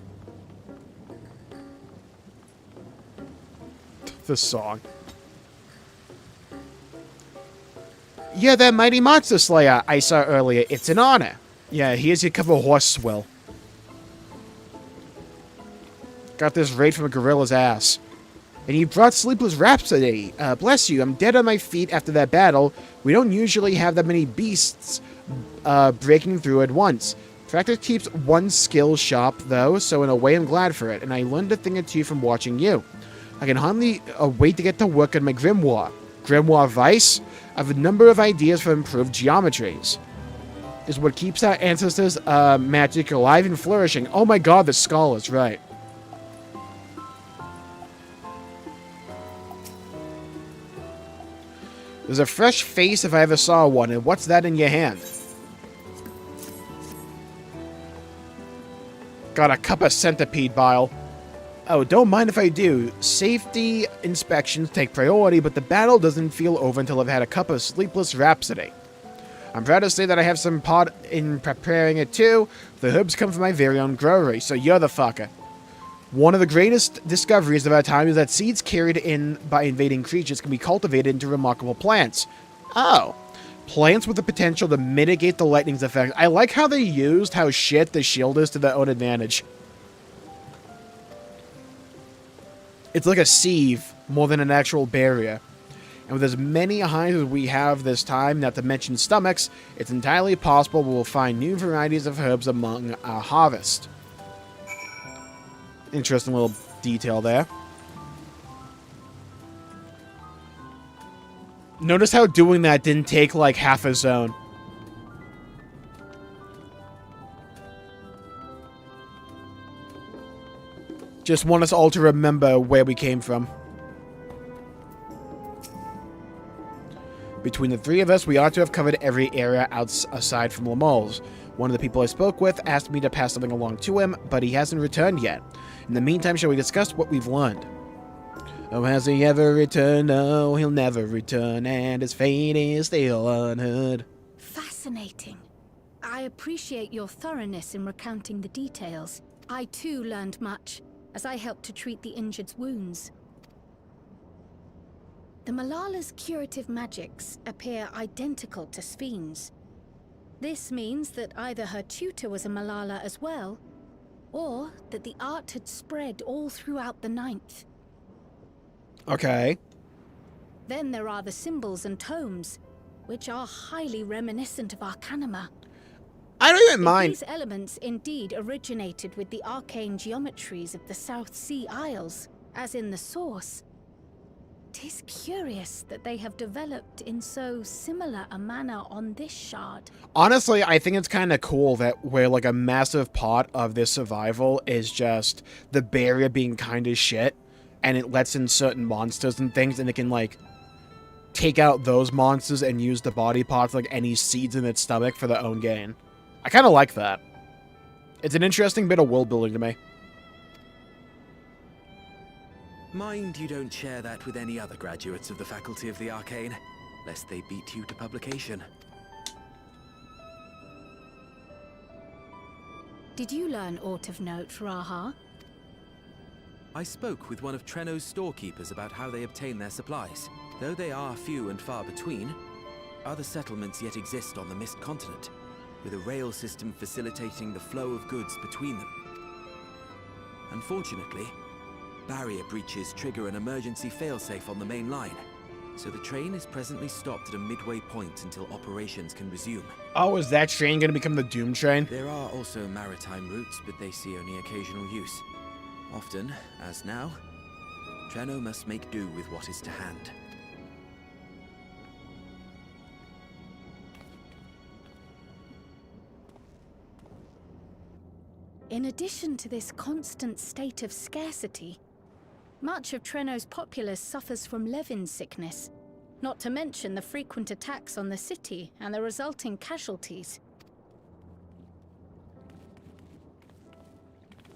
S1: This song. Yeah, that mighty monster slayer I saw earlier. It's an honor. Yeah, here's your cup of horse swill. Got this raid from a gorilla's ass. And you brought Sleepless Rhapsody. Bless you, I'm dead on my feet after that battle. We don't usually have that many beasts breaking through at once. Practice keeps one skill sharp, though, so in a way I'm glad for it. And I learned a thing or two from watching you. I can hardly wait to get to work on my Grimoire. Grimoire Vice? I have a number of ideas for improved geometries. Is what keeps our ancestors' magic alive and flourishing. Oh my god, the skull is right. There's a fresh face if I ever saw one, and what's that in your hand? Got a cup of centipede bile. Oh, don't mind if I do. Safety inspections take priority, but the battle doesn't feel over until I've had a cup of Sleepless Rhapsody. I'm proud to say that I have some part in preparing it too. The herbs come from my very own growery, so you're the fucker. One of the greatest discoveries of our time is that seeds carried in by invading creatures can be cultivated into remarkable plants. Oh. Plants with the potential to mitigate the lightning's effect. I like how they used how shit the shield is to their own advantage. It's like a sieve more than an actual barrier. And with as many hives as we have this time, not to mention stomachs, it's entirely possible we will find new varieties of herbs among our harvest. Interesting little detail there. Notice how doing that didn't take like half a zone. Just want us all to remember where we came from. Between the three of us, we ought to have covered every area aside from Lamol's. One of the people I spoke with asked me to pass something along to him, but he hasn't returned yet. In the meantime, shall we discuss what we've learned? Oh, has he ever returned? No, he'll never return, and his fate is still unheard.
S8: Fascinating. I appreciate your thoroughness in recounting the details. I too learned much, as I helped to treat the injured's wounds. The Malala's curative magics appear identical to Sfine's. This means that either her tutor was a Malala as well, or that the art had spread all throughout the Ninth.
S1: Okay.
S8: Then there are the symbols and tomes, which are highly reminiscent of Arcanima.
S1: I don't even mind.
S8: These elements indeed originated with the arcane geometries of the South Sea Isles, as in the source. It is curious that they have developed in so similar a manner on this shard.
S1: Honestly, I think it's kind of cool that where like a massive part of this survival is just the barrier being kind of shit, and it lets in certain monsters and things, and it can like take out those monsters and use the body parts like any seeds in its stomach for their own gain. I kind of like that. It's an interesting bit of world building to me.
S7: Mind you don't share that with any other graduates of the Faculty of the Arcane, lest they beat you to publication.
S8: Did you learn aught of note, Raha?
S7: I spoke with one of Treno's storekeepers about how they obtain their supplies. Though they are few and far between, other settlements yet exist on the Mist Continent, with a rail system facilitating the flow of goods between them. Unfortunately, barrier breaches trigger an emergency failsafe on the main line, so the train is presently stopped at a midway point until operations can resume.
S1: Oh, is that train going to become the Doom train?
S7: There are also maritime routes, but they see only occasional use. Often, as now, Treno must make do with what is to hand.
S8: In addition to this constant state of scarcity, much of Treno's populace suffers from Levin sickness, not to mention the frequent attacks on the city and the resulting casualties.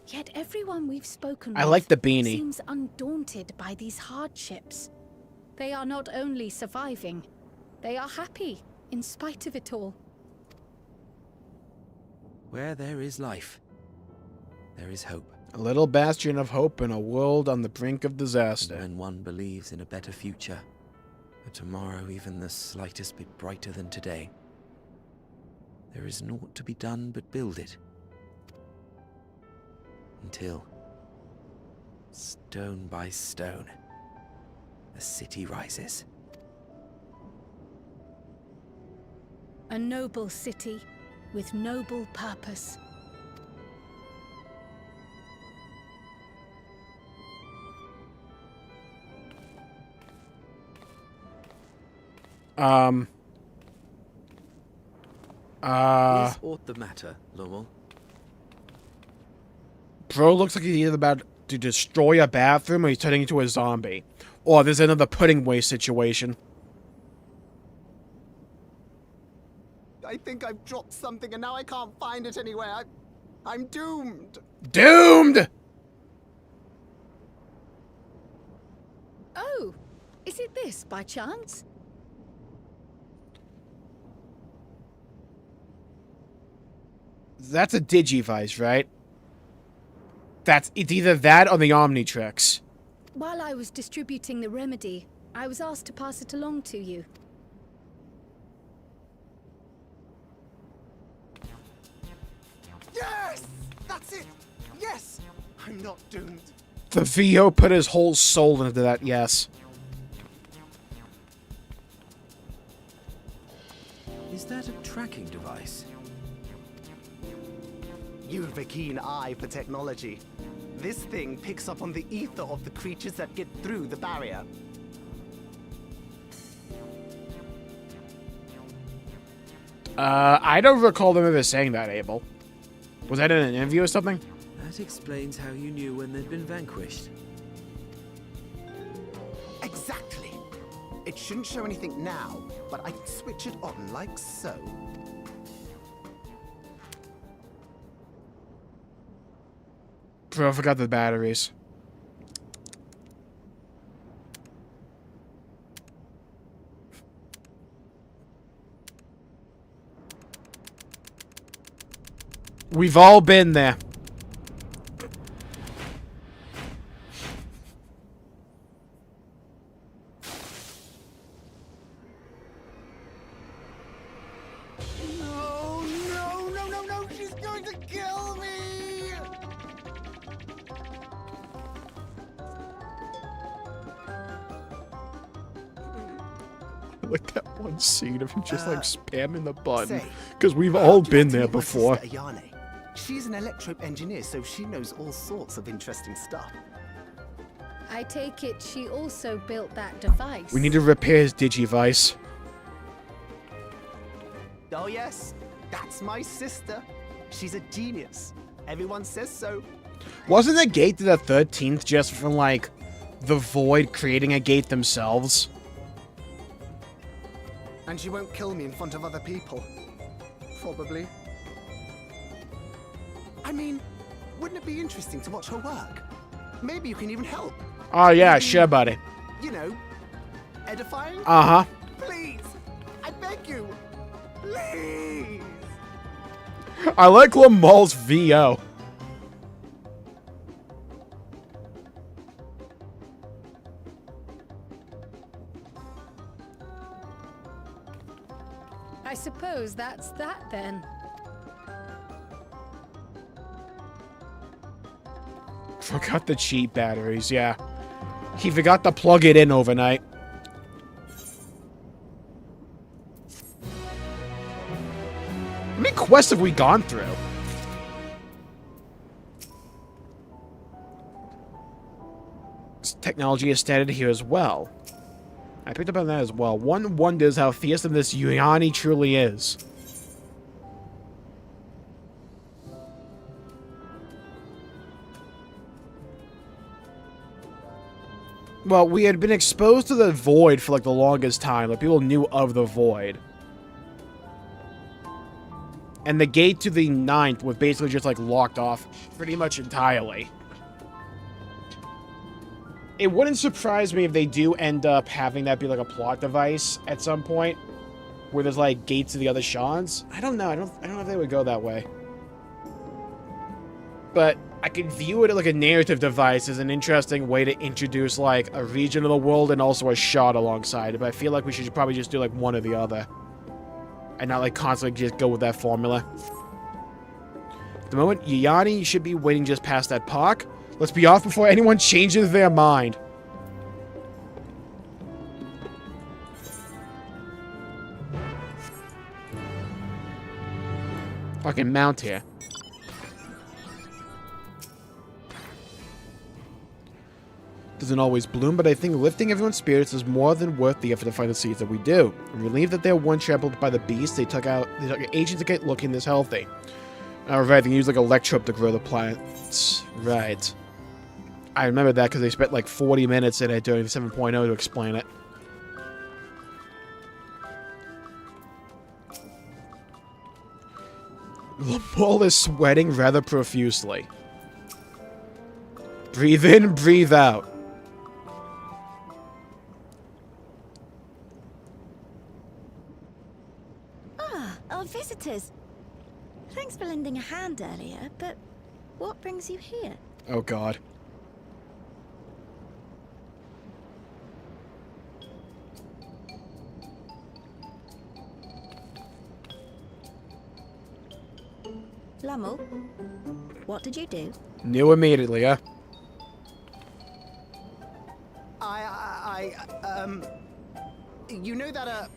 S8: Yet everyone we've spoken with
S1: like the beanie.
S8: seems undaunted by these hardships. They are not only surviving, they are happy in spite of it all.
S7: Where there is life, there is hope.
S1: A little bastion of hope in a world on the brink of disaster.
S7: When one believes in a better future, a tomorrow even the slightest bit brighter than today, there is naught to be done but build it. Until, stone by stone, a city rises.
S8: A noble city with noble purpose.
S7: Is aught the matter, Lommel?
S1: Bro looks like he's either about to destroy a bathroom or he's turning into a zombie. Or there's another pudding waste situation.
S11: I think I've dropped something and now I can't find it anywhere. I'm doomed.
S1: Doomed!
S8: Oh, is it this by chance?
S1: That's a Digivice, right? It's either that or the Omnitrix.
S8: While I was distributing the remedy, I was asked to pass it along to you.
S11: Yes! That's it! Yes! I'm not doomed.
S1: The VO put his whole soul into that, yes.
S7: Is that a tracking device?
S11: You have a keen eye for technology. This thing picks up on the ether of the creatures that get through the barrier.
S1: I don't recall them ever saying that, Abel. Was that in an interview or something?
S7: That explains how you knew when they'd been vanquished.
S11: Exactly. It shouldn't show anything now, but I can switch it on like so.
S1: Bro, I forgot the batteries. We've all been there.
S11: No, no, no, no, no, she's going to kill me!
S1: Like that one scene of him just like spamming the button.
S11: Say,
S1: Because we've all
S11: would you
S1: been
S11: like to
S1: there
S11: meet my
S1: before.
S11: sister Ayane? She's an electro engineer, so she knows all sorts of interesting stuff.
S8: I take it she also built that device.
S1: We need to repair his Digivice.
S11: Oh yes, that's my sister. She's a genius. Everyone says so.
S1: Wasn't the gate to the 13th just from, like, the Void creating a gate themselves?
S11: And she won't kill me in front of other people. Probably. I mean, wouldn't it be interesting to watch her work? Maybe you can even help.
S1: Oh, yeah, sure, buddy.
S11: You know, edifying?
S1: Uh-huh.
S11: Please, I beg you. Please.
S1: I like Lamal's VO.
S8: I suppose that's that then.
S1: Forgot the cheap batteries, yeah. He forgot to plug it in overnight. How many quests have we gone through? This technology is standard here as well. I picked up on that as well. One wonders how fearsome this Yuani truly is. Well, we had been exposed to the Void for like the longest time. Like, people knew of the Void. And the gate to the 9th was basically just like locked off pretty much entirely. It wouldn't surprise me if they do end up having that be like a plot device at some point, where there's like gates to the other Shans. I don't know. I don't know if they would go that way. But I could view it like a narrative device as an interesting way to introduce like a region of the world and also a shot alongside it. But I feel like we should probably just do like one or the other, and not like constantly just go with that formula. At the moment, Yuani should be waiting just past that park. Let's be off before anyone changes their mind. Fucking mount here. Doesn't always bloom, but I think lifting everyone's spirits is more than worth the effort to find the seeds that we do. I'm relieved that they're one trampled by the beast. They took agents to get looking this healthy. Right, they can use like electrope to grow the plants. Right. I remember that because they spent like 40 minutes in it during 7.0 to explain it. Lamal is sweating rather profusely. Breathe in, breathe out.
S12: Ah, our visitors. Thanks for lending a hand earlier, but what brings you here?
S1: Oh god.
S12: Lamal, what did you do?
S1: Knew immediately, huh?
S11: You know that,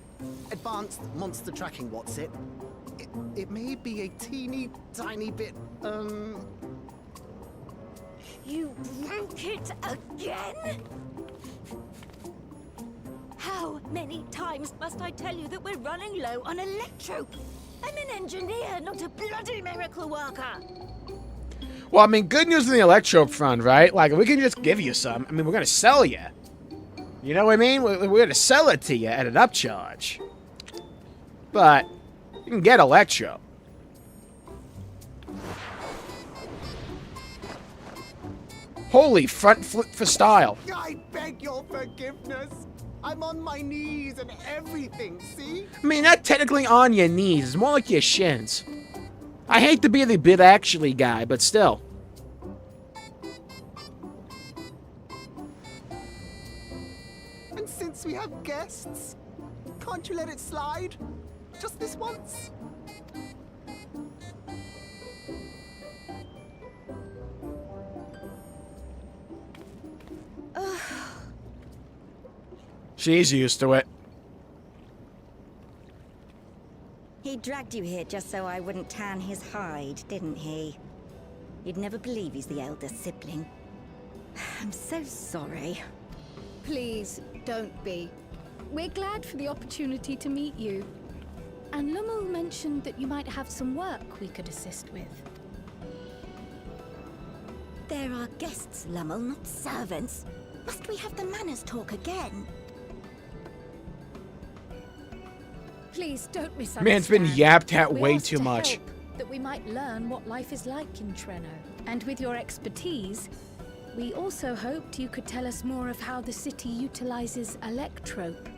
S11: advanced monster tracking, what's it? It may be a teeny tiny bit,
S12: You broke it again? How many times must I tell you that we're running low on electrope? I'm an engineer, not a bloody miracle worker.
S1: Well, I mean, good news on the electrope front, right? Like, we can just give you some. I mean, we're gonna sell you. You know what I mean? We're gonna sell it to you at an upcharge. But you can get electrope. Holy front flip for style.
S11: I beg your forgiveness. I'm on my knees and everything, see?
S1: I mean, not technically on your knees. It's more like your shins. I hate to be the bit actually guy, but still.
S11: And since we have guests, can't you let it slide? Just this once?
S1: She's used to it.
S12: He dragged you here just so I wouldn't tan his hide, didn't he? You'd never believe he's the elder sibling. I'm so sorry.
S8: Please, don't be. We're glad for the opportunity to meet you. And Lummel mentioned that you might have some work we could assist with.
S12: There are guests, Lummel, not servants. Must we have the manners talk again?
S8: Please don't misunderstand.
S1: Man's been yapped at
S8: We
S1: way
S8: asked
S1: too
S8: to
S1: much.
S8: help, that we might learn what life is like in Treno. And with your expertise, we also hoped you could tell us more of how the city utilizes electrope.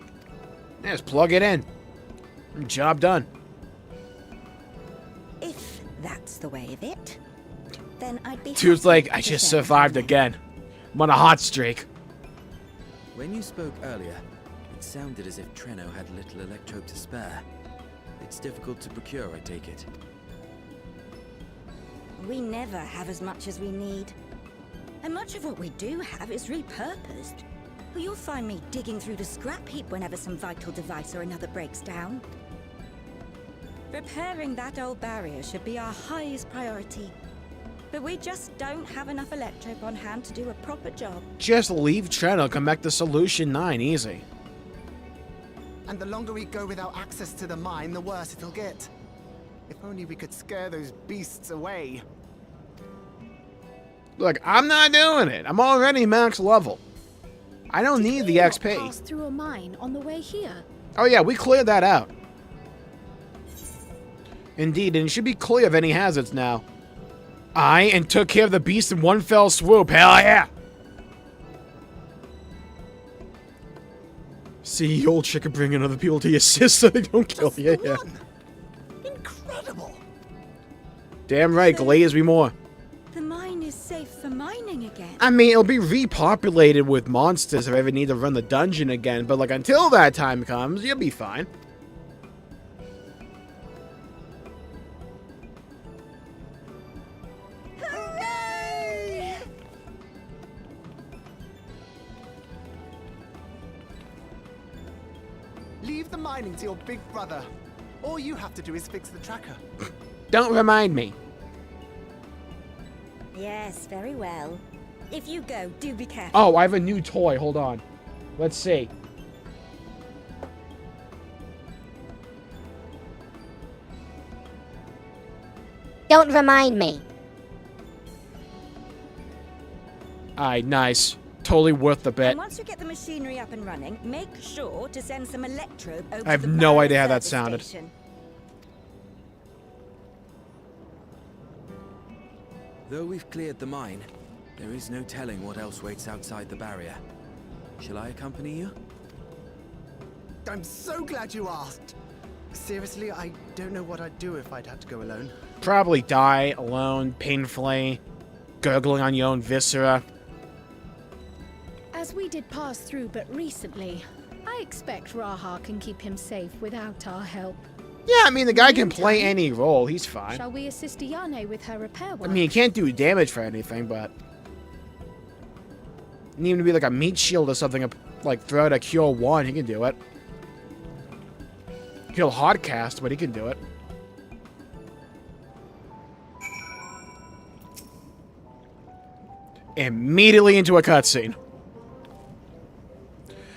S1: Yeah, just plug it in. Job done.
S12: If that's the way of it, then I'd be
S1: Dude's
S12: happy
S1: like,
S12: to
S1: I just
S12: share
S1: survived
S12: my
S1: again. I'm on a hot streak.
S7: When you spoke earlier, it sounded as if Treno had little electrope to spare. It's difficult to procure, I take it.
S12: We never have as much as we need. And much of what we do have is repurposed. You'll find me digging through the scrap heap whenever some vital device or another breaks down. Repairing that old barrier should be our highest priority. But we just don't have enough electrope on hand to do a proper job.
S1: Just leave Treno, come back to Solution 9, easy.
S11: And the longer we go without access to the mine, the worse it'll get. If only we could scare those beasts away.
S1: Look, I'm not doing it. I'm already max level. I don't need the XP.
S8: Pass through a mine on the way here.
S1: Oh yeah, we cleared that out. Indeed, and it should be clear of any hazards now. And took care of the beast in one fell swoop. Hell yeah! See, you old chick can bring in other people to your assist so they don't kill you. Yeah.
S11: Incredible!
S1: Damn right, glaze me more.
S12: The mine is safe for mining again.
S1: I mean, it'll be repopulated with monsters if I ever need to run the dungeon again, but like until that time comes, you'll be fine.
S12: Hooray!
S11: Leave the mining to your big brother. All you have to do is fix the tracker.
S1: Don't remind me.
S12: Yes, very well. If you go, do be careful.
S1: Oh, I have a new toy. Hold on. Let's see.
S13: Don't remind me.
S1: Alright, nice. Totally worth the bet.
S12: And once you get the machinery up and running, make sure to send some electrobe over
S1: I have
S12: to the
S1: no
S12: Barrow
S1: idea how that
S12: service
S1: sounded.
S12: station.
S7: Though we've cleared the mine, there is no telling what else waits outside the barrier. Shall I accompany you?
S11: I'm so glad you asked. Seriously, I don't know what I'd do if I'd had to go alone.
S1: Probably die alone, painfully, gurgling on your own viscera.
S8: As we did pass through but recently, I expect Raha can keep him safe without our help.
S1: Yeah, I mean, the guy can play any role. He's fine.
S8: Shall we assist Ayane with her repair work?
S1: I mean, he can't do damage for anything, but... Need to be like a meat shield or something, like throw out a cure 1, he can do it. He'll hardcast, but he can do it. Immediately into a cutscene.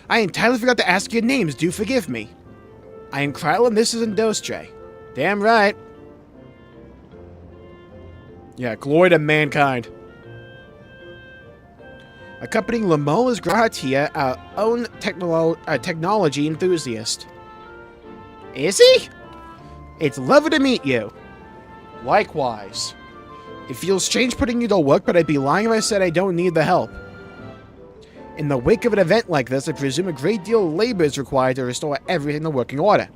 S1: I entirely forgot to ask your names, do forgive me. I am Kryla and this is Indostre. Damn right. Yeah, glory to mankind. Accompanying Lummel is Grahatia, our own technology enthusiast. Is he? It's lovely to meet you. Likewise. It feels strange putting you to work, but I'd be lying if I said I don't need the help. In the wake of an event like this, I presume a great deal of labor is required to restore everything to working order.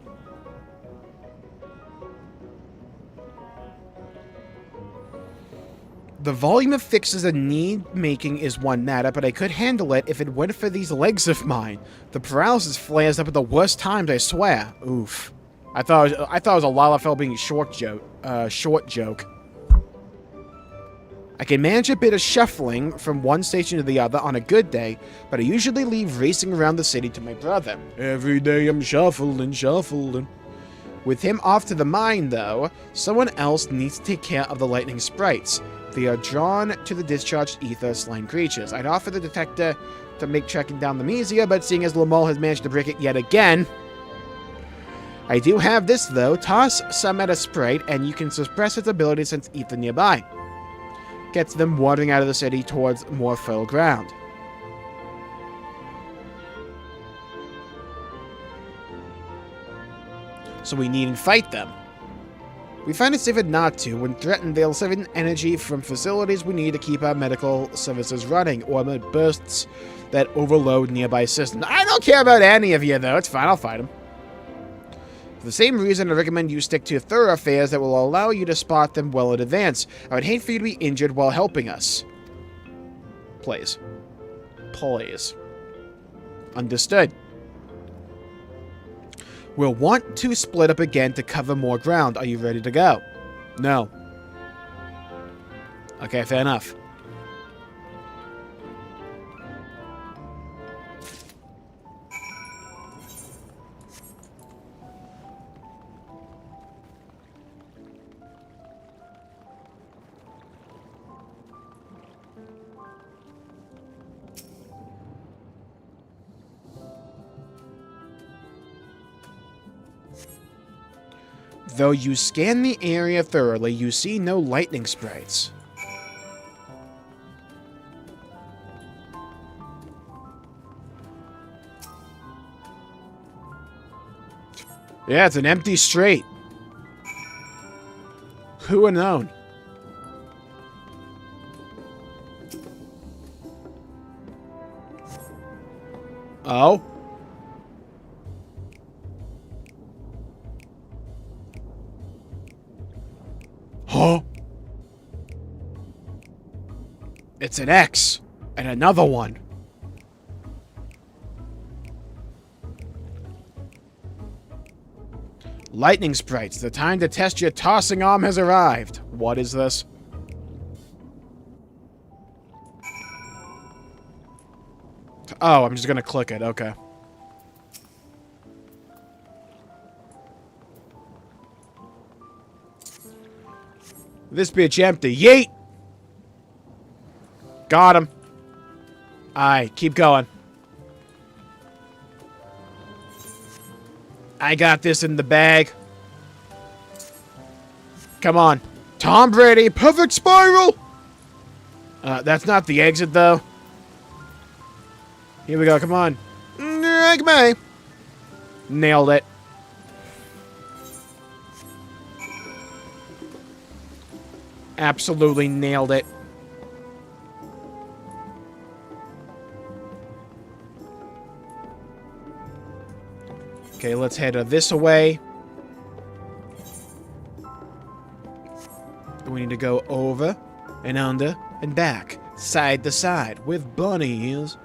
S1: The volume of fixes and need making is one matter, but I could handle it if it weren't for these legs of mine. The paralysis flares up at the worst times, I swear. Oof. I thought it was a Lalafell being short joke. I can manage a bit of shuffling from one station to the other on a good day, but I usually leave racing around the city to my brother. Every day I'm shuffling. With him off to the mine, though, someone else needs to take care of the lightning sprites. They are drawn to the discharged ether slain creatures. I'd offer the detector to make tracking down them easier, but seeing as Lamol has managed to break it yet again... I do have this, though. Toss some at a sprite, and you can suppress its ability since ether nearby. Gets them wandering out of the city towards more fertile ground. So we need and fight them. We find it safer not to. When threatened, they'll siphon energy from facilities we need to keep our medical services running, or emit bursts that overload nearby systems. I don't care about any of you, though. It's fine, I'll fight them. For the same reason, I recommend you stick to thoroughfares that will allow you to spot them well in advance. I would hate for you to be injured while helping us. Please. Please. Understood. We'll want to split up again to cover more ground. Are you ready to go? No. Okay, fair enough. Though you scan the area thoroughly, you see no lightning sprites. Yeah, it's an empty street. Who would have known? Oh? Huh? It's an X. And another one. Lightning sprites. The time to test your tossing arm has arrived. What is this? Oh, I'm just gonna click it. Okay. This bitch empty. Yeet! Got him. Alright, keep going. I got this in the bag. Come on. Tom Brady, perfect spiral! That's not the exit, though. Here we go, come on. Like me. Nailed it. Absolutely nailed it. Okay, let's head this away. We need to go over and under and back, side to side, with bunny ears.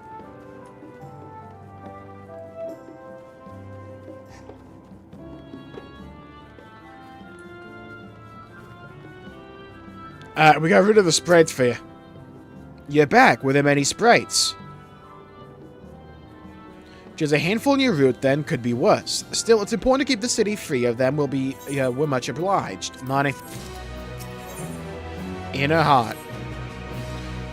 S1: We got rid of the sprites for you. You're back with many sprites. Just a handful in your route, then, could be worse. Still, it's important to keep the city free of them. We're much obliged. Money. In her heart.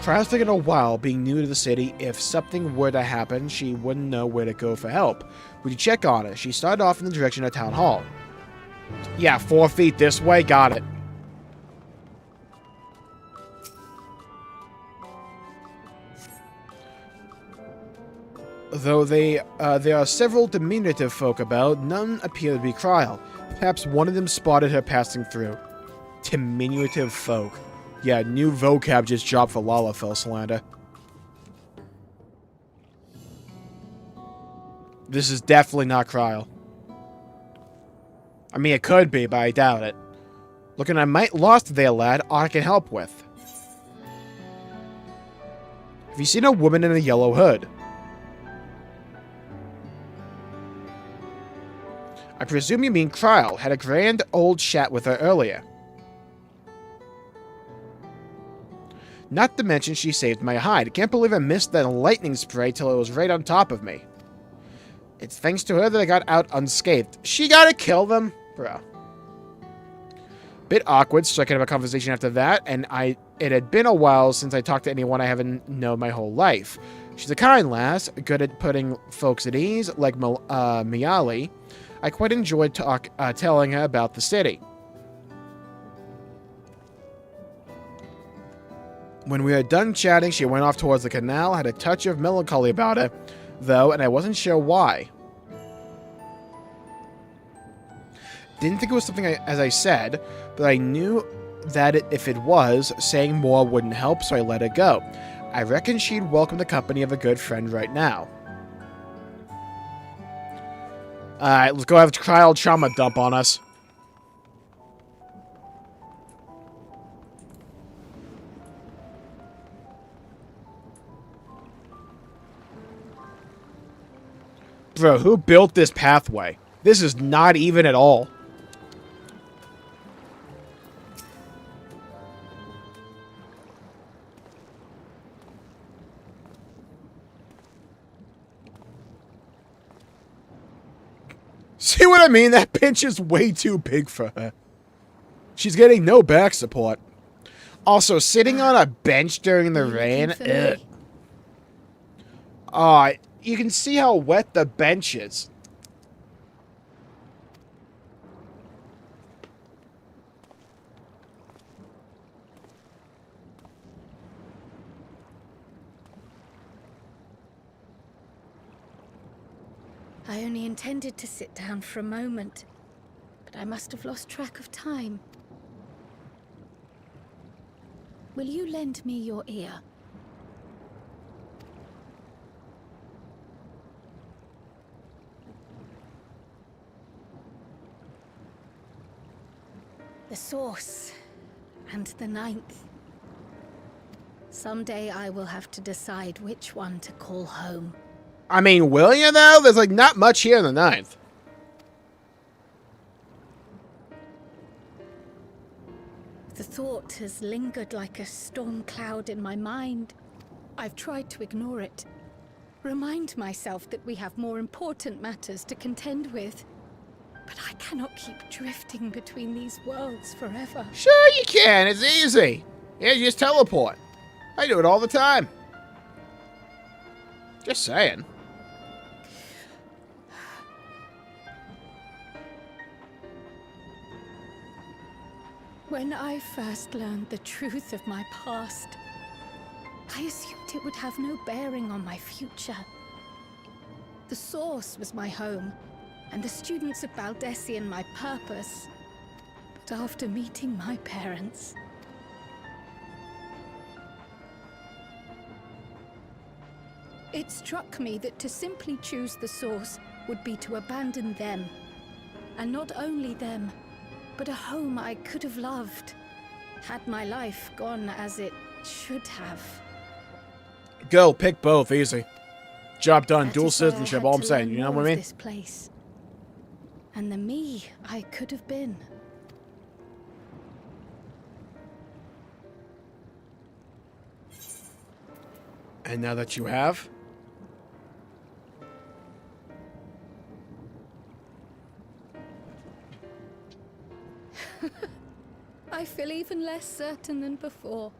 S1: Cryo's taken a while being new to the city. If something were to happen, she wouldn't know where to go for help. Would you check on her? She started off in the direction of Town Hall. Yeah, 4 feet this way. Got it. Though there are several diminutive folk about, none appear to be Cryo. Perhaps one of them spotted her passing through. Diminutive folk. Yeah, new vocab just dropped for Lalafell slander. This is definitely not Cryo. I mean, it could be, but I doubt it. Looking I might lost there, lad. I can help with. Have you seen a woman in a yellow hood? I presume you mean Cryo. Had a grand old chat with her earlier. Not to mention she saved my hide. Can't believe I missed that lightning spray till it was right on top of me. It's thanks to her that I got out unscathed. She gotta kill them? Bro. Bit awkward, striking up a conversation after that, and it had been a while since I talked to anyone I haven't known my whole life. She's a kind lass, good at putting folks at ease, like Miali. I quite enjoyed telling her about the city. When we were done chatting, she went off towards the canal, had a touch of melancholy about her, though, and I wasn't sure why. Didn't think it was something as I said, but I knew that if it was, saying more wouldn't help, so I let it go. I reckon she'd welcome the company of a good friend right now. Alright, let's go have a cryo trauma dump on us. Bro, who built this pathway? This is not even at all. See what I mean? That bench is way too big for her. She's getting no back support. Also, sitting on a bench during the rain. You can see how wet the bench is.
S8: I only intended to sit down for a moment, but I must have lost track of time. Will you lend me your ear? The source, and the ninth. Someday I will have to decide which one to call home.
S1: I mean, will you though? There's like not much here in the ninth.
S8: The thought has lingered like a storm cloud in my mind. I've tried to ignore it. Remind myself that we have more important matters to contend with. But I cannot keep drifting between these worlds forever.
S1: Sure you can. It's easy. Yeah, you just teleport. I do it all the time. Just saying.
S8: When I first learned the truth of my past, I assumed it would have no bearing on my future. The source was my home, and the students of Baldessian my purpose. But after meeting my parents, it struck me that to simply choose the source would be to abandon them. And not only them, but a home I could have loved, had my life gone as it should have.
S1: Go, pick both, easy. Job done,
S8: That
S1: dual
S8: is why I
S1: citizenship,
S8: had
S1: all I'm
S8: to
S1: saying,
S8: learn
S1: you know
S8: more
S1: what I
S8: of
S1: mean?
S8: This place, and the me I could have been.
S1: And now that you have,
S8: I feel even less certain than before.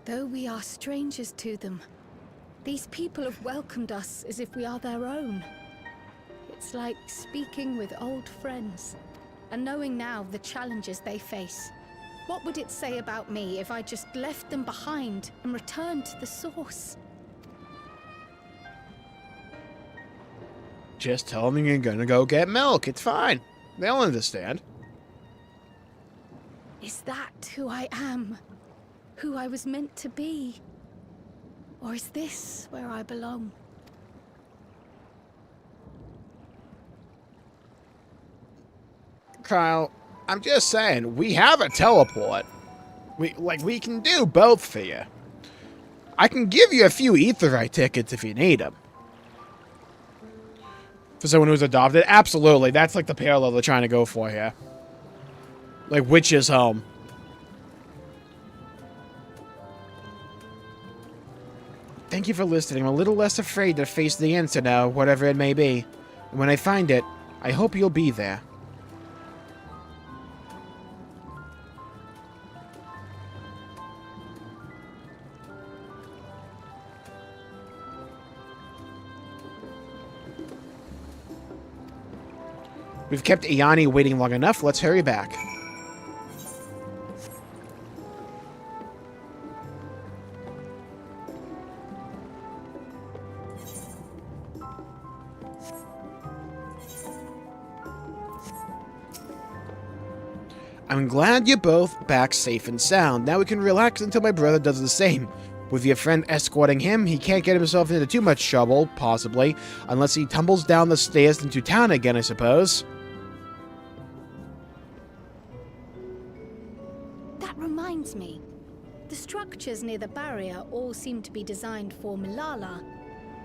S8: Though we are strangers to them, these people have welcomed us as if we are their own. It's like speaking with old friends, and knowing now the challenges they face. What would it say about me if I just left them behind and returned to the source?
S1: just tell them you're gonna go get milk. It's fine. They'll understand.
S8: Is that who I am? Who I was meant to be? Or is this where I belong?
S1: Kyle, I'm just saying, we have a teleport. We can do both for you. I can give you a few Aetheryte tickets if you need them. For someone who's adopted? Absolutely. That's like the parallel they're trying to go for here. Like, Witch's Home. Thank you for listening. I'm a little less afraid to face the answer now, whatever it may be. And when I find it, I hope you'll be there. We've kept Iani waiting long enough. Let's hurry back. I'm glad you're both back safe and sound. Now we can relax until my brother does the same. With your friend escorting him, he can't get himself into too much trouble, possibly, unless he tumbles down the stairs into town again, I suppose.
S8: That reminds me. The structures near the barrier all seem to be designed for Malala.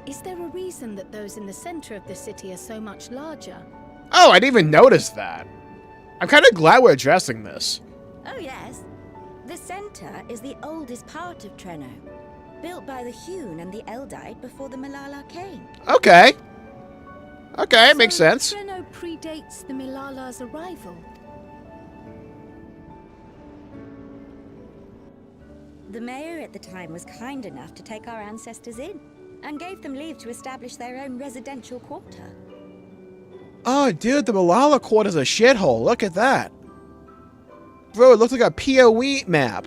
S8: Is there a reason that those in the center of the city are so much larger?
S1: Oh, I didn't even notice that. I'm kind of glad we're addressing this.
S12: Oh yes. The center is the oldest part of Treno, built by the Hewn and the Eldite before the Malala came.
S1: Okay. Okay,
S8: So
S1: makes sense.
S8: Treno predates the Malala's arrival.
S12: The mayor at the time was kind enough to take our ancestors in, and gave them leave to establish their own residential quarter.
S1: Oh, dude, the Malala Quarter's a shithole. Look at that. Bro, it looks like a PoE map.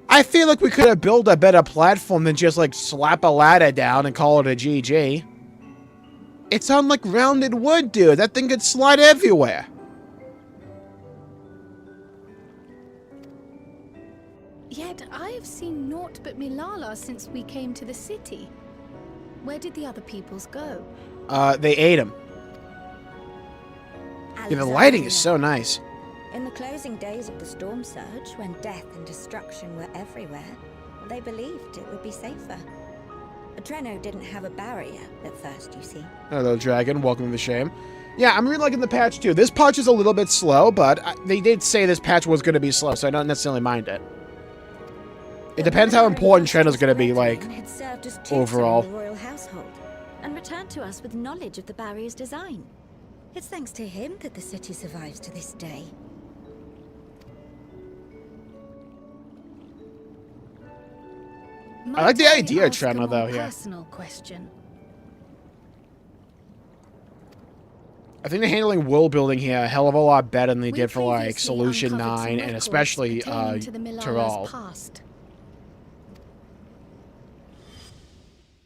S1: I feel like we could have built a better platform than just, like, slap a ladder down and call it a GG. It's on, like, rounded wood, dude. That thing could slide everywhere.
S8: Yet I have seen naught but Malala since we came to the city. Where did the other peoples go?
S1: They ate him. Yeah, the lighting is so nice.
S12: In the closing days of the storm surge, when death and destruction were everywhere, they believed it would be safer. Treno didn't have a barrier at first, you see.
S1: Hello, Dragon. Welcome to the shame. Yeah, I'm really liking the patch, too. This patch is a little bit slow, but they did say this patch was going to be slow, so I don't necessarily mind it. It depends how important Treno's going to be, like,
S12: had served as
S1: overall.
S12: tutor in the royal household, and returned to us with knowledge of the barrier's design. It's thanks to him that the city survives to this day.
S1: I like the
S8: Might
S1: idea of
S8: ask a
S1: Treno,
S8: more
S1: though, yeah.
S8: Personal question.
S1: I think they're handling world building here a hell of a lot better than they did for, like,
S8: previously
S1: Solution
S8: uncovered some
S1: 9 and
S8: records
S1: especially,
S8: pertaining to the Malala's
S1: Tural.
S8: past.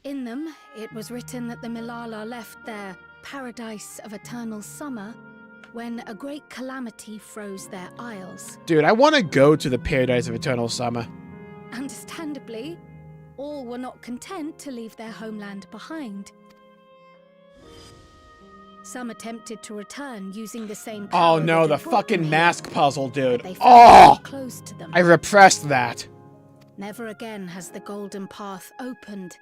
S8: In them, it was written that the Malala left their paradise of eternal summer when a great calamity froze their isles.
S1: Dude, I want to go to the Paradise of Eternal Summer.
S8: Understandably, all were not content to leave their homeland behind. Some attempted to return using the same power
S1: Oh no,
S8: that
S1: the
S8: had brought them
S1: fucking
S8: here,
S1: mask puzzle, dude.
S8: but they
S1: Oh!
S8: felt closed to them.
S1: I repressed that.
S8: Never again has the golden path opened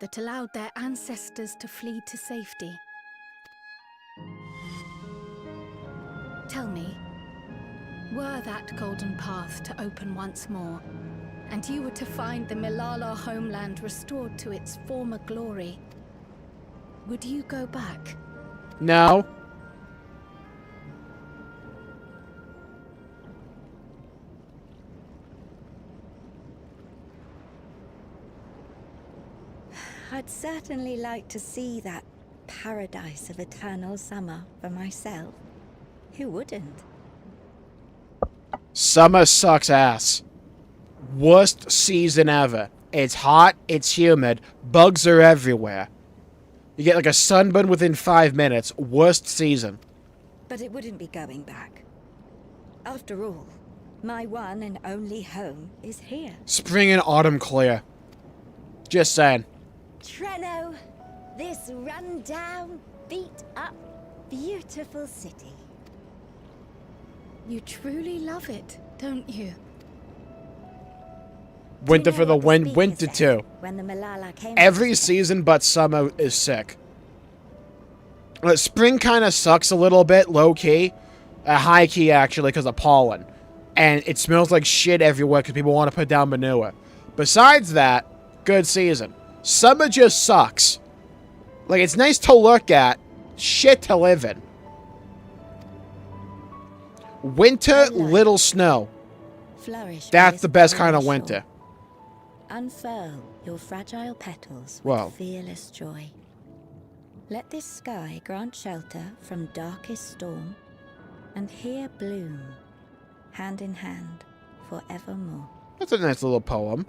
S8: that allowed their ancestors to flee to safety. Tell me, were that golden path to open once more, and you were to find the Malala homeland restored to its former glory, would you go back?
S1: No.
S12: I'd certainly like to see that paradise of eternal summer for myself. Who wouldn't?
S1: Summer sucks ass. Worst season ever. It's hot, it's humid, bugs are everywhere. You get like a sunburn within 5 minutes. Worst season.
S12: But it wouldn't be going back. After all, my one and only home is here.
S1: Spring and autumn clear. Just saying.
S12: Treno, this run-down, beat-up, beautiful city.
S8: You truly love it, don't you?
S1: Winter for the win, winter too.
S12: When the Malala came
S1: Every season but summer is sick. Spring kind of sucks a little bit, low-key. High-key, actually, because of pollen. And it smells like shit everywhere because people want to put down manure. Besides that, good season. Summer just sucks. Like, it's nice to look at, shit to live in. Winter, little snow.
S12: Flourish.
S1: That's the best kind of winter.
S12: Unfurl your fragile petals
S1: Wow.
S12: with fearless joy. Let this sky grant shelter from darkest storm, and here bloom, hand in hand, forevermore.
S1: That's a nice little poem.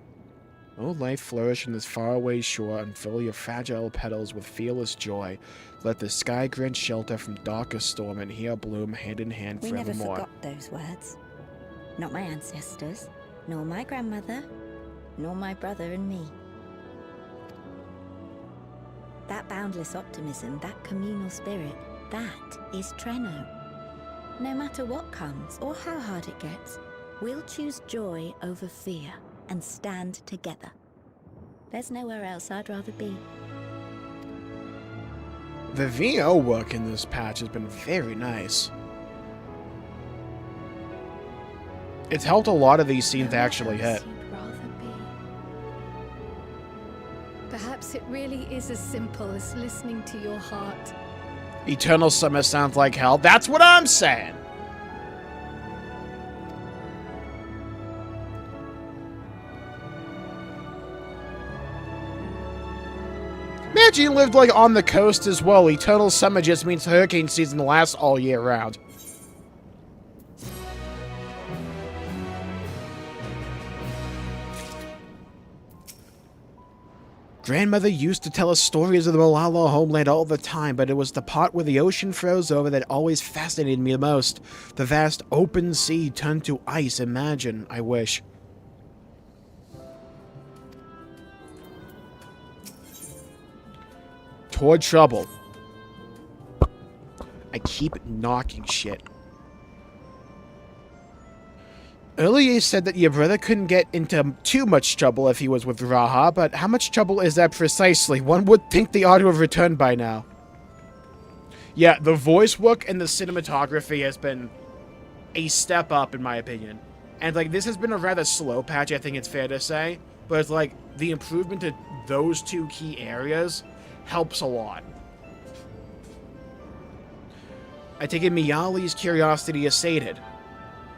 S1: Oh, life flourish in this faraway shore, and fill your fragile petals with fearless joy. Let the sky grant shelter from darkest storm, and here bloom hand in hand
S12: We
S1: forevermore.
S12: never forgot those words. Not my ancestors, nor my grandmother, nor my brother and me. That boundless optimism, that communal spirit, that is Treno. No matter what comes or how hard it gets, we'll choose joy over fear and stand together. There's nowhere else I'd rather be.
S1: The VO work in this patch has been very nice. It's helped a lot of these scenes actually hit.
S3: Perhaps it really is as simple as listening to your heart.
S1: Eternal summer sounds like hell. That's what I'm saying! Imagine you lived, like, on the coast as well. Eternal summer just means hurricane season lasts all year round. Grandmother used to tell us stories of the Malala homeland all the time, but it was the part where the ocean froze over that always fascinated me the most. The vast open sea turned to ice. Imagine, I wish. Toward trouble. I keep knocking shit. Earlier you said that your brother couldn't get into too much trouble if he was with Raha, but how much trouble is that precisely? One would think they ought to have returned by now. Yeah, the voice work and the cinematography has been a step up in my opinion. And like this has been a rather slow patch, I think it's fair to say, but it's like the improvement to those two key areas helps a lot. I take it Miyali's curiosity is sated.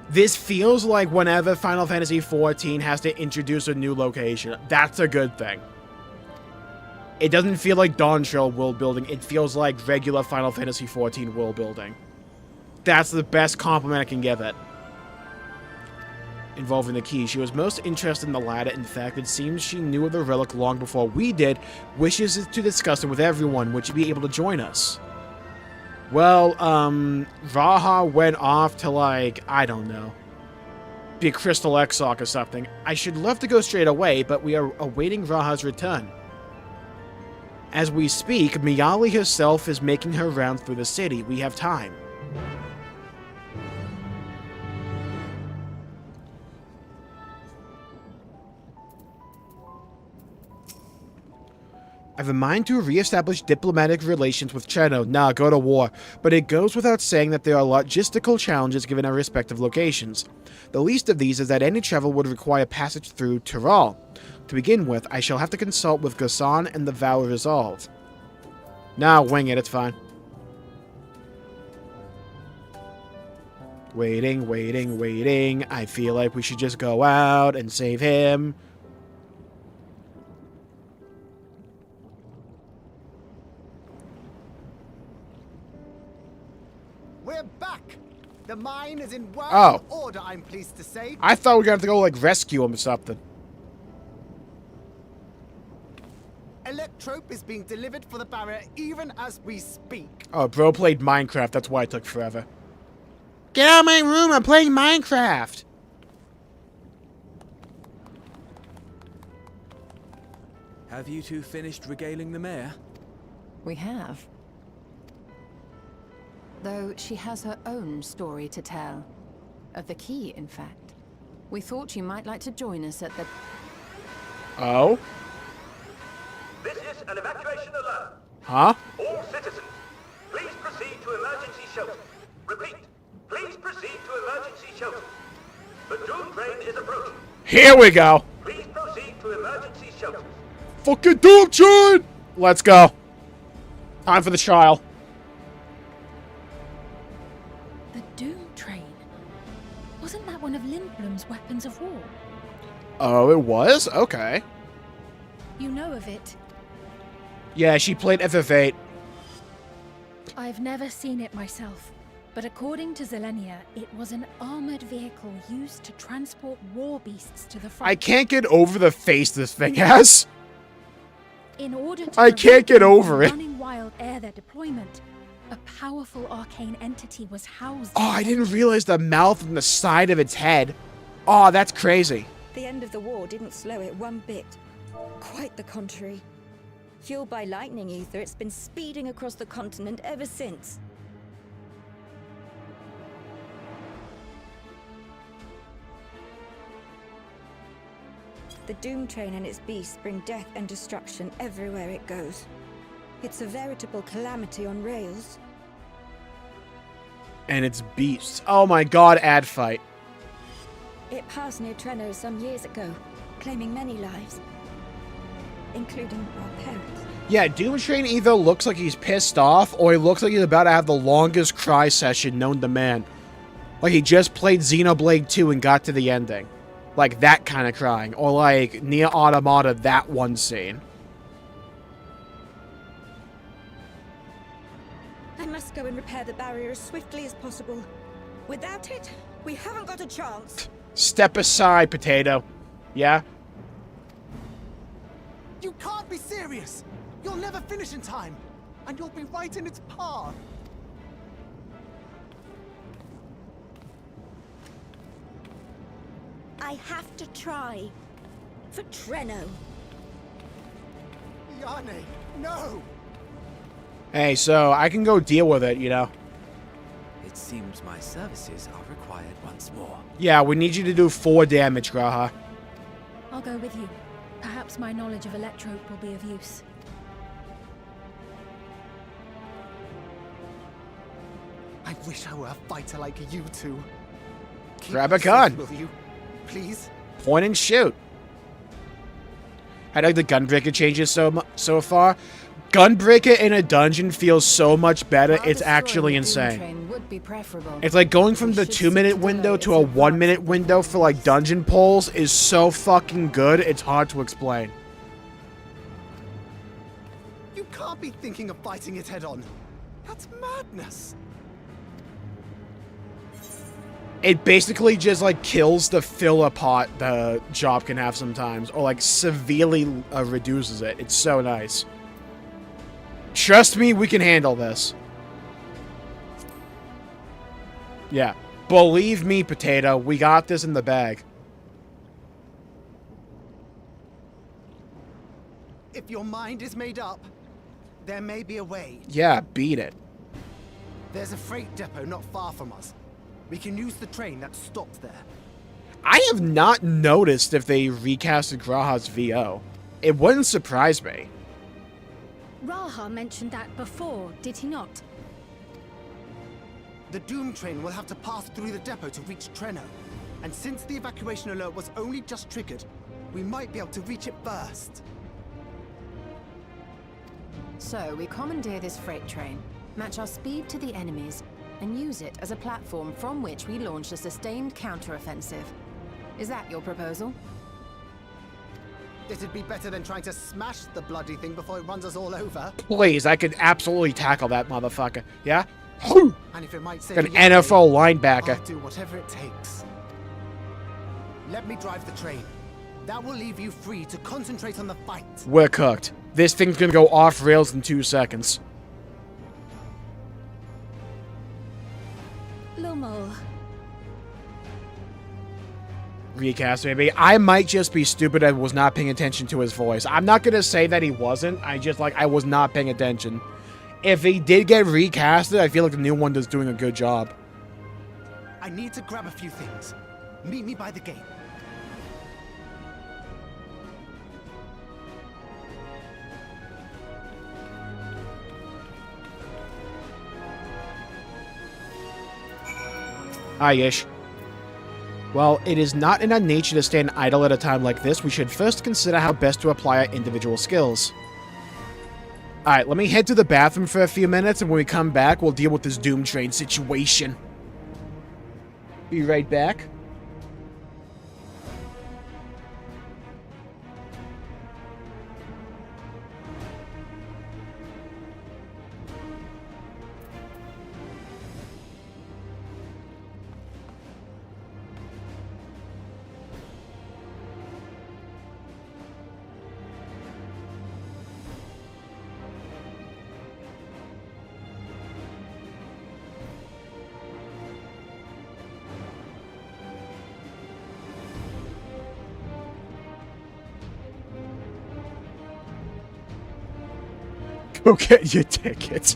S1: This feels like whenever Final Fantasy XIV has to introduce a new location. That's a good thing. It doesn't feel like Dawntrail world building. It feels like regular Final Fantasy XIV world building. That's the best compliment I can give it. Involving the key. She was most interested in the latter. In fact, it seems she knew of the relic long before we did. Wishes to discuss it with everyone. Would you be able to join us? Well, Raha went off to, like, I don't know, be a Crystal Exarch or something. I should love to go straight away, but we are awaiting Raha's return. As we speak, Miyali herself is making her rounds through the city. We have time. I have a mind to re-establish diplomatic relations with Treno. Nah, go to war. But it goes without saying that there are logistical challenges given our respective locations. The least of these is that any travel would require passage through Tuliyollal. To begin with, I shall have to consult with Ghassan and the vow resolve. Nah, wing it, it's fine. Waiting, waiting, waiting. I feel like we should just go out and save him.
S11: We're back! The mine is in working order, I'm pleased to say.
S1: I thought we were going to have to go, like, rescue him or something.
S11: Electrope is being delivered for the barrier even as we speak.
S1: Oh, bro played Minecraft. That's why it took forever. Get out of my room! I'm playing Minecraft!
S7: Have you two finished regaling the mayor?
S4: We have. Though she has her own story to tell. Of the key, in fact. We thought you might like to join us at the...
S1: Oh?
S10: This is an evacuation alert.
S1: Huh?
S10: All citizens, please proceed to emergency shelter. Repeat, please proceed to emergency shelter. The Doom train is approaching.
S1: Here we go!
S10: Please proceed to emergency shelter.
S1: Fucking Doom train! Let's go. Time for the trial.
S8: Wasn't that one of Lindblom's weapons of war?
S1: Oh, it was? Okay.
S8: You know of it.
S1: Yeah, she played FF8.
S8: I've never seen it myself, but according to Zelenia, it was an armored vehicle used to transport war beasts to the front.
S1: I can't get over the face this thing has.
S8: In order to
S1: I can't get over it.
S8: running wild ere their deployment, a powerful arcane entity was housed.
S1: Oh, I didn't realize the mouth and the side of its head. Oh, that's crazy.
S12: The end of the war didn't slow it one bit. Quite the contrary. Fueled by lightning ether, it's been speeding across the continent ever since. The Doom Train and its beasts bring death and destruction everywhere it goes. It's a veritable calamity on rails.
S1: And it's beasts. Oh my god, ad fight.
S12: It passed near Treno some years ago, claiming many lives, including our parents.
S1: Yeah, Doom Train either looks like he's pissed off, or he looks like he's about to have the longest cry session known to man. Like he just played Xenoblade 2 and got to the ending. Like that kind of crying. Or like Nier Automata, that one scene.
S12: I must go and repair the barrier as swiftly as possible. Without it, we haven't got a chance.
S1: Step aside, Potato. Yeah?
S11: You can't be serious! You'll never finish in time, and you'll be right in its path.
S12: I have to try. For Treno.
S11: Yane, no!
S1: Hey, so I can go deal with it, you know?
S7: It seems my services are required once more.
S1: Yeah, we need you to do 4 damage, Graha.
S8: I'll go with you. Perhaps my knowledge of Electrope will be of use.
S11: I wish I were a fighter like you two. Keep
S1: Grab a
S11: us
S1: gun.
S11: safe, will you? Please?
S1: Point and shoot. I like the Gunbreaker changes so far. Gunbreaker in a dungeon feels so much better. It's actually insane.
S4: Would be preferable.
S1: It's like going from the 2-minute window to a 1-minute window for like dungeon polls is so fucking good. It's hard to explain.
S11: You can't be thinking of fighting it head on. That's madness.
S1: It basically just like kills the filler pot the job can have sometimes, or like severely reduces it. It's so nice. Trust me, we can handle this. Yeah. Believe me, Potato, we got this in the bag.
S11: If your mind is made up, there may be a way.
S1: Yeah, beat it.
S11: There's a freight depot not far from us. We can use the train that stopped there.
S1: I have not noticed if they recasted Graha's VO. It wouldn't surprise me.
S8: Raha mentioned that before, did he not?
S11: The Doom train will have to pass through the depot to reach Treno. And since the evacuation alert was only just triggered, we might be able to reach it first.
S4: So we commandeer this freight train, match our speed to the enemy's, and use it as a platform from which we launch a sustained counteroffensive. Is that your proposal?
S11: It'd be better than trying to smash the bloody thing before it runs us all over.
S1: Please, I could absolutely tackle that motherfucker. Yeah?
S11: And if it might save
S1: An NFL linebacker.
S11: I'll do whatever it takes. Let me drive the train. That will leave you free to concentrate on the fight.
S1: We're cooked. This thing's gonna go off rails in 2 seconds.
S8: Lumo.
S1: Recast, maybe. I might just be stupid and was not paying attention to his voice. I'm not gonna say that he wasn't. I was not paying attention. If he did get recasted, I feel like the new one is doing a good job.
S11: I need to grab a few things. Meet me by the gate.
S1: Hi, Ish. Well, it is not in our nature to stand idle at a time like this. We should first consider how best to apply our individual skills. Alright, let me head to the bathroom for a few minutes, and when we come back, we'll deal with this Doom Train situation. Be right back. Go get your ticket.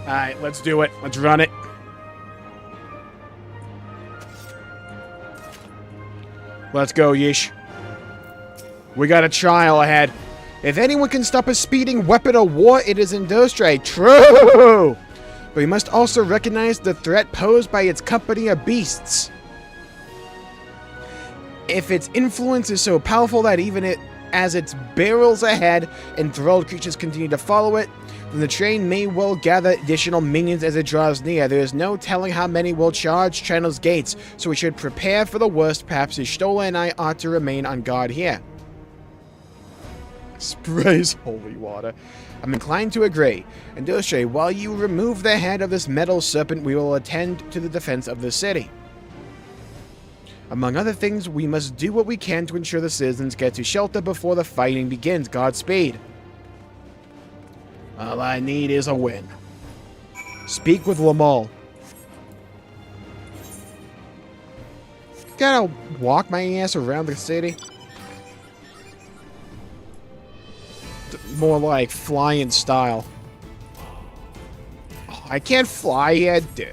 S1: Alright, let's do it. Let's run it. Let's go, Yeesh. We got a trial ahead. If anyone can stop a speeding weapon of war, it is Industria. True! But we must also recognize the threat posed by its company of beasts. If its influence is so powerful that even as it barrels ahead, enthralled creatures continue to follow it, then the train may well gather additional minions as it draws near. There is no telling how many will charge Treno's gates, so we should prepare for the worst. Perhaps Y'shtola and I ought to remain on guard here. Sprays holy water. I'm inclined to agree. Industria, while you remove the head of this metal serpent, we will attend to the defense of the city. Among other things, we must do what we can to ensure the citizens get to shelter before the fighting begins. Godspeed. All I need is a win. Speak with Lamal. Gotta walk my ass around the city. More like flying style. Oh, I can't fly yet. Dude.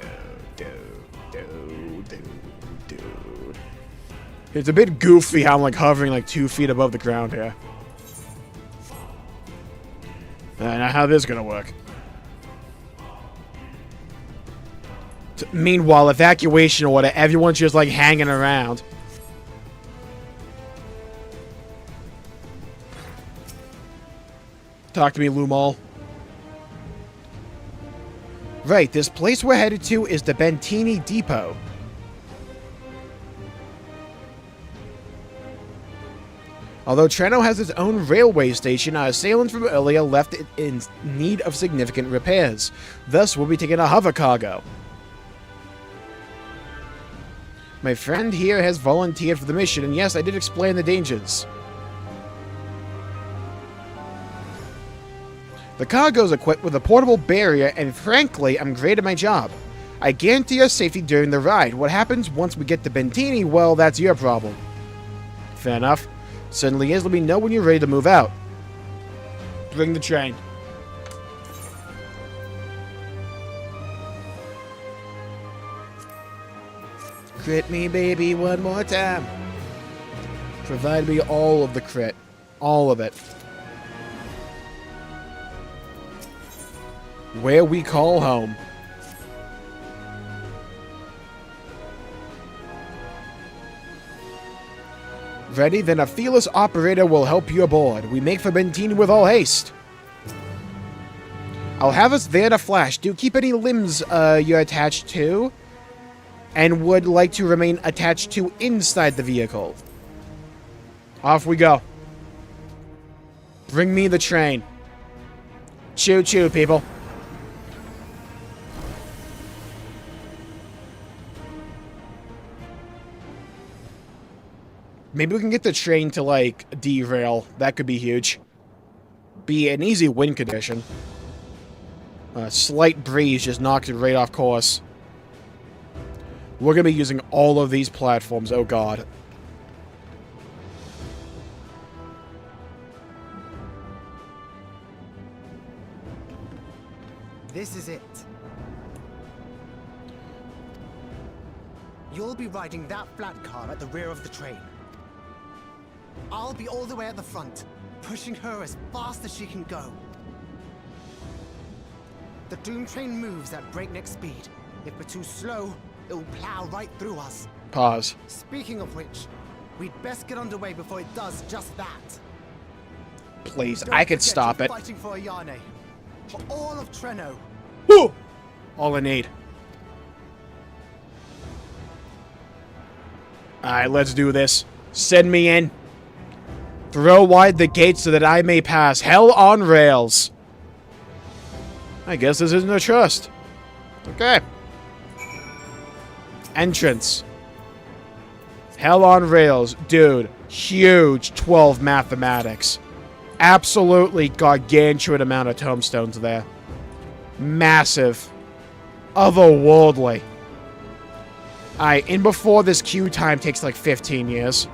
S1: It's a bit goofy how I'm like hovering like 2 feet above the ground here. Now how this is gonna work? Meanwhile, evacuation order. Everyone's just like hanging around. Talk to me, Lumal. Right, this place we're headed to is the Bentini Depot. Although Treno has its own railway station, our assailants from earlier left it in need of significant repairs. Thus, we'll be taking a hover cargo. My friend here has volunteered for the mission, and yes, I did explain the dangers. The cargo is equipped with a portable barrier, and frankly, I'm great at my job. I guarantee your safety during the ride. What happens once we get to Bentini, well, that's your problem. Fair enough. Certainly is. Let me know when you're ready to move out. Bring the train. Crit me, baby, one more time. Provide me all of the crit. All of it. Where we call home. Ready? Then a fearless operator will help you aboard. We make for Bentini with all haste. I'll have us there in a flash. Do keep any limbs you're attached to and would like to remain attached to inside the vehicle. Off we go. Bring me the train. Choo-choo, people. Maybe we can get the train to, like, derail. That could be huge. Be an easy win condition. A slight breeze just knocks it right off course. We're going to be using all of these platforms. Oh, God.
S11: This is it. You'll be riding that flat car at the rear of the train. I'll be all the way at the front, pushing her as fast as she can go. The Doom train moves at breakneck speed. If we're too slow, it'll plow right through us.
S1: Pause.
S11: Speaking of which, we'd best get underway before it does just that.
S1: Please, I could stop it.
S11: Fighting for Ayane, for all of Treno.
S1: Woo! All I need. Alright, let's do this. Send me in. Throw wide the gates so that I may pass. Hell on rails. I guess this isn't a trust. Okay. Entrance. Hell on rails. Dude, huge 12 mathematics. Absolutely gargantuan amount of tombstones there. Massive. Otherworldly. Alright, in before this queue time takes like 15 years.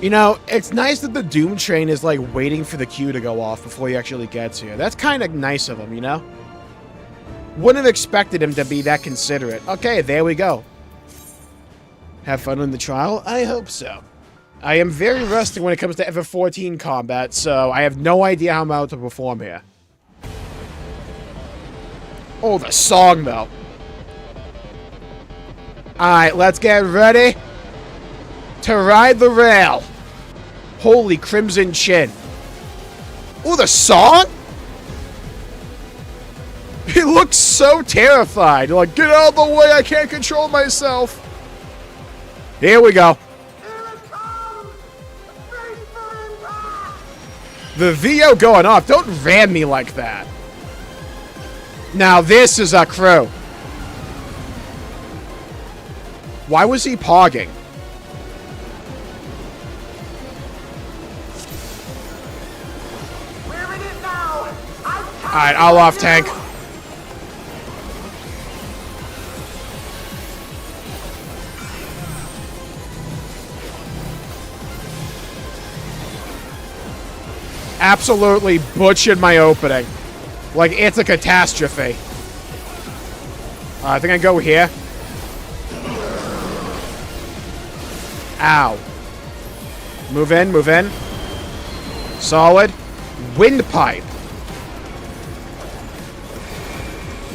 S1: You know, it's nice that the Doom train is, like, waiting for the queue to go off before he actually gets here. That's kind of nice of him, you know? Wouldn't have expected him to be that considerate. Okay, there we go. Have fun in the trial? I hope so. I am very rusty when it comes to FF14 combat, so I have no idea how I'm about to perform here. Oh, the song, though. Alright, let's get ready to ride the rail. Holy Crimson Chin. Oh, the song? He looks so terrified. Like, get out of the way, I can't control myself. Here we go. The VO going off. Don't ram me like that. Now this is a crew. Why was he pogging? Alright, I'll off tank. Absolutely butchered my opening. Like, it's a catastrophe. I think I go here. Ow. Move in, move in. Solid. Windpipe.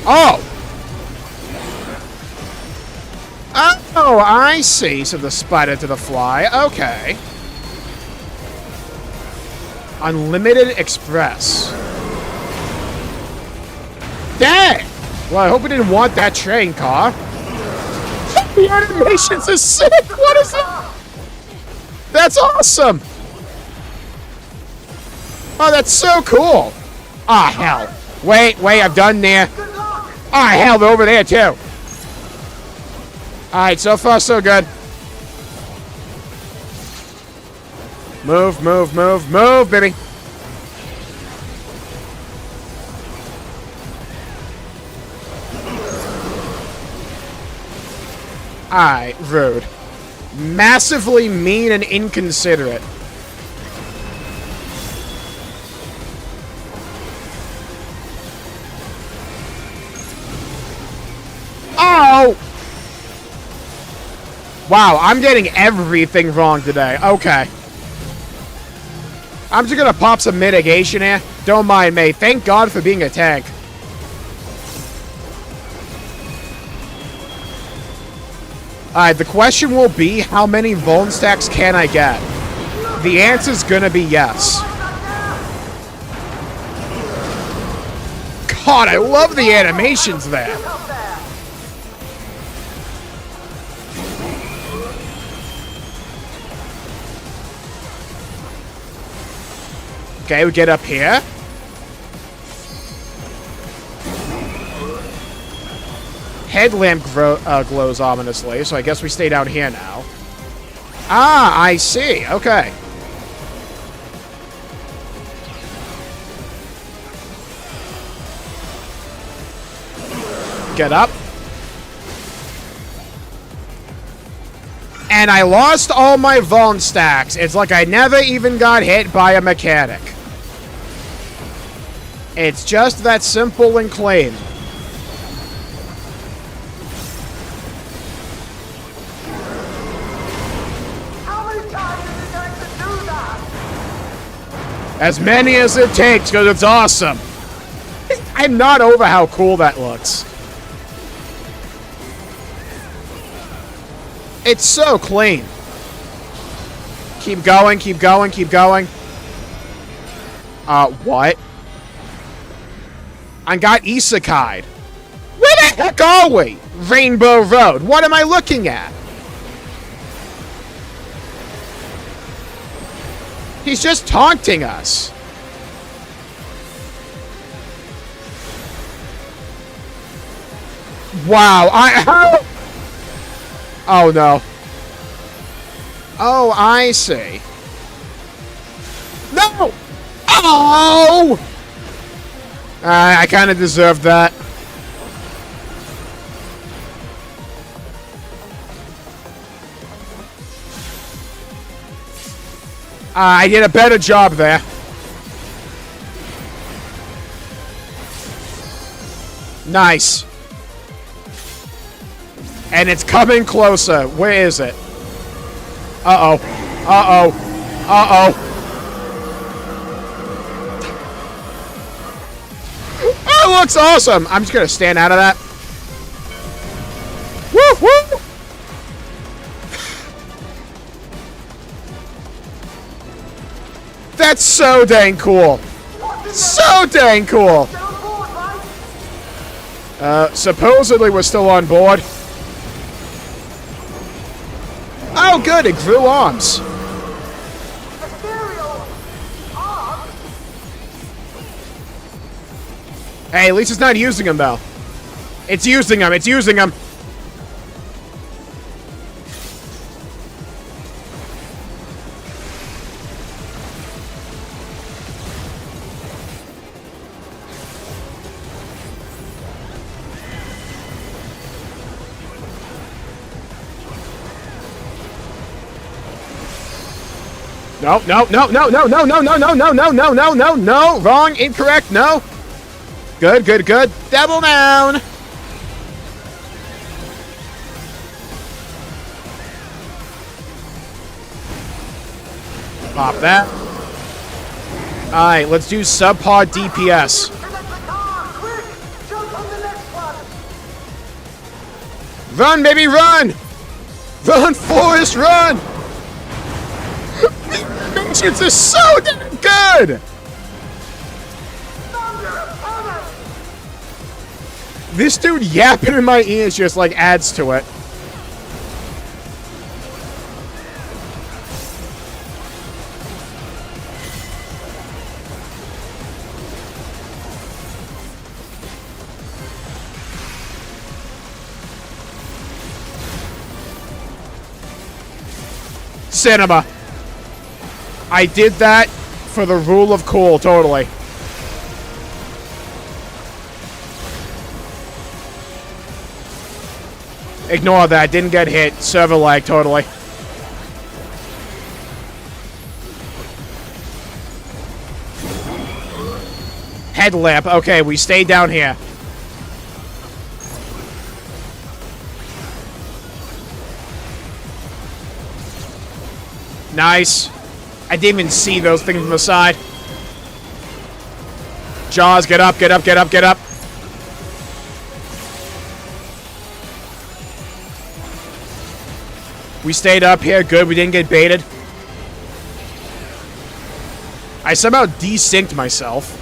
S1: Oh! Oh, I see. So the spider to the fly. Okay. Unlimited Express. Dang! Well, I hope we didn't want that train car. The animations are sick! What is it? That's awesome! Oh, that's so cool! Ah, hell. Wait, I've done there. Ah, hell, they're over there, too. Alright, so far, so good. Move, move, move, move, baby. Alright, rude. Massively mean and inconsiderate. Oh! Wow, I'm getting everything wrong today. Okay. I'm just gonna pop some mitigation here. Don't mind me. Thank God for being a tank. Alright, the question will be, how many Vuln stacks can I get? The answer's gonna be yes. God, I love the animations there. Okay, we get up here. Headlamp glows ominously, so I guess we stay down here now. Ah, I see. Okay. Get up. And I lost all my Vuln stacks. It's like I never even got hit by a mechanic. It's just that simple and clean. As many as it takes, because it's awesome. I'm not over how cool that looks. It's so clean. Keep going, keep going, keep going. What? I got isekai'd. Where the heck are we? Rainbow Road. What am I looking at? He's just taunting us. Wow, oh no. Oh, I see. No! Oh! I kind of deserved that. I did a better job there. Nice. And it's coming closer. Where is it? Uh-oh. Uh-oh. Uh-oh. Oh, it looks awesome. I'm just going to stand out of that. Woo, woo. That's so dang cool. So dang cool. Supposedly we're still on board. Oh, good. It grew arms. Hey, at least it's not using them, though. It's using them. It's using them. No, no, no, no, no, no, no, no, no, no, no, no, no, no, no, wrong, incorrect, no. Good, good, good. Double down. Pop that. Alright, let's do subpar DPS. Run, baby, run! Run, Forrest, run! Missions are so damn good! This dude yapping in my ears just, like, adds to it. Cinema. I did that for the rule of cool, totally. Ignore that, didn't get hit. Server lag, totally. Headlamp, okay, we stay down here. Nice. I didn't even see those things from the side. Jaws, get up, get up, get up, get up. We stayed up here. Good, we didn't get baited. I somehow desynced myself.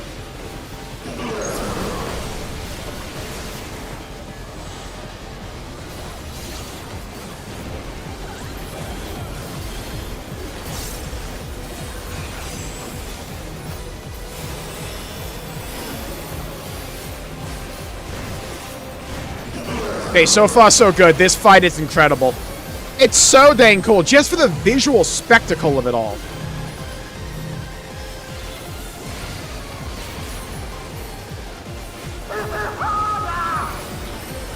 S1: Okay, so far so good. This fight is incredible. It's so dang cool, just for the visual spectacle of it all.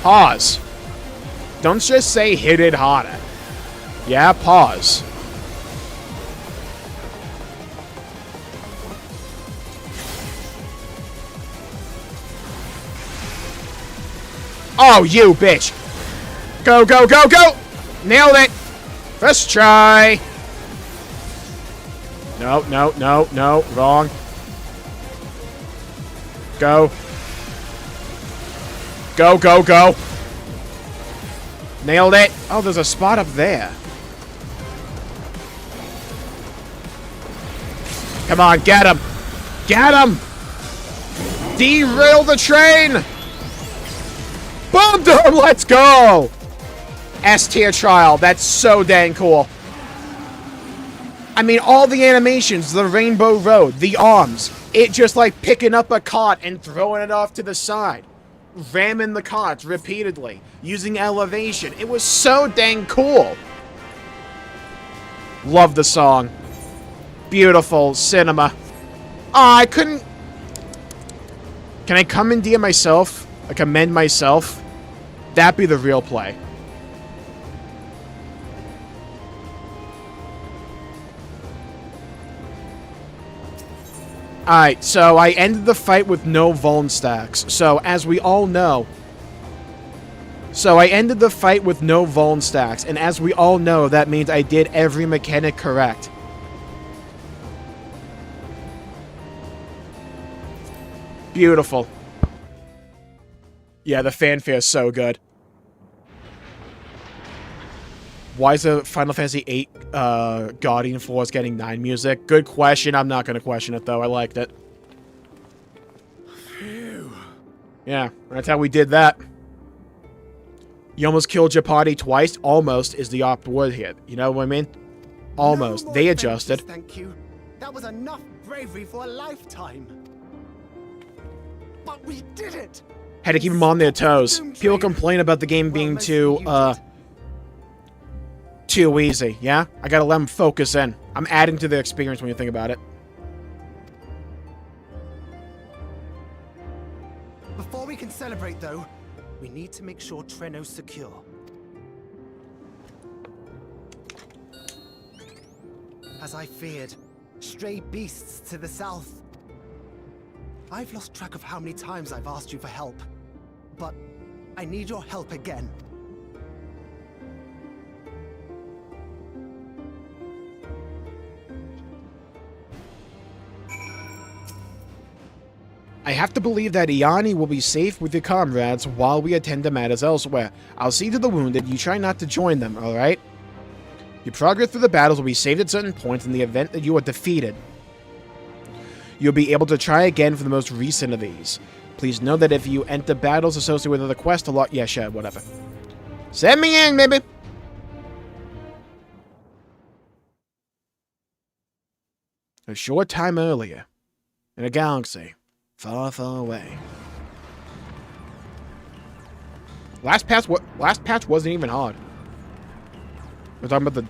S1: Pause. Don't just say hit it harder. Yeah, pause. Oh, you bitch. Go, go, go, go! Nailed it! First try! No, no, no, no. Wrong. Go. Go, go, go. Nailed it. Oh, there's a spot up there. Come on, get him! Get him! Derail the train! Boom, boom, let's go! S-tier trial. That's so dang cool. I mean, all the animations, the rainbow road, the arms, it just like picking up a cart and throwing it off to the side. Ramming the carts repeatedly, using elevation. It was so dang cool. Love the song. Beautiful cinema. Oh, I couldn't... Can I commandeer myself? Like, commend myself? That'd be the real play. Alright, so I ended the fight with no vuln stacks. So, as we all know... So, I ended the fight with no vuln stacks. And as we all know, that means I did every mechanic correct. Beautiful. Yeah, the fanfare is so good. Why is the Final Fantasy VIII Guardian Force getting 9 music? Good question. I'm not going to question it, though. I liked it.
S14: Phew.
S1: Yeah, that's how we did that. You almost killed your party twice. Almost is the opt word here. You know what I mean? Almost.
S11: No
S1: they
S11: more
S1: adjusted.
S11: adventures, thank you. That was enough bravery for a lifetime. But we did it!
S1: Had to keep them on their toes. People complain about the game being too easy, yeah? I gotta let them focus in. I'm adding to the experience when you think about it.
S11: Before we can celebrate, though, we need to make sure Treno's secure. As I feared, stray beasts to the south. I've lost track of how many times I've asked you for help, but I need your help again.
S1: I have to believe that Iani will be safe with your comrades while we attend to matters elsewhere. I'll see to the wounded. You try not to join them, alright? Your progress through the battles will be saved at certain points in the event that you are defeated. You'll be able to try again for the most recent of these. Please know that if you enter battles associated with other quests, a lot... Yeah, sure, whatever. Send me in, baby! A short time earlier, in a galaxy far, far away. Last patch wasn't even hard. We're talking about the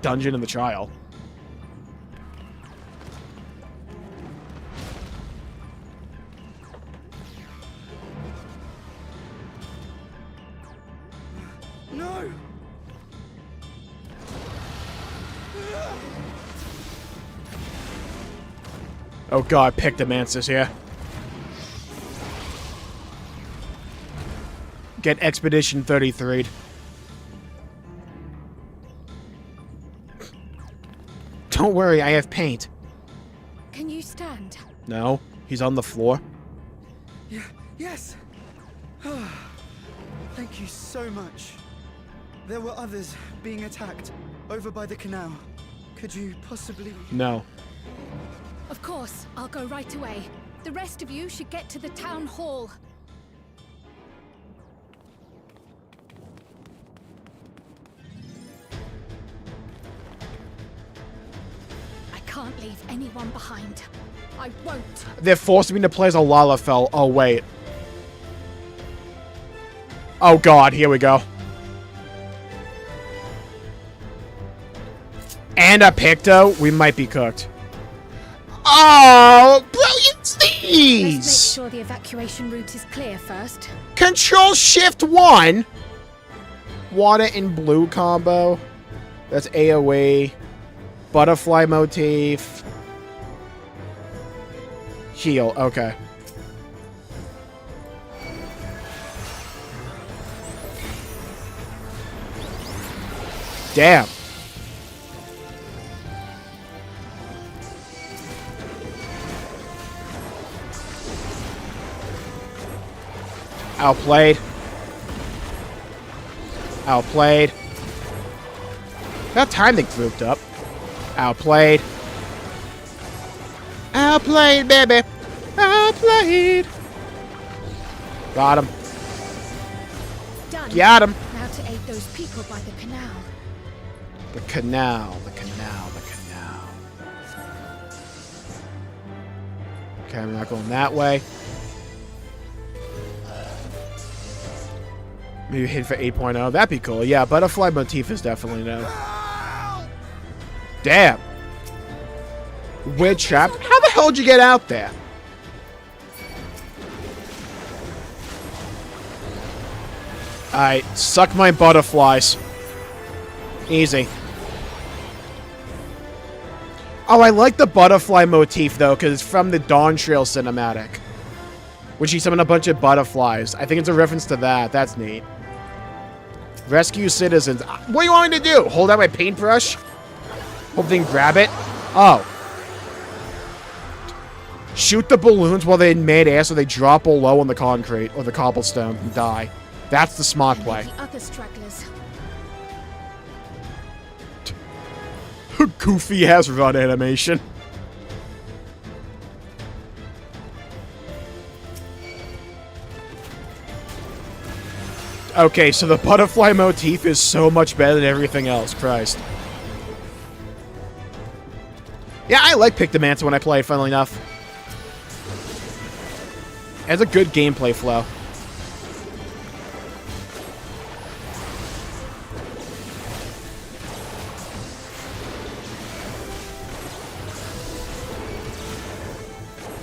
S1: dungeon and the trial.
S14: No!
S1: Oh god, Pictomancer's here. Get Expedition 33. Don't worry, I have paint.
S8: Can you stand?
S1: No, he's on the floor.
S14: Yeah, yes! Thank you so much. There were others being attacked over by the canal. Could you possibly...
S1: No.
S8: Of course, I'll go right away. The rest of you should get to the town hall. I can't leave anyone behind. I won't.
S1: They're forcing me to play as a Lalafell. Oh, wait. Oh, God. Here we go. And a Picto. We might be cooked. Oh, brilliant sneeze!
S8: Let's make sure the evacuation route is clear first.
S1: Control-Shift-1. Water and blue combo. That's AoE. Butterfly motif. Heal. Okay. Damn. Outplayed. Outplayed. About time they grouped up. Outplayed. Outplayed, baby. Outplayed. Got him.
S8: Done.
S1: Got him.
S8: Now to aid those people by the canal.
S1: The canal. The canal. The canal. Okay, I'm not going that way. Maybe hit for 8.0. That'd be cool. Yeah, butterfly motif is definitely no. Damn. We're trapped. How the hell did you get out there? Alright, suck my butterflies. Easy. Oh, I like the butterfly motif, though, because it's from the Dawn Trail cinematic. When she summoned a bunch of butterflies. I think it's a reference to that. That's neat. Rescue citizens. What do you want me to do? Hold out my paintbrush? Hope they can grab it? Oh. Shoot the balloons while they're in mid-air so they drop below on the concrete or the cobblestone and die. That's the smart play.
S8: The other stragglers.
S1: Goofy has run animation. Okay, so the butterfly motif is so much better than everything else. Christ. Yeah, I like Pictomancer when I play, funnily enough. It has a good gameplay flow.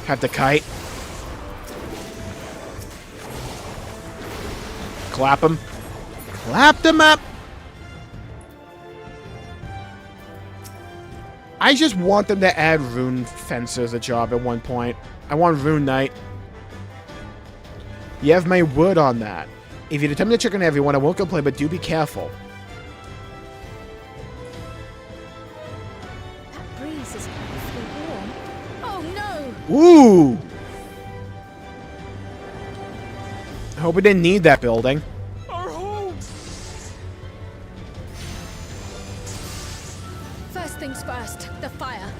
S1: Have the kite. Clap him. Clap them up. I just want them to add Rune Fencer as a job at one point. I want Rune Knight. You have my word on that. If you attempt to trick on everyone, I won't complain, but do be careful.
S8: That breeze is awfully warm. Oh no!
S1: Ooh! I hope we didn't need that building.
S14: Our home!
S8: First things first, the fire.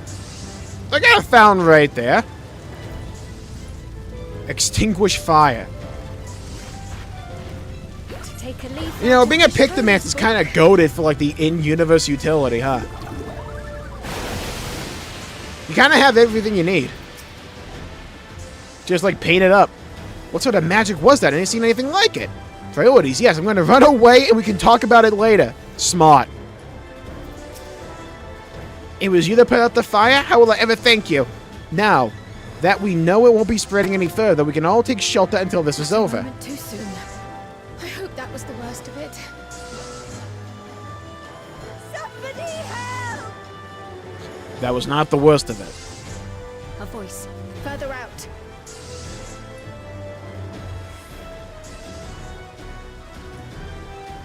S1: I got a fountain right there. Extinguish fire.
S8: To take a leaf.
S1: You know, being a Pictomancer is kind of goated for, like, the in-universe utility, huh? You kind of have everything you need. Just, like, paint it up. What sort of magic was that? I didn't see anything like it. Priorities, yes, I'm going to run away and we can talk about it later. Smart. It was you that put out the fire? How will I ever thank you? Now, that we know it won't be spreading any further, we can all take shelter until this is over.
S8: Too soon. I hope that was the worst of it.
S12: Somebody help!
S1: That was not the worst of it.
S8: A voice. Further out.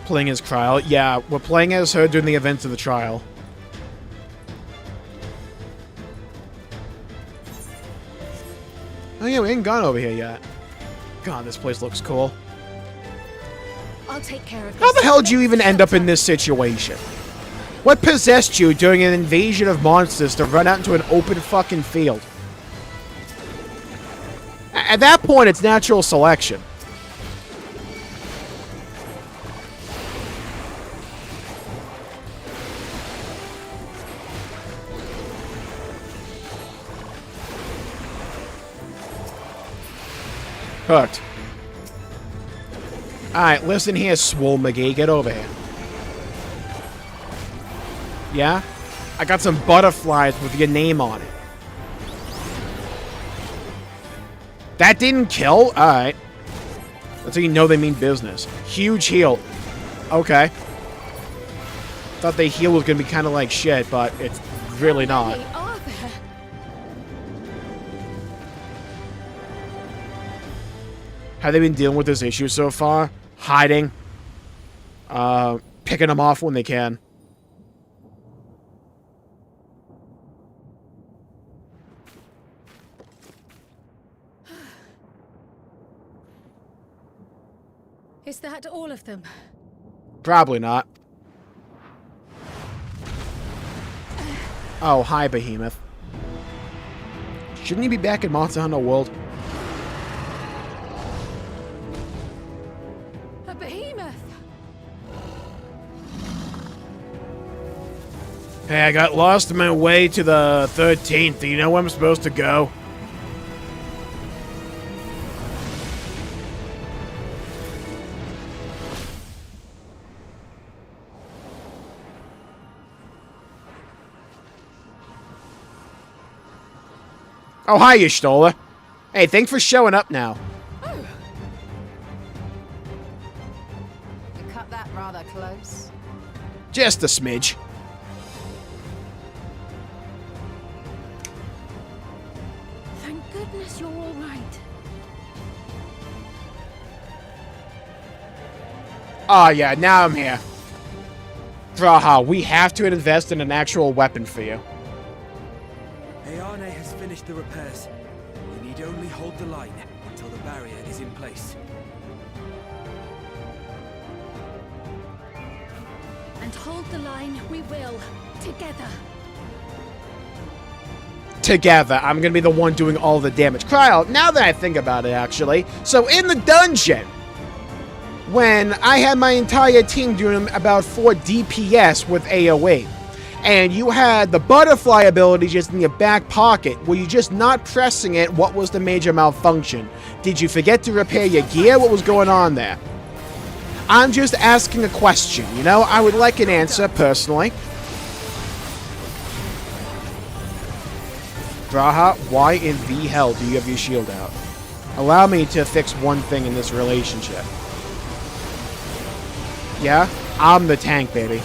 S1: Playing as Trial? Yeah, we're playing as her during the events of the trial. Oh yeah, we ain't gone over here yet. God, this place looks cool.
S8: I'll take care of this.
S1: How the hell did you even end up in this situation? What possessed you during an invasion of monsters to run out into an open fucking field? At that point, it's natural selection. Hooked. Alright, listen here, Swole McGee. Get over here. Yeah? I got some butterflies with your name on it. That didn't kill? Alright. That's how you know they mean business. Huge heal. Okay. Thought the heal was gonna be kind of like shit, but it's really not.
S8: They are there.
S1: Have they been dealing with this issue so far? Hiding. Picking them off when they can.
S8: Is that all of them?
S1: Probably not. Oh, hi, Behemoth. Shouldn't he be back in Monster Hunter World?
S8: A behemoth!
S1: Hey, I got lost on my way to the 13th. Do you know where I'm supposed to go? Oh, hi, you Stoller. Hey, thanks for showing up now.
S4: You cut that rather close.
S1: Just a smidge. Oh, yeah, now I'm here. Graha, we have to invest in an actual weapon for you.
S7: Ayane has finished the repairs. We need only hold the line until the barrier is in place.
S8: And hold the line we will, together.
S1: Together, I'm gonna be the one doing all the damage. Cryo, now that I think about it, actually, so in the dungeon, when I had my entire team doing about 4 DPS with AoE, and you had the butterfly ability just in your back pocket, were you just not pressing it? What was the major malfunction? Did you forget to repair your gear? What was going on there? I'm just asking a question, you know? I would like an answer, personally. Graha, why in the hell do you have your shield out? Allow me to fix one thing in this relationship. Yeah? I'm the tank, baby.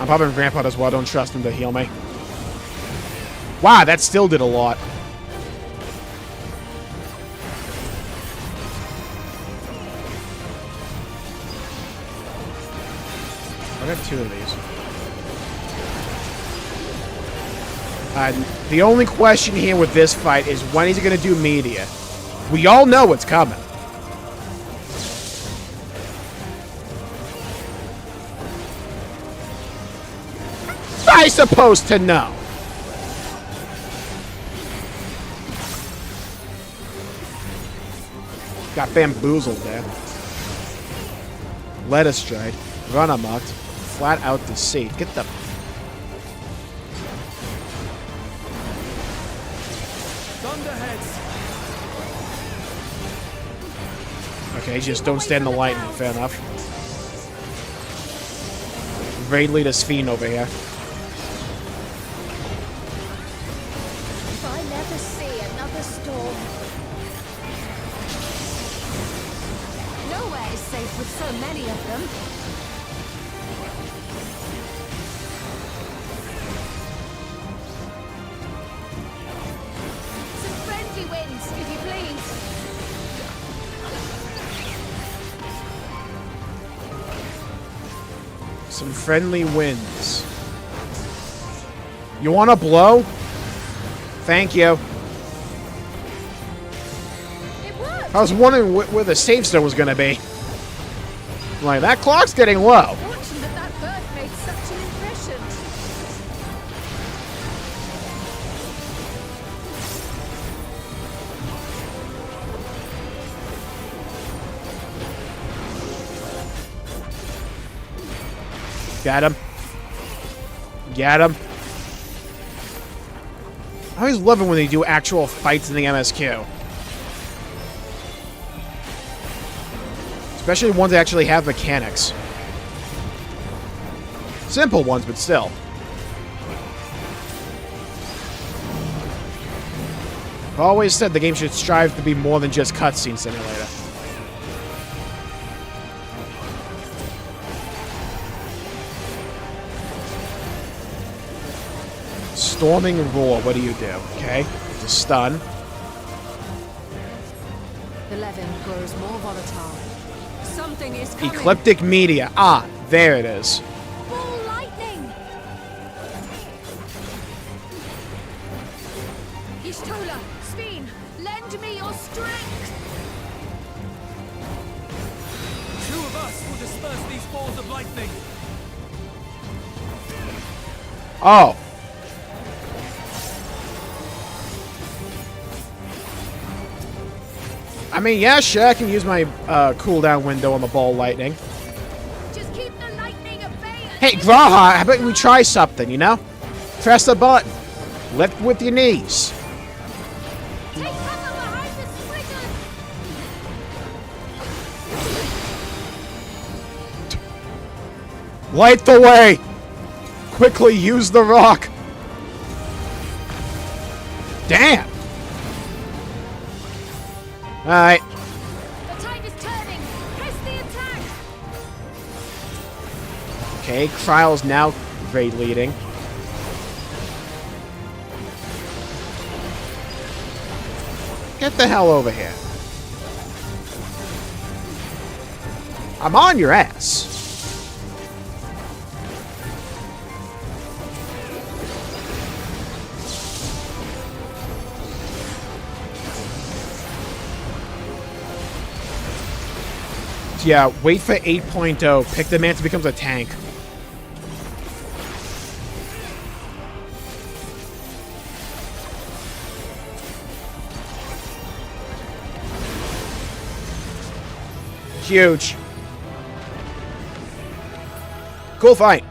S1: I'm popping Rampart as well. I don't trust him to heal me. Wow, that still did a lot. I got 2 of these. The only question here with this fight is when he's going to do media. We all know what's coming. I supposed to know? Got bamboozled there. Led astray. Run amok. Flat out deceit. Get the...
S7: Thunderheads.
S1: Okay, just don't stand the lightning. Fair enough. Raid leader Ffxiv over here.
S8: If I never see another storm.
S4: Nowhere is safe with so many of them.
S8: Some friendly winds, if you please.
S1: Some friendly winds. You want to blow? Thank you. I was wondering where the safe zone was going to be. Like, that clock's getting low.
S8: Fortunate that bird made such an impression.
S1: Got him. Got him. I always love it when they do actual fights in the MSQ. Especially ones that actually have mechanics. Simple ones, but still. I've always said the game should strive to be more than just cutscene simulator. Storming Roar, what do you do? Okay, it's a stun.
S4: The Levin grows more volatile. Something is coming.
S1: Ecliptic Media. Ah, there it is.
S8: Ball lightning! Ishtola, Sphene, lend me your strength!
S7: 2 of us will disperse these balls of lightning.
S1: Oh. I mean, yeah, sure, I can use my cooldown window on the ball lightning.
S8: Just keep the lightning at bay.
S1: Hey, Graha, how about we try something, you know? Press the button. Lift with your knees.
S8: Take cover behind the spriggers!
S1: Light the way! Quickly use the rock! Damn! Alright.
S8: The tide is
S1: Okay, Kryle's now raid leading. Get the hell over here. I'm on your ass. Yeah, wait for 8.0. Pick the man to becomes a tank. Huge. Cool fight.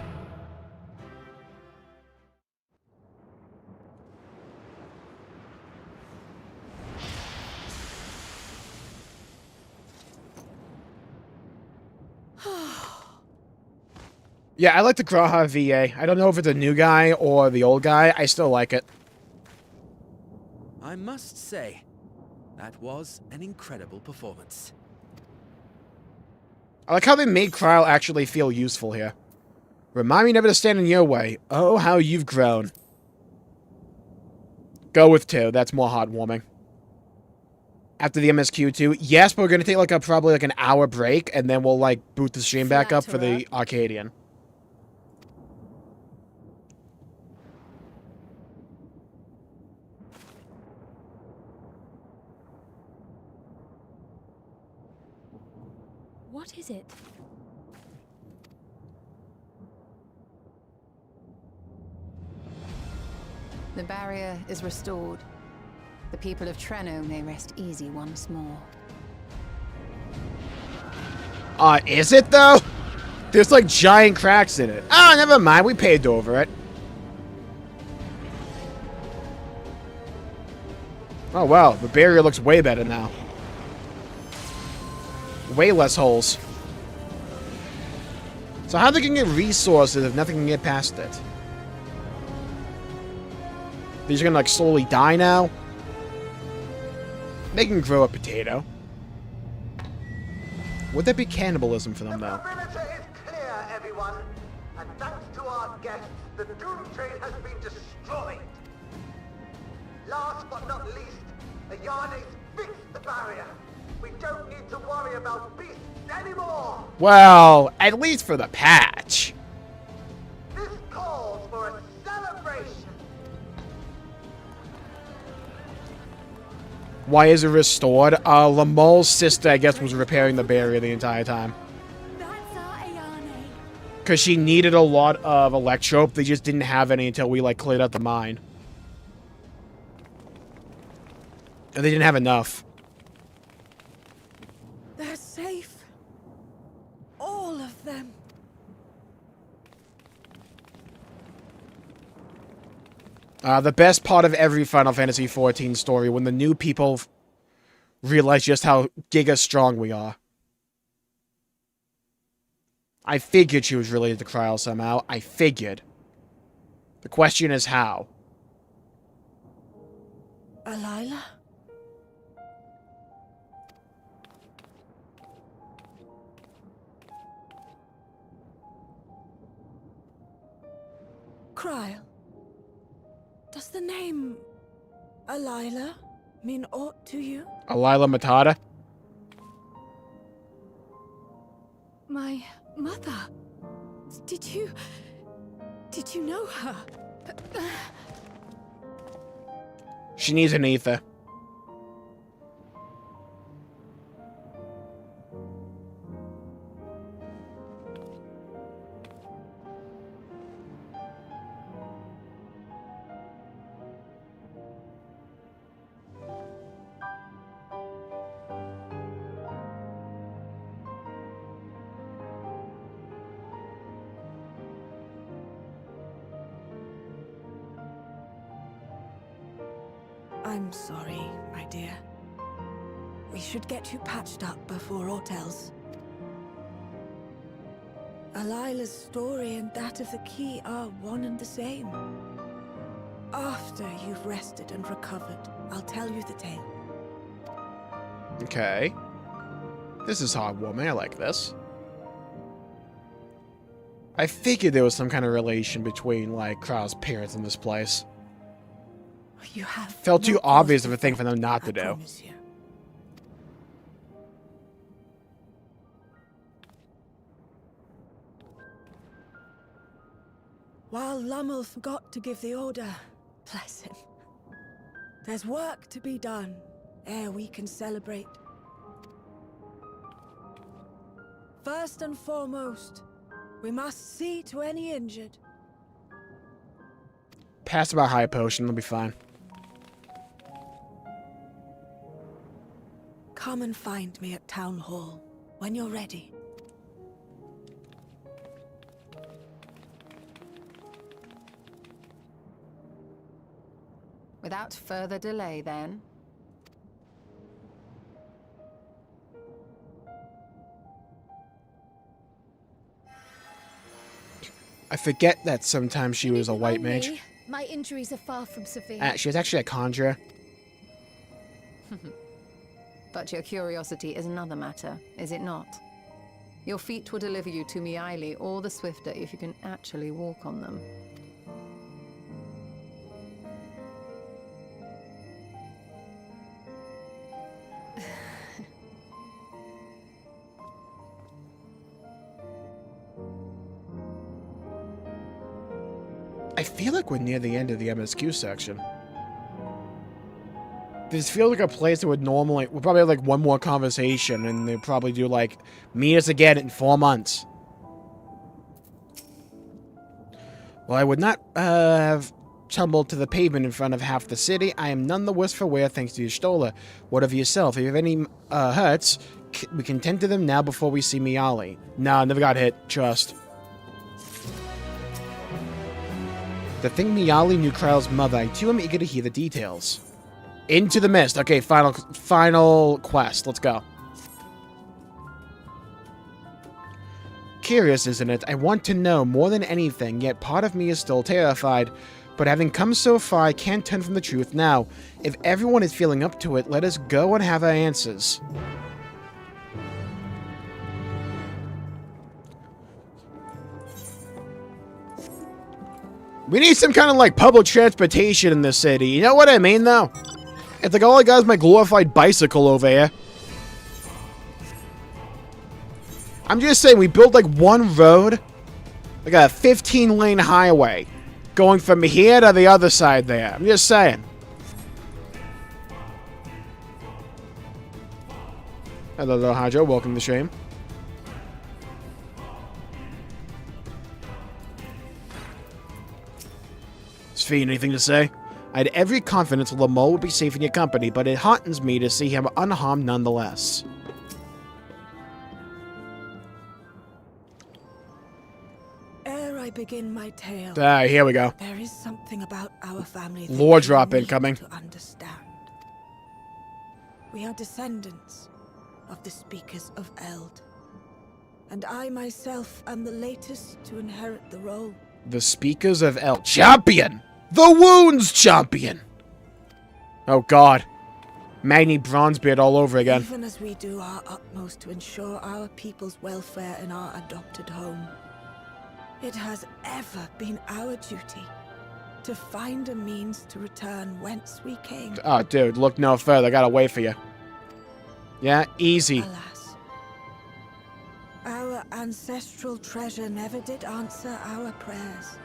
S1: Yeah, I like the Graha VA. I don't know if it's a new guy or the old guy. I still like it.
S7: I must say, that was an incredible performance.
S1: I like how they made Kryle actually feel useful here. Remind me never to stand in your way. Oh, how you've grown. Go with 2. That's more heartwarming. After the MSQ2. Yes, but we're going to take like probably like an hour break, and then we'll like boot the stream back up for the Arcadian.
S8: What is it?
S4: The barrier is restored. The people of Treno may rest easy once more.
S1: Is it though? There's like giant cracks in it. Oh, never mind. We paved over it. Oh, wow. The barrier looks way better now. Way less holes. So how they can get resources if nothing can get past it? These are gonna like slowly die now? They can grow a potato. Would that be cannibalism for them though?
S10: The perimeter is clear, everyone. And thanks to our guests, the Doom Train has been destroyed. Last but not least, Ayane's fixed the barrier. We don't need to worry about beasts anymore.
S1: Well, at least for the patch.
S10: This calls for a celebration.
S1: Why is it restored? Lamol's sister, I guess, was repairing the barrier the entire time.
S8: That's our Ayane.
S1: Because she needed a lot of electrope. They just didn't have any until we, like, cleared out the mine. And they didn't have enough.
S9: They're safe. All of them.
S1: The best part of every Final Fantasy XIV story, when the new people realize just how giga strong we are. I figured she was related to Kryle somehow. I figured. The question is how.
S9: Alila? Kryle. Does the name Alila mean aught to you?
S1: Alila Matata?
S8: My mother. Did you know her?
S1: She needs an ether.
S9: I'm sorry, my dear. We should get you patched up before aught else. Alila's story and that of the key are one and the same. After you've rested and recovered, I'll tell you the tale.
S1: Okay. This is heartwarming. I like this. I figured there was some kind of relation between, like, Krau's parents and this place.
S9: You have
S1: Felt too
S9: no
S1: obvious
S9: cause
S1: of a thing for them not to do.
S9: promise you. While Lummel forgot to give the order, bless him, there's work to be done ere we can celebrate. First and foremost, we must see to any injured.
S1: Pass about high potion, they'll be fine.
S9: Come and find me at Town Hall when you're ready.
S4: Without further delay, then.
S1: I forget that sometimes she was a white mage.
S8: My injuries are far from severe.
S1: She was actually a conjurer.
S4: But your curiosity is another matter, is it not? Your feet will deliver you to Miaili all the swifter if you can actually walk on them.
S1: I feel like we're near the end of the MSQ section. This feels like a place that would normally... We'll probably have, like, one more conversation, and they'll probably do, like, meet us again in 4 months. Well, I would not have tumbled to the pavement in front of half the city. I am none the worse for wear, thanks to your Stola. What of yourself? If you have any hurts, we can tend to them now before we see Miaili. Nah, never got hit. Trust. The thing Miaili knew Krau's mother. I too am eager to hear the details. Into the mist. Okay, final quest. Let's go. Curious, isn't it? I want to know more than anything, yet part of me is still terrified. But having come so far, I can't turn from the truth now. If everyone is feeling up to it, let us go and have our answers. We need some kind of, like, public transportation in this city. You know what I mean, though? It's like all I got is my glorified bicycle over here. I'm just saying, we built, like, one road. Like a 15-lane highway. Going from here to the other side there. I'm just saying. Hello, Hydro. Welcome to the stream. Svi, anything to say? I had every confidence Lamol would be safe in your company, but it heartens me to see him unharmed nonetheless.
S9: Ere I begin my tale,
S1: Here we go.
S9: there is something about our family that
S1: Lore
S9: you
S1: drop
S9: need
S1: incoming.
S9: to understand. We are descendants of the Speakers of Eld, and I myself am the latest to inherit the role.
S1: The Speakers of El Champion! The Wounds Champion! Oh god. Magni Bronzebeard all over again.
S9: Even as we do our utmost to ensure our people's welfare in our adopted home, it has ever been our duty to find a means to return whence we came.
S1: Oh, dude, look no further. I gotta wait for you. Yeah, easy.
S9: Alas, our ancestral treasure never did answer our prayers.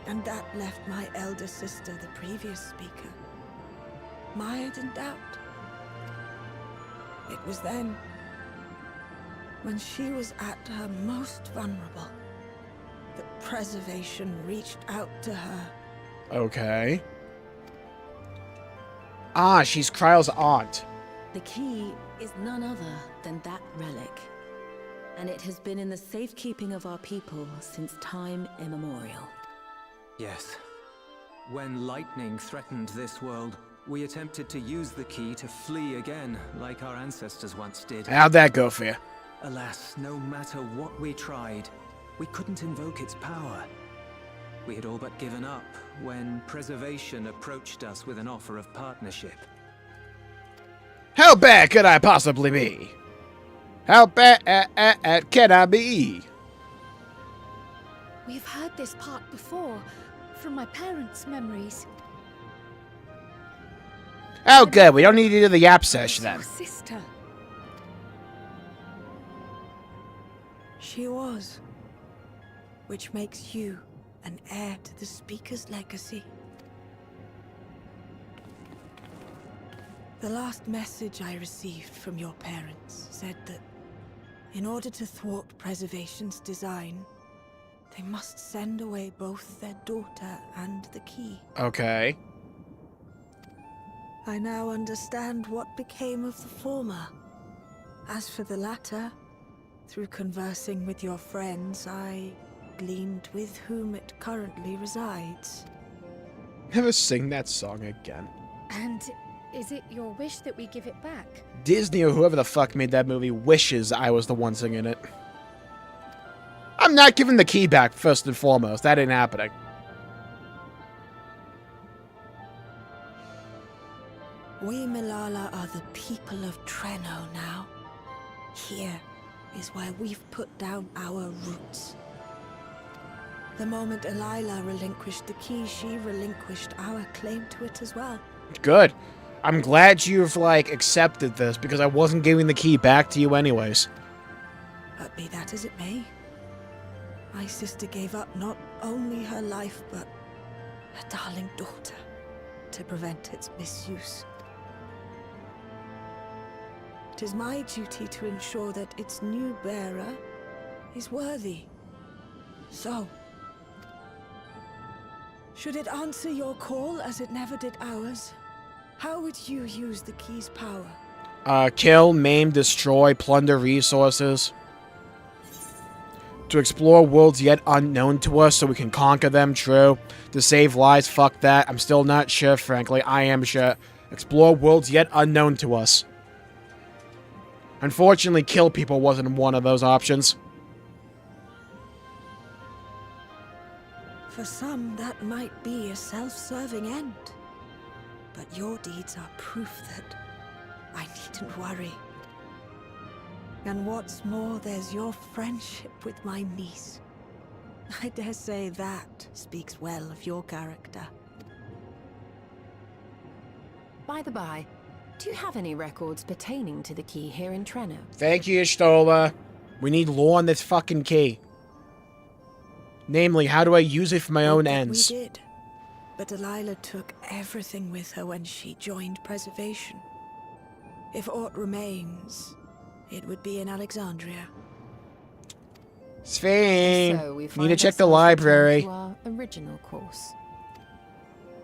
S9: And that left my elder sister, the previous speaker, mired in doubt. It was then, when she was at her most vulnerable, that preservation reached out to her.
S1: Okay. Ah, she's Kryle's aunt.
S15: The key is none other than that relic, and it has been in the safekeeping of our people since time immemorial.
S2: Yes. When lightning threatened this world, we attempted to use the key to flee again, like our ancestors once did.
S1: How'd that go for you?
S2: Alas, no matter what we tried, we couldn't invoke its power. We had all but given up when Preservation approached us with an offer of partnership.
S1: How bad could I possibly be? How bad can I be?
S8: We've heard this part before, from my parents' memories.
S1: Oh, good. We don't need to do the yap session then.
S8: Sister.
S9: She was. Which makes you an heir to the Speaker's legacy. The last message I received from your parents said that in order to thwart Preservation's design, they must send away both their daughter and the key.
S1: Okay.
S9: I now understand what became of the former. As for the latter, through conversing with your friends, I gleaned with whom it currently resides.
S1: Never sing that song again.
S8: And is it your wish that we give it back?
S1: Disney or whoever the fuck made that movie wishes I was the one singing it. I'm not giving the key back, first and foremost. That ain't happening.
S9: We Malala are the people of Treno now. Here is where we've put down our roots. The moment Elila relinquished the key, she relinquished our claim to it as well.
S1: Good. I'm glad you've, like, accepted this, because I wasn't giving the key back to you anyways.
S9: But be that as it may, my sister gave up not only her life, but her darling daughter, to prevent its misuse. It is my duty to ensure that its new bearer is worthy. So, should it answer your call as it never did ours, how would you use the key's power?
S1: Kill, maim, destroy, plunder resources. To explore worlds yet unknown to us so we can conquer them, true. To save lives, fuck that. I'm still not sure, frankly. I am sure. Explore worlds yet unknown to us. Unfortunately, kill people wasn't one of those options.
S9: For some, that might be a self-serving end. But your deeds are proof that I needn't worry. And what's more, there's your friendship with my niece. I dare say that speaks well of your character.
S4: By the by, do you have any records pertaining to the key here in Treno?
S1: Thank you, Y'shtola. We need law on this fucking key. Namely, how do I use it for my own ends?
S9: We did. But Delilah took everything with her when she joined Preservation. If aught remains, it would be in Alexandria.
S1: Ffxiv,
S4: So we
S1: need to
S4: find
S1: check the
S4: ourselves
S1: library.
S4: returned to our original course.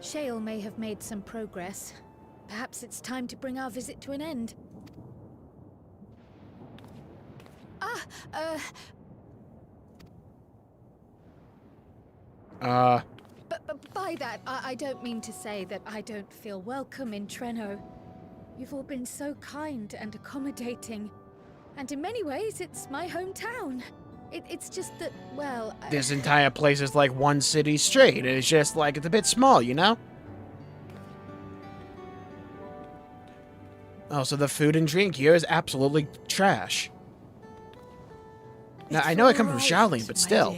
S8: Shale may have made some progress. Perhaps it's time to bring our visit to an end. But by that, I don't mean to say that I don't feel welcome in Treno. You've all been so kind and accommodating. And in many ways, it's my hometown. It's just that, well...
S1: This entire place is like one city straight. It's just like, it's a bit small, you know? Oh, so the food and drink here is absolutely trash. Now, I know I come from Shaolin, but still.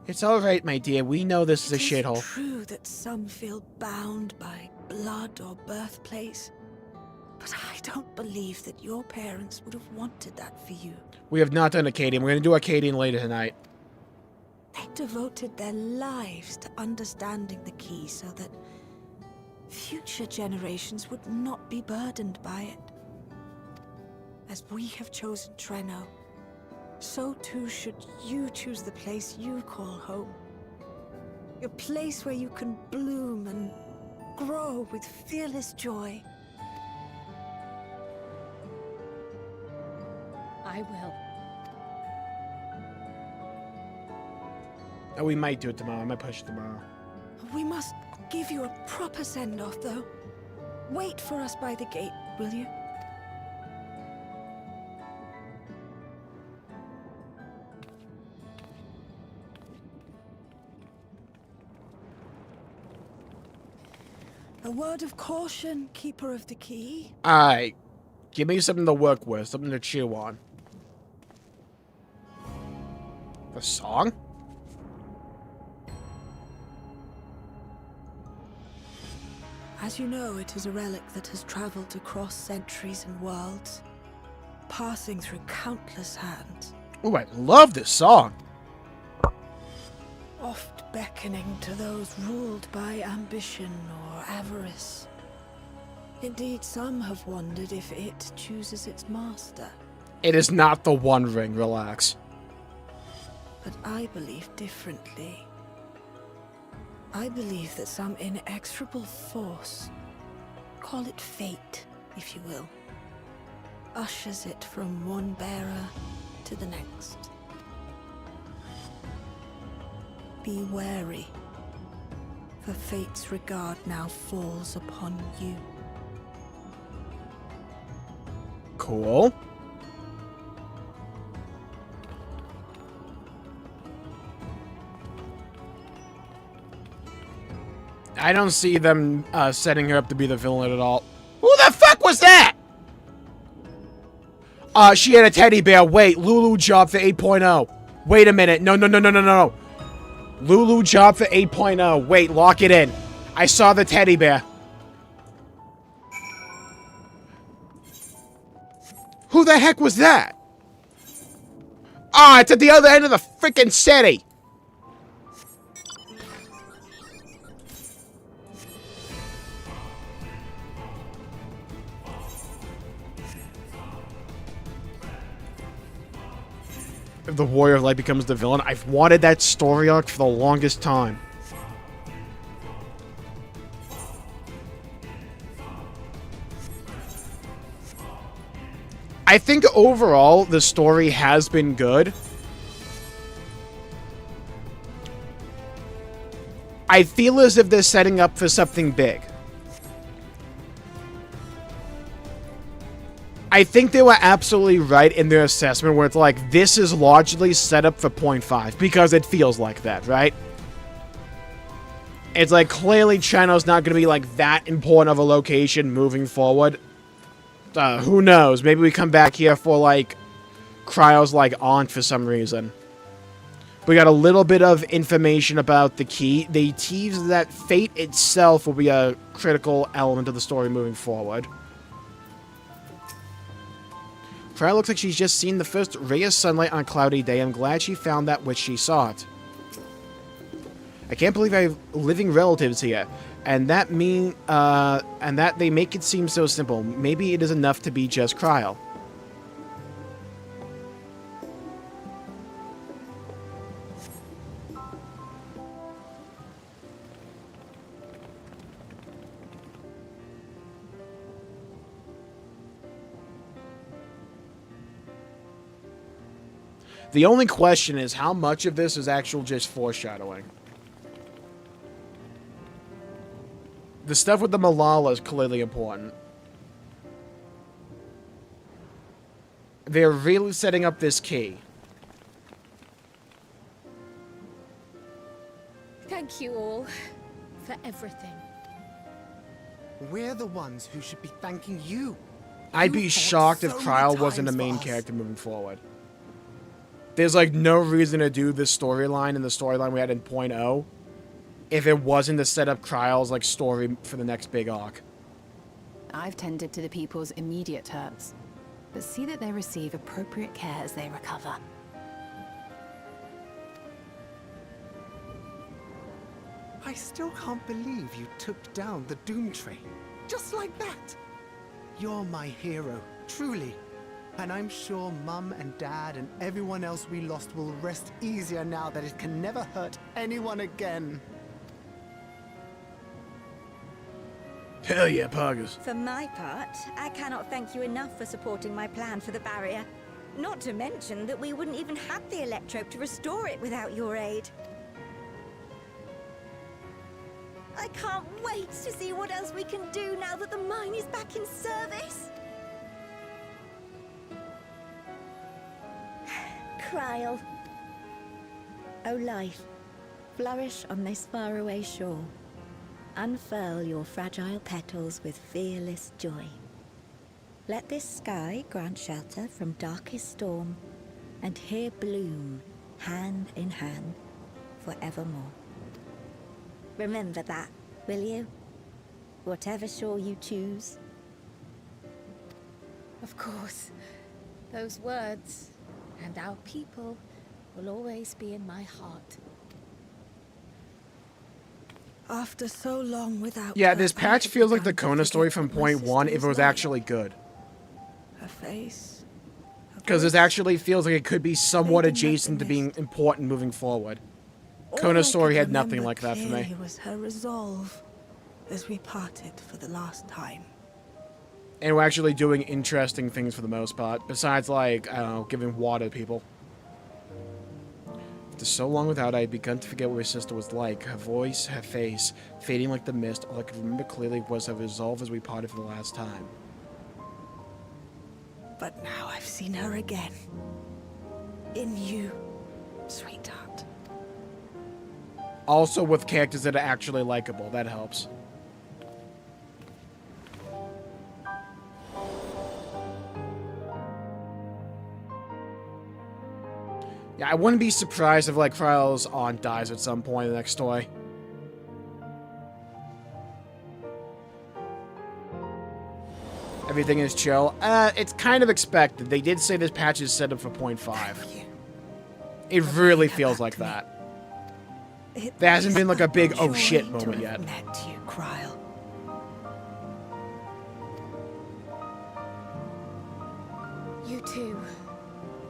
S1: It's alright, my dear. We know this is a shithole.
S9: It's true that some feel bound by blood or birthplace. But I don't believe that your parents would have wanted that for you.
S1: We have not done Acadian. We're going to do Acadian later tonight.
S9: They devoted their lives to understanding the key so that future generations would not be burdened by it. As we have chosen Treno, so too should you choose the place you call home. A place where you can bloom and grow with fearless joy.
S8: I will.
S1: Oh, we might do it tomorrow. I might push it tomorrow.
S9: We must give you a proper send-off, though. Wait for us by the gate, will you? A word of caution, Keeper of the Key.
S1: Alright. Give me something to work with, something to chew on. A song?
S9: As you know, it is a relic that has traveled across centuries and worlds, passing through countless hands.
S1: Ooh, I love this song.
S9: Oft beckoning to those ruled by ambition or avarice. Indeed, some have wondered if it chooses its master.
S1: It is not the One Ring, relax.
S9: But I believe differently. I believe that some inexorable force, call it fate, if you will, ushers it from one bearer to the next. Be wary, for fate's regard now falls upon you.
S1: Cool. I don't see them setting her up to be the villain at all. Who the fuck was that? She had a teddy bear. Wait, Lulu job for 8.0. Wait a minute. No. Lulu job for 8.0. Wait, lock it in. I saw the teddy bear. Who the heck was that? Ah, it's at the other end of the freaking city. If the Warrior of Light becomes the villain, I've wanted that story arc for the longest time. I think overall the story has been good. I feel as if they're setting up for something big. I think they were absolutely right in their assessment where it's like, this is largely set up for 0.5 because it feels like that, right? It's like, clearly Treno's not going to be like that important of a location moving forward. Who knows? Maybe we come back here for like Cryo's like aunt for some reason. We got a little bit of information about the key. They tease that fate itself will be a critical element of the story moving forward. Cryo looks like she's just seen the first ray of sunlight on a cloudy day. I'm glad she found that which she sought. I can't believe I have living relatives here. And that they make it seem so simple. Maybe it is enough to be just Cryo. The only question is how much of this is actual just foreshadowing. The stuff with the Malala is clearly important. They're really setting up this key.
S8: Thank you all for everything.
S11: We're the ones who should be thanking you.
S1: I'd be shocked if Cryo wasn't a main character moving forward. There's like no reason to do this storyline in the storyline we had in 0.0 if it wasn't to set up Cryo's like story for the next big arc.
S4: I've tended to the people's immediate hurts, but see that they receive appropriate care as they recover.
S11: I still can't believe you took down the Doom Train. Just like that. You're my hero, truly. And I'm sure Mum and Dad and everyone else we lost will rest easier now that it can never hurt anyone again.
S1: Hell yeah, Poggers.
S12: For my part, I cannot thank you enough for supporting my plan for the barrier. Not to mention that we wouldn't even have the Electrope to restore it without your aid. I can't wait to see what else we can do now that the mine is back in service. Cryo. O life, flourish on this faraway shore. Unfurl your fragile petals with fearless joy. Let this sky grant shelter from darkest storm, and here bloom hand in hand, forevermore. Remember that, will you? Whatever shore you choose.
S8: Of course. Those words and our people will always be in my heart.
S9: After so long without
S1: Yeah,
S9: her,
S1: this
S9: I
S1: patch
S9: had
S1: feels like
S9: begun
S1: the
S9: to
S1: Kona story
S9: forget
S1: from
S9: that my
S1: point one
S9: sister
S1: if it was
S9: Lila.
S1: actually good.
S9: Her face.
S1: Because this actually feels like it could be somewhat
S9: Fading like the
S1: adjacent to being
S9: mist.
S1: important moving forward.
S9: All
S1: Kona's
S9: I
S1: story
S9: could
S1: had nothing
S9: remember
S1: like that for me.
S9: clearly was her resolve as we parted for the last time.
S1: And we're actually doing interesting things for the most part, besides, like, I don't know, giving water to people. After so long without, I had begun to forget what my sister was like. Her voice, her face, fading like the mist. All I could remember clearly was her resolve as we parted for the last time.
S9: But now I've seen her again. In you, sweetheart.
S1: Also with characters that are actually likable, that helps. Yeah, I wouldn't be surprised if, like, Kryle's aunt dies at some point in the next story. Everything is chill. It's kind of expected. They did say this patch is set up for 0.5. It really feels like that. There hasn't been, like, a big oh shit moment yet.
S9: Met you, Kryle.
S8: You too,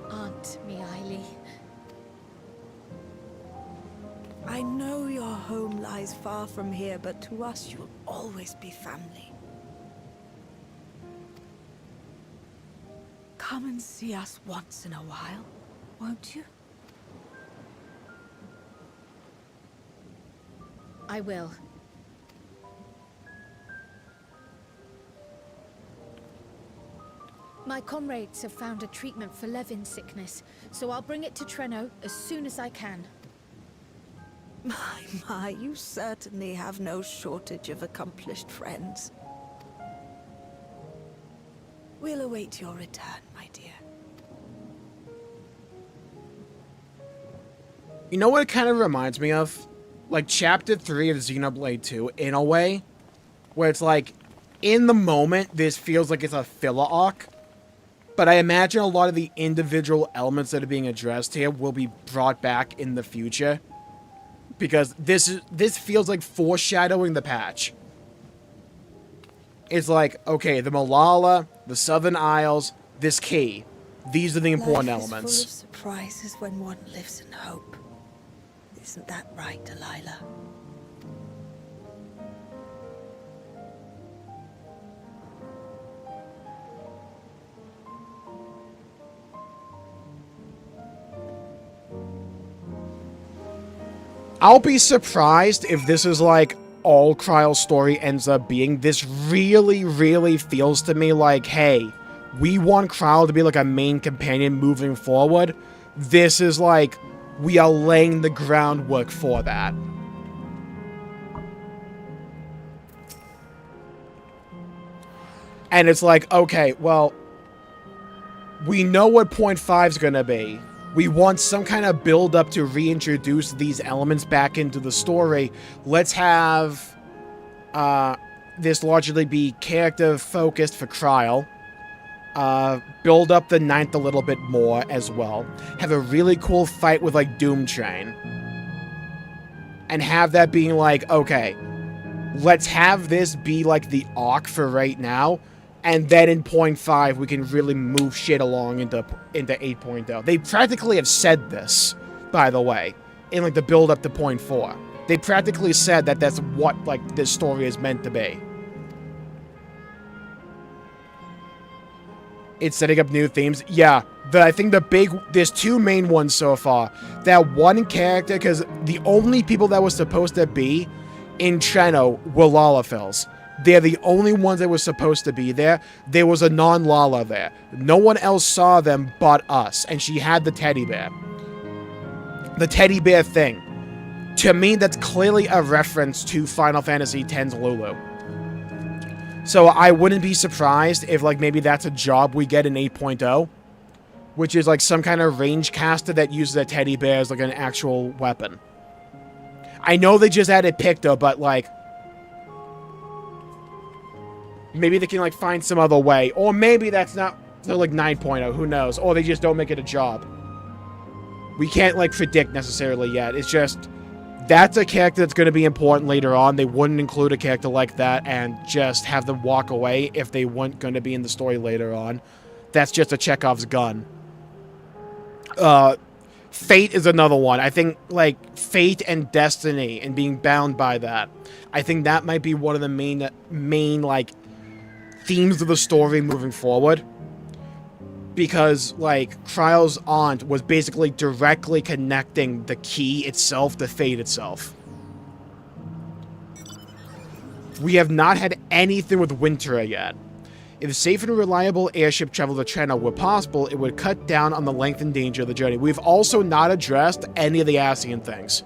S8: Aunt Miaili.
S9: I know your home lies far from here, but to us you'll always be family. Come and see us once in a while, won't you?
S8: I will. My comrades have found a treatment for Levin's sickness, so I'll bring it to Treno as soon as I can.
S9: My, you certainly have no shortage of accomplished friends. We'll await your return, my dear.
S1: You know what it kind of reminds me of? Like, Chapter 3 of Xenoblade 2, in a way. Where it's like, in the moment, this feels like it's a filler arc. But I imagine a lot of the individual elements that are being addressed here will be brought back in the future. Because this feels like foreshadowing the patch. It's like, okay, the Malala, the Southern Isles, this key. These are the important elements.
S9: Life is full of surprises when one lives in hope. Isn't that right, Delilah?
S1: I'll be surprised if this is like all Kryle's story ends up being. This really, really feels to me like, hey, we want Kryle to be like a main companion moving forward. This is like, we are laying the groundwork for that. And it's like, okay, well, we know what 0.5 is going to be. We want some kind of build-up to reintroduce these elements back into the story. Let's have this largely be character-focused for Kryle. Build up the 9th a little bit more as well. Have a really cool fight with, like, Doom Train. And have that being like, okay, let's have this be, like, the arc for right now. And then in 0.5, we can really move shit along into 8.0. They practically have said this, by the way, in, like, the build-up to 0.4. They practically said that that's what, like, this story is meant to be. It's setting up new themes. Yeah, I think there's two main ones so far. That one character, because the only people that were supposed to be in Treno were Lalafels. They're the only ones that were supposed to be there. There was a non-Lala there. No one else saw them but us, and she had the teddy bear. The teddy bear thing. To me, that's clearly a reference to Final Fantasy X's Lulu. So I wouldn't be surprised if, like, maybe that's a job we get in 8.0. which is like some kind of range caster that uses a teddy bear as like an actual weapon. I know they just added Picto, but like maybe they can like find some other way, or maybe that's not, they're like 9.0, who knows, or they just don't make it a job. We can't like predict necessarily yet. It's just that's a character that's going to be important later on. They wouldn't include a character like that and just have them walk away if they weren't going to be in the story later on. That's just a Chekhov's gun. Fate is another one. I think, like, fate and destiny and being bound by that. I think that might be one of the main like, themes of the story moving forward. Because, like, Kryle's aunt was basically directly connecting the key itself to fate itself. We have not had anything with Winter yet. If safe and reliable airship travel to Treno were possible, it would cut down on the length and danger of the journey. We've also not addressed any of the Ascian things.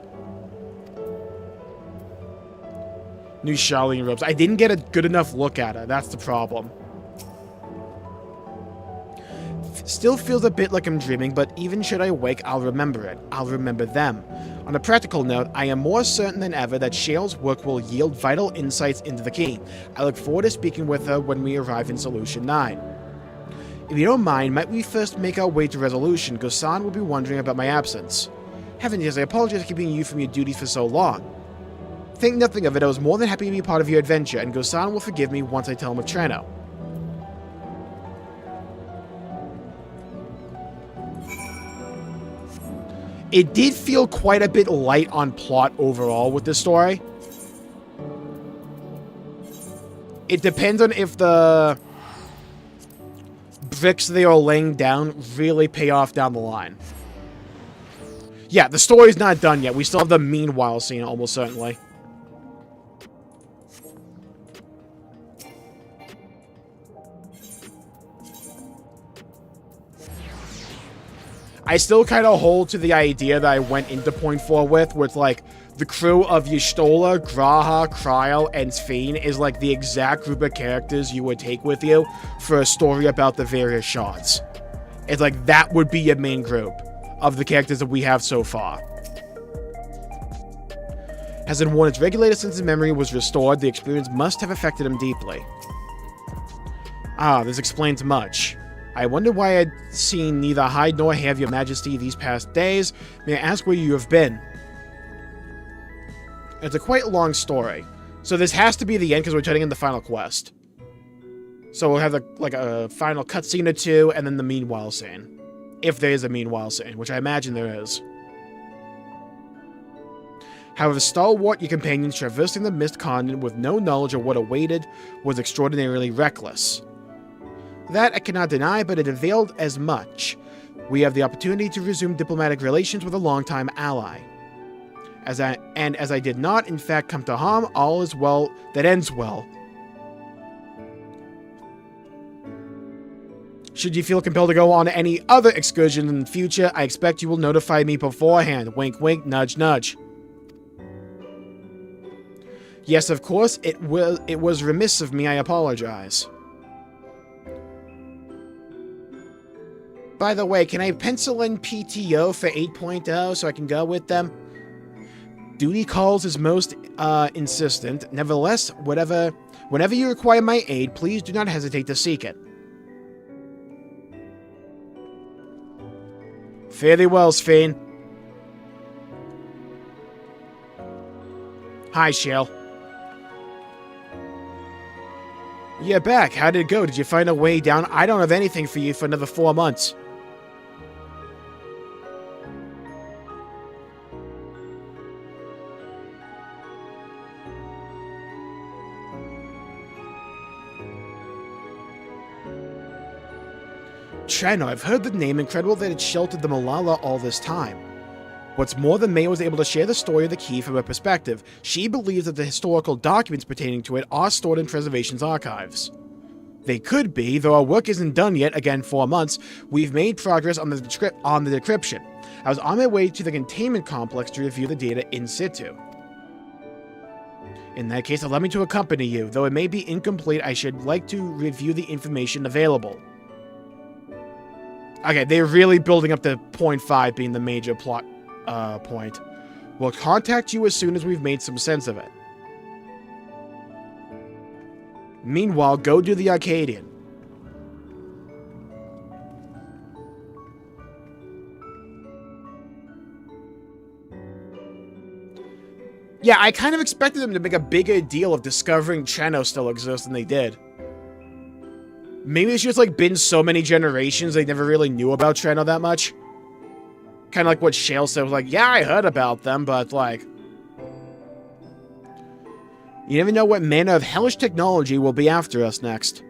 S1: New Charlene robes. I didn't get a good enough look at it. That's the problem. Still feels a bit like I'm dreaming, but even should I wake, I'll remember it. I'll remember them. On a practical note, I am more certain than ever that Shale's work will yield vital insights into the key. I look forward to speaking with her when we arrive in Solution 9. If you don't mind, might we first make our way to Resolution? Gosan will be wondering about my absence. Heavens, yes, I apologize for keeping you from your duties for so long. Think nothing of it, I was more than happy to be part of your adventure, and Gosan will forgive me once I tell him of Treno. It did feel quite a bit light on plot overall with this story. It depends on if the bricks they are laying down really pay off down the line. Yeah, the story's not done yet. We still have the meanwhile scene, almost certainly. I still kind of hold to the idea that I went into Point 4 with like, the crew of Y'shtola, G'raha, Kryle, and Ffxiv is like the exact group of characters you would take with you for a story about the various shards. It's like, that would be your main group of the characters that we have so far. Has worn its regulator since his memory was restored. The experience must have affected him deeply. Ah, this explains much. I wonder why I'd seen neither hide nor hair of your majesty these past days. May I ask where you have been? It's a quite long story. So this has to be the end because we're turning in the final quest. So we'll have like a final cutscene or two and then the meanwhile scene. If there is a meanwhile scene, which I imagine there is. However, stalwart, your companions traversing the mist continent with no knowledge of what awaited was extraordinarily reckless. That I cannot deny, but it availed as much. We have the opportunity to resume diplomatic relations with a longtime ally. As I did not, in fact, come to harm, all is well that ends well. Should you feel compelled to go on any other excursion in the future, I expect you will notify me beforehand. Wink, wink, nudge, nudge. Yes, of course, it was remiss of me, I apologize. By the way, can I pencil in PTO for 8.0 so I can go with them? Duty calls is most insistent. Nevertheless, whenever you require my aid, please do not hesitate to seek it. Fare thee well, Ffxiv. Hi, Shale. You're back. How did it go? Did you find a way down? I don't have anything for you for another 4 months. Treno, I've heard the name. Incredible that it sheltered the Malala all this time. What's more, the Mayor was able to share the story of the key from her perspective. She believes that the historical documents pertaining to it are stored in Preservation's archives. They could be, though our work isn't done yet. Again, 4 months. We've made progress on the decryption. I was on my way to the containment complex to review the data in situ. In that case, allow me to accompany you. Though it may be incomplete, I should like to review the information available. Okay, they're really building up the 0.5 being the major plot point. We'll contact you as soon as we've made some sense of it. Meanwhile, go do the Arcadian. Yeah, I kind of expected them to make a bigger deal of discovering Treno still exists than they did. Maybe it's just like been so many generations they never really knew about Treno that much. Kind of like what Shale said, was like, yeah, I heard about them, but like... You never know what manner of hellish technology will be after us next.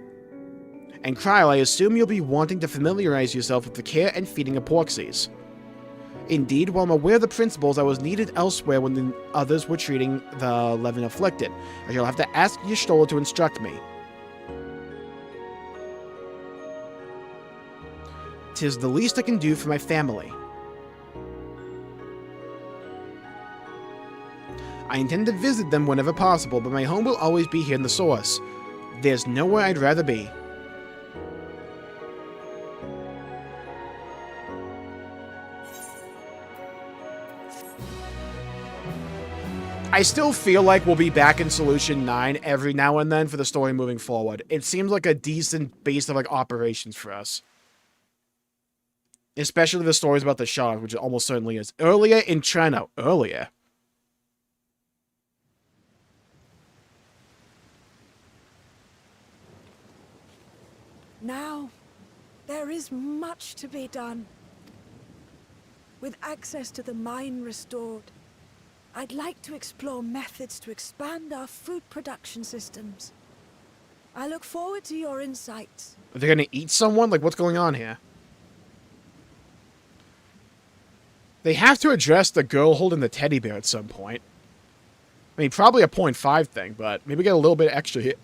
S1: And Kryl, I assume you'll be wanting to familiarize yourself with the care and feeding of Porxies. Indeed, while I'm aware of the principles, I was needed elsewhere when the others were treating the 11 afflicted. I shall have to ask Y'shtola to instruct me. 'Tis the least I can do for my family. I intend to visit them whenever possible, but my home will always be here in the Source. There's nowhere I'd rather be. I still feel like we'll be back in Solution 9 every now and then for the story moving forward. It seems like a decent base of like operations for us. Especially the stories about the Shard, which it almost certainly is. Earlier in Treno. Earlier.
S9: Now, there is much to be done. With access to the mine restored, I'd like to explore methods to expand our food production systems. I look forward to your insights.
S1: Are they gonna eat someone? Like, what's going on here? They have to address the girl holding the teddy bear at some point. I mean, probably a 0.5 thing, but maybe get a little bit extra here.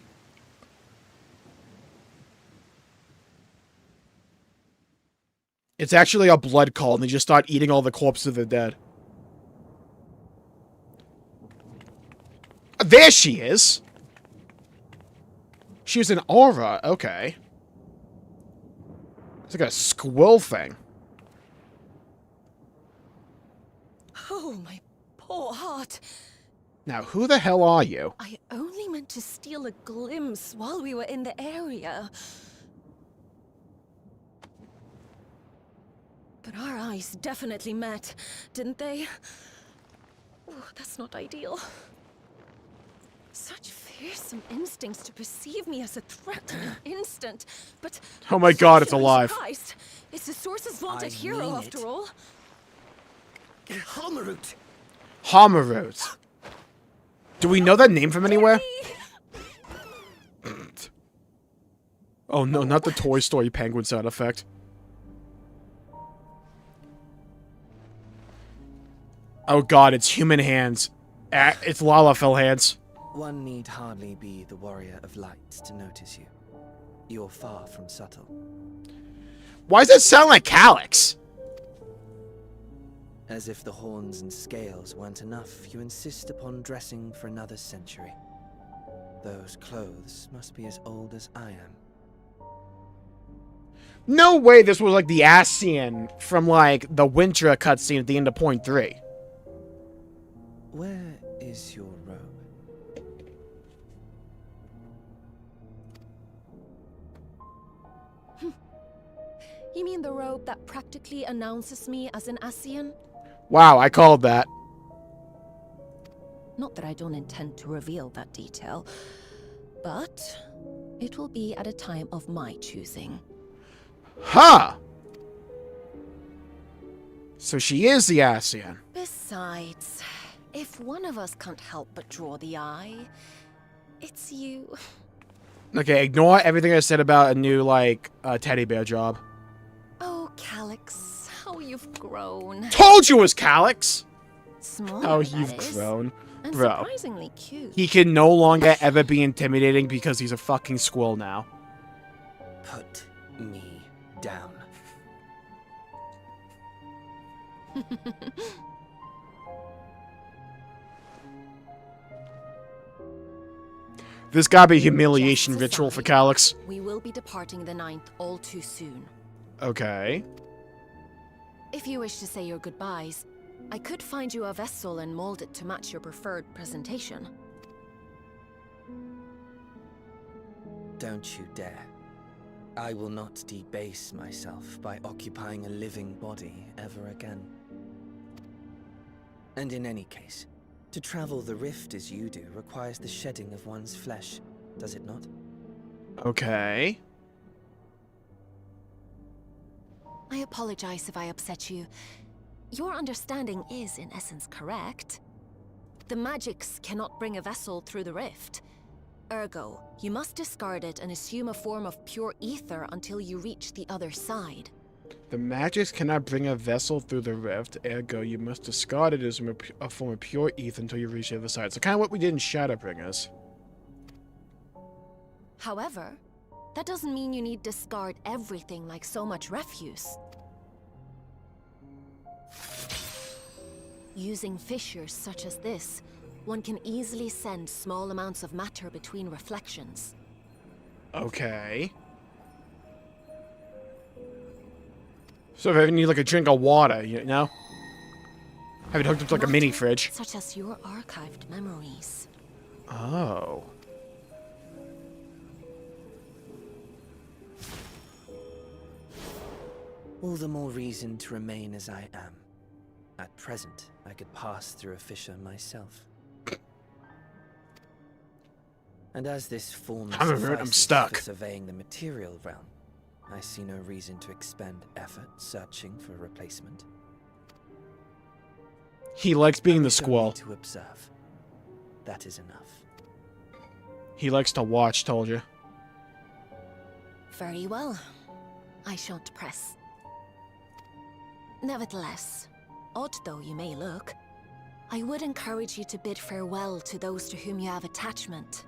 S1: It's actually a blood cult, and they just start eating all the corpses of the dead. There she is! She was an aura, okay. It's like a squill thing.
S15: Oh, my poor heart.
S1: Now, who the hell are you?
S15: I only meant to steal a glimpse while we were in the area. But our eyes definitely met, didn't they? Oh, that's not ideal. Such fearsome instincts to perceive me as a threat in an instant, but...
S1: Oh my god, it's alive.
S15: Christ, it's the Source's vaunted hero, after all.
S11: Homarut!
S1: Homarut. Do we know that name from anywhere? Oh no, not the Toy Story penguin sound effect. Oh god, it's human hands. It's Lalafell hands.
S16: One need hardly be the warrior of light to notice you. You're far from subtle.
S1: Why does it sound like Calyx?
S16: As if the horns and scales weren't enough, you insist upon dressing for another century. Those clothes must be as old as I am.
S1: No way this was like the Ascian from like the Wintra cutscene at the end of Point 3.
S16: Where is your robe?
S15: You mean the robe that practically announces me as an Ascian?
S1: Wow, I called that.
S15: Not that I don't intend to reveal that detail, but it will be at a time of my choosing.
S1: Huh! So she is the Ascian.
S15: Besides, if one of us can't help but draw the eye, it's you.
S1: Okay, ignore everything I said about a new, like, teddy bear job.
S15: Oh, Calyx, how you've grown.
S1: Told you it was Calyx!
S15: Small,
S1: how you've grown.
S15: And
S1: Bro.
S15: surprisingly cute.
S1: He can no longer ever be intimidating because he's a fucking squirrel now.
S16: Put me down.
S1: This gotta be a humiliation ritual for Calyx.
S15: We will be departing the 9th all too soon.
S1: Okay.
S4: If you wish to say your goodbyes, I could find you a vessel and mold it to match your preferred presentation.
S16: Don't you dare. I will not debase myself by occupying a living body ever again. And in any case, to travel the rift as you do requires the shedding of one's flesh, does it not?
S1: Okay.
S4: I apologize if I upset you. Your understanding is, in essence, correct. The magics cannot bring a vessel through the rift. Ergo, you must discard it and assume a form of pure ether until you reach the other side.
S1: The magics cannot bring a vessel through the rift, ergo you must discard it as a form of pure ether until you reach the other side. So kind of what we did in Shadowbringers.
S4: However, that doesn't mean you need discard everything like so much refuse. Using fissures such as this, one can easily send small amounts of matter between reflections.
S1: Okay. So if I need like a drink of water, you know? Have it hooked up to like a mini fridge.
S4: Such as your archived memories.
S1: Oh.
S16: All the more reason to remain as I am. At present, I could pass through a fissure myself. And as this form
S1: I'm stuck.
S16: for surveying the material realm, I see no reason to expend effort searching for a replacement.
S1: He likes being the squall.
S16: To observe. That is enough.
S1: He likes to watch, told you.
S4: Very well. I shan't press. Nevertheless, odd though you may look, I would encourage you to bid farewell to those to whom you have attachment.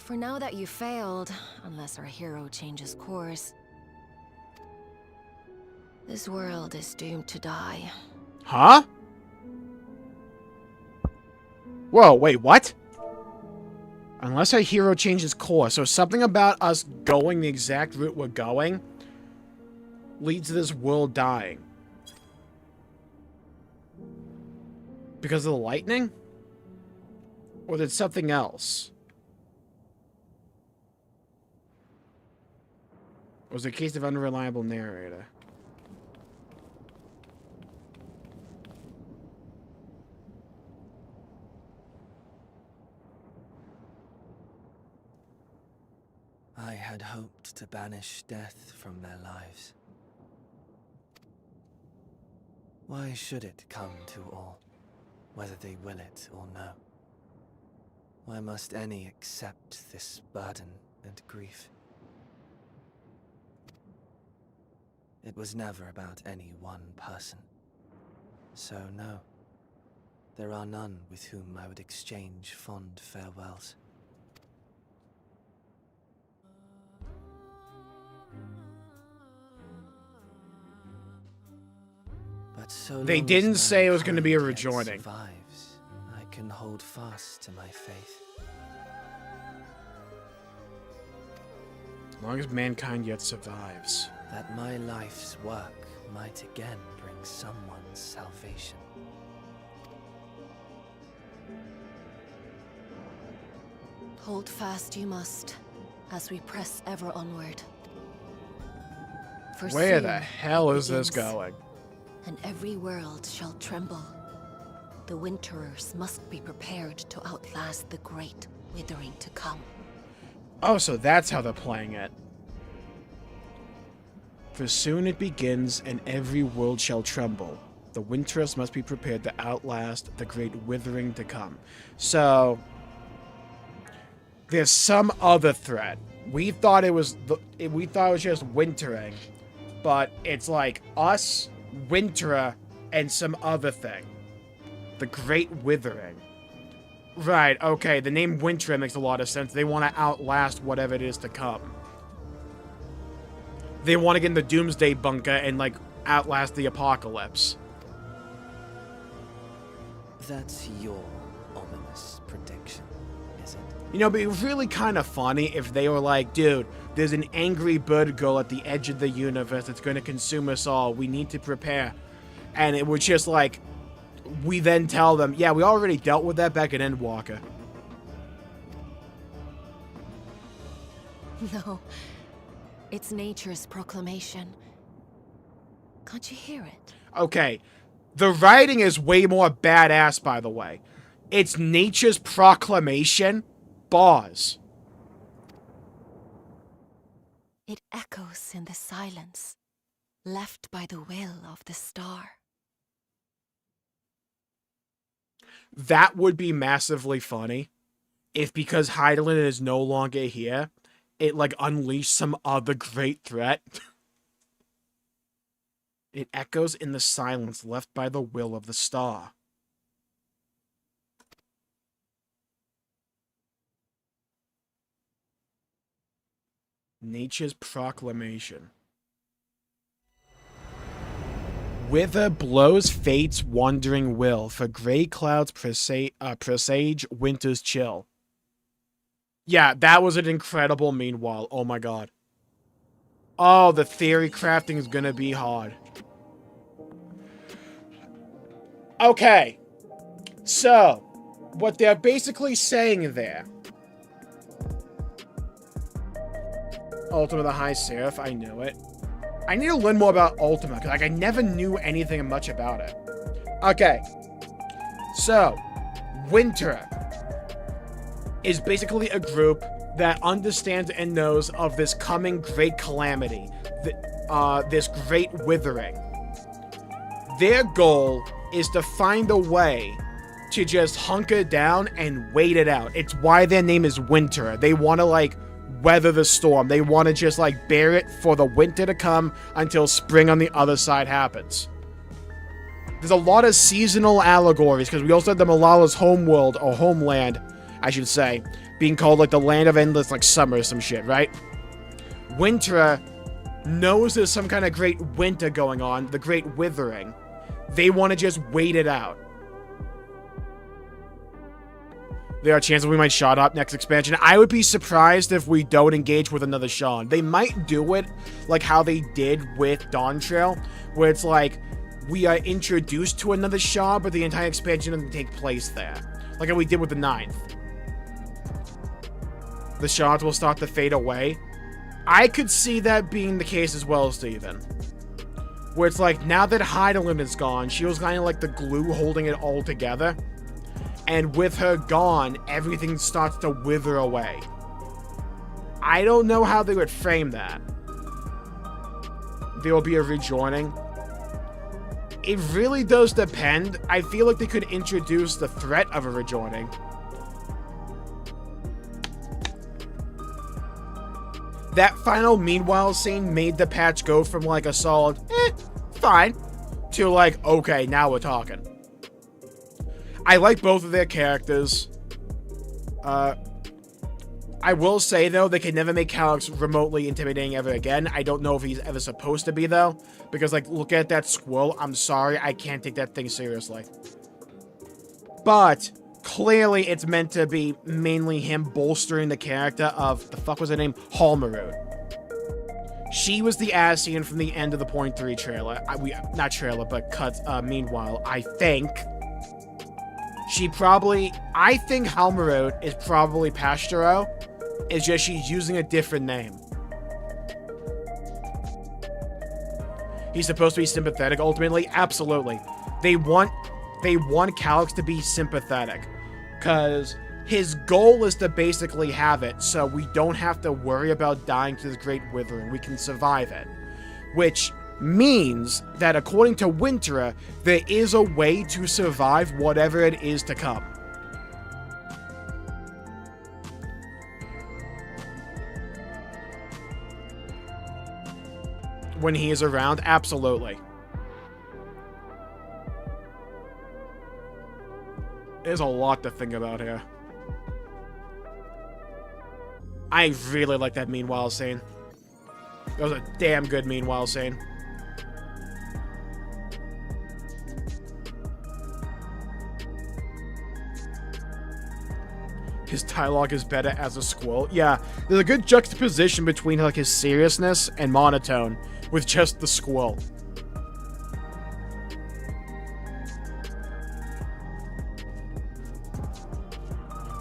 S4: For now that you failed, unless our hero changes course, this world is doomed to die.
S1: Huh? Whoa, wait, what? Unless our hero changes course, so something about us going the exact route we're going leads to this world dying. Because of the lightning? Or did something else? Or was it a case of unreliable narrator?
S16: I had hoped to banish death from their lives. Why should it come to all, whether they will it or no? Why must any accept this burden and grief? It was never about any one person. So no, there are none with whom I would exchange fond farewells. But so
S1: they
S16: long
S1: didn't
S16: as
S1: say it was going to be a
S16: mankind
S1: rejoining.
S16: Survives, I can hold fast to my faith.
S1: As long as mankind yet survives.
S16: That my life's work might again bring someone's salvation.
S4: Hold fast you must, as we press ever onward. For
S1: Where
S4: soon
S1: the hell is this
S4: begins,
S1: going?
S4: And every world shall tremble. The Winterers must be prepared to outlast the great withering to come.
S1: Oh, so that's how they're playing it. For soon it begins, and every world shall tremble. The Winterers must be prepared to outlast the great withering to come. So there's some other threat. We thought it was just wintering, but it's like us, Winterer, and some other thing. The Great Withering. Right, okay, the name Winterer makes a lot of sense. They want to outlast whatever it is to come. They want to get in the Doomsday Bunker and, like, outlast the apocalypse.
S16: That's your ominous prediction, is it?
S1: You know, it'd be really kind of funny if they were like, dude, there's an angry bird girl at the edge of the universe that's going to consume us all. We need to prepare. And it was just like, we then tell them, yeah, we already dealt with that back in Endwalker.
S4: No. It's nature's proclamation. Can't you hear it?
S1: Okay. The writing is way more badass, by the way. It's nature's proclamation. Bars.
S4: It echoes in the silence, left by the will of the star.
S1: That would be massively funny if, because Hydaelyn is no longer here, it like unleashed some other great threat. It echoes in the silence left by the will of the star. Nature's proclamation. Wither blows fate's wandering will, for gray clouds presage winter's chill. Yeah, that was an incredible meanwhile. Oh my god. Oh, the theory crafting is gonna be hard. Okay. So, what they're basically saying there. Ultima the High Seraph, I knew it. I need to learn more about Ultima, because like, I never knew anything much about it. Okay. So, Winter is basically a group that understands and knows of this coming great calamity, this great withering. Their goal is to find a way to just hunker down and wait it out. It's why their name is Winter. They want to, like, weather the storm. They want to just, like, bear it for the winter to come until spring on the other side happens. There's a lot of seasonal allegories, because we also had the Malala's homeworld, or homeland, I should say, being called, like, the land of endless, like, summer or some shit, right? Winter knows there's some kind of great winter going on, the great withering. They want to just wait it out. There are chances we might shot up next expansion. I would be surprised if we don't engage with another Sean. They might do it like how they did with Dawn Trail, where it's like, we are introduced to another Sean, but the entire expansion doesn't take place there. Like how we did with the 9th. The Seans will start to fade away. I could see that being the case as well, Steven. Where it's like, now that Hydaelyn is gone, she was kind of like the glue holding it all together. And with her gone, everything starts to wither away. I don't know how they would frame that. There will be a rejoining. It really does depend. I feel like they could introduce the threat of a rejoining. That final meanwhile scene made the patch go from like a solid, fine, to like, okay, now we're talking. I like both of their characters. I will say, though, they can never make Calyx remotely intimidating ever again. I don't know if he's ever supposed to be, though. Because, like, look at that squirrel. I'm sorry, I can't take that thing seriously. But, clearly, it's meant to be mainly him bolstering the character of, the fuck was her name? Halmarud. She was the Ascian from the end of the Point 3 trailer. Not trailer, but cut, meanwhile, I think. I think Halmarud is probably Pastero. It's just she's using a different name. He's supposed to be sympathetic ultimately? Absolutely. They want Calyx to be sympathetic. Because his goal is to basically have it, so we don't have to worry about dying to this great withering. We can survive it. Which means that according to Winterer, there is a way to survive whatever it is to come. When he is around, absolutely. There's a lot to think about here. I really like that meanwhile scene. That was a damn good meanwhile scene. His dialogue is better as a squirrel. Yeah, there's a good juxtaposition between like his seriousness and monotone with just the squirrel.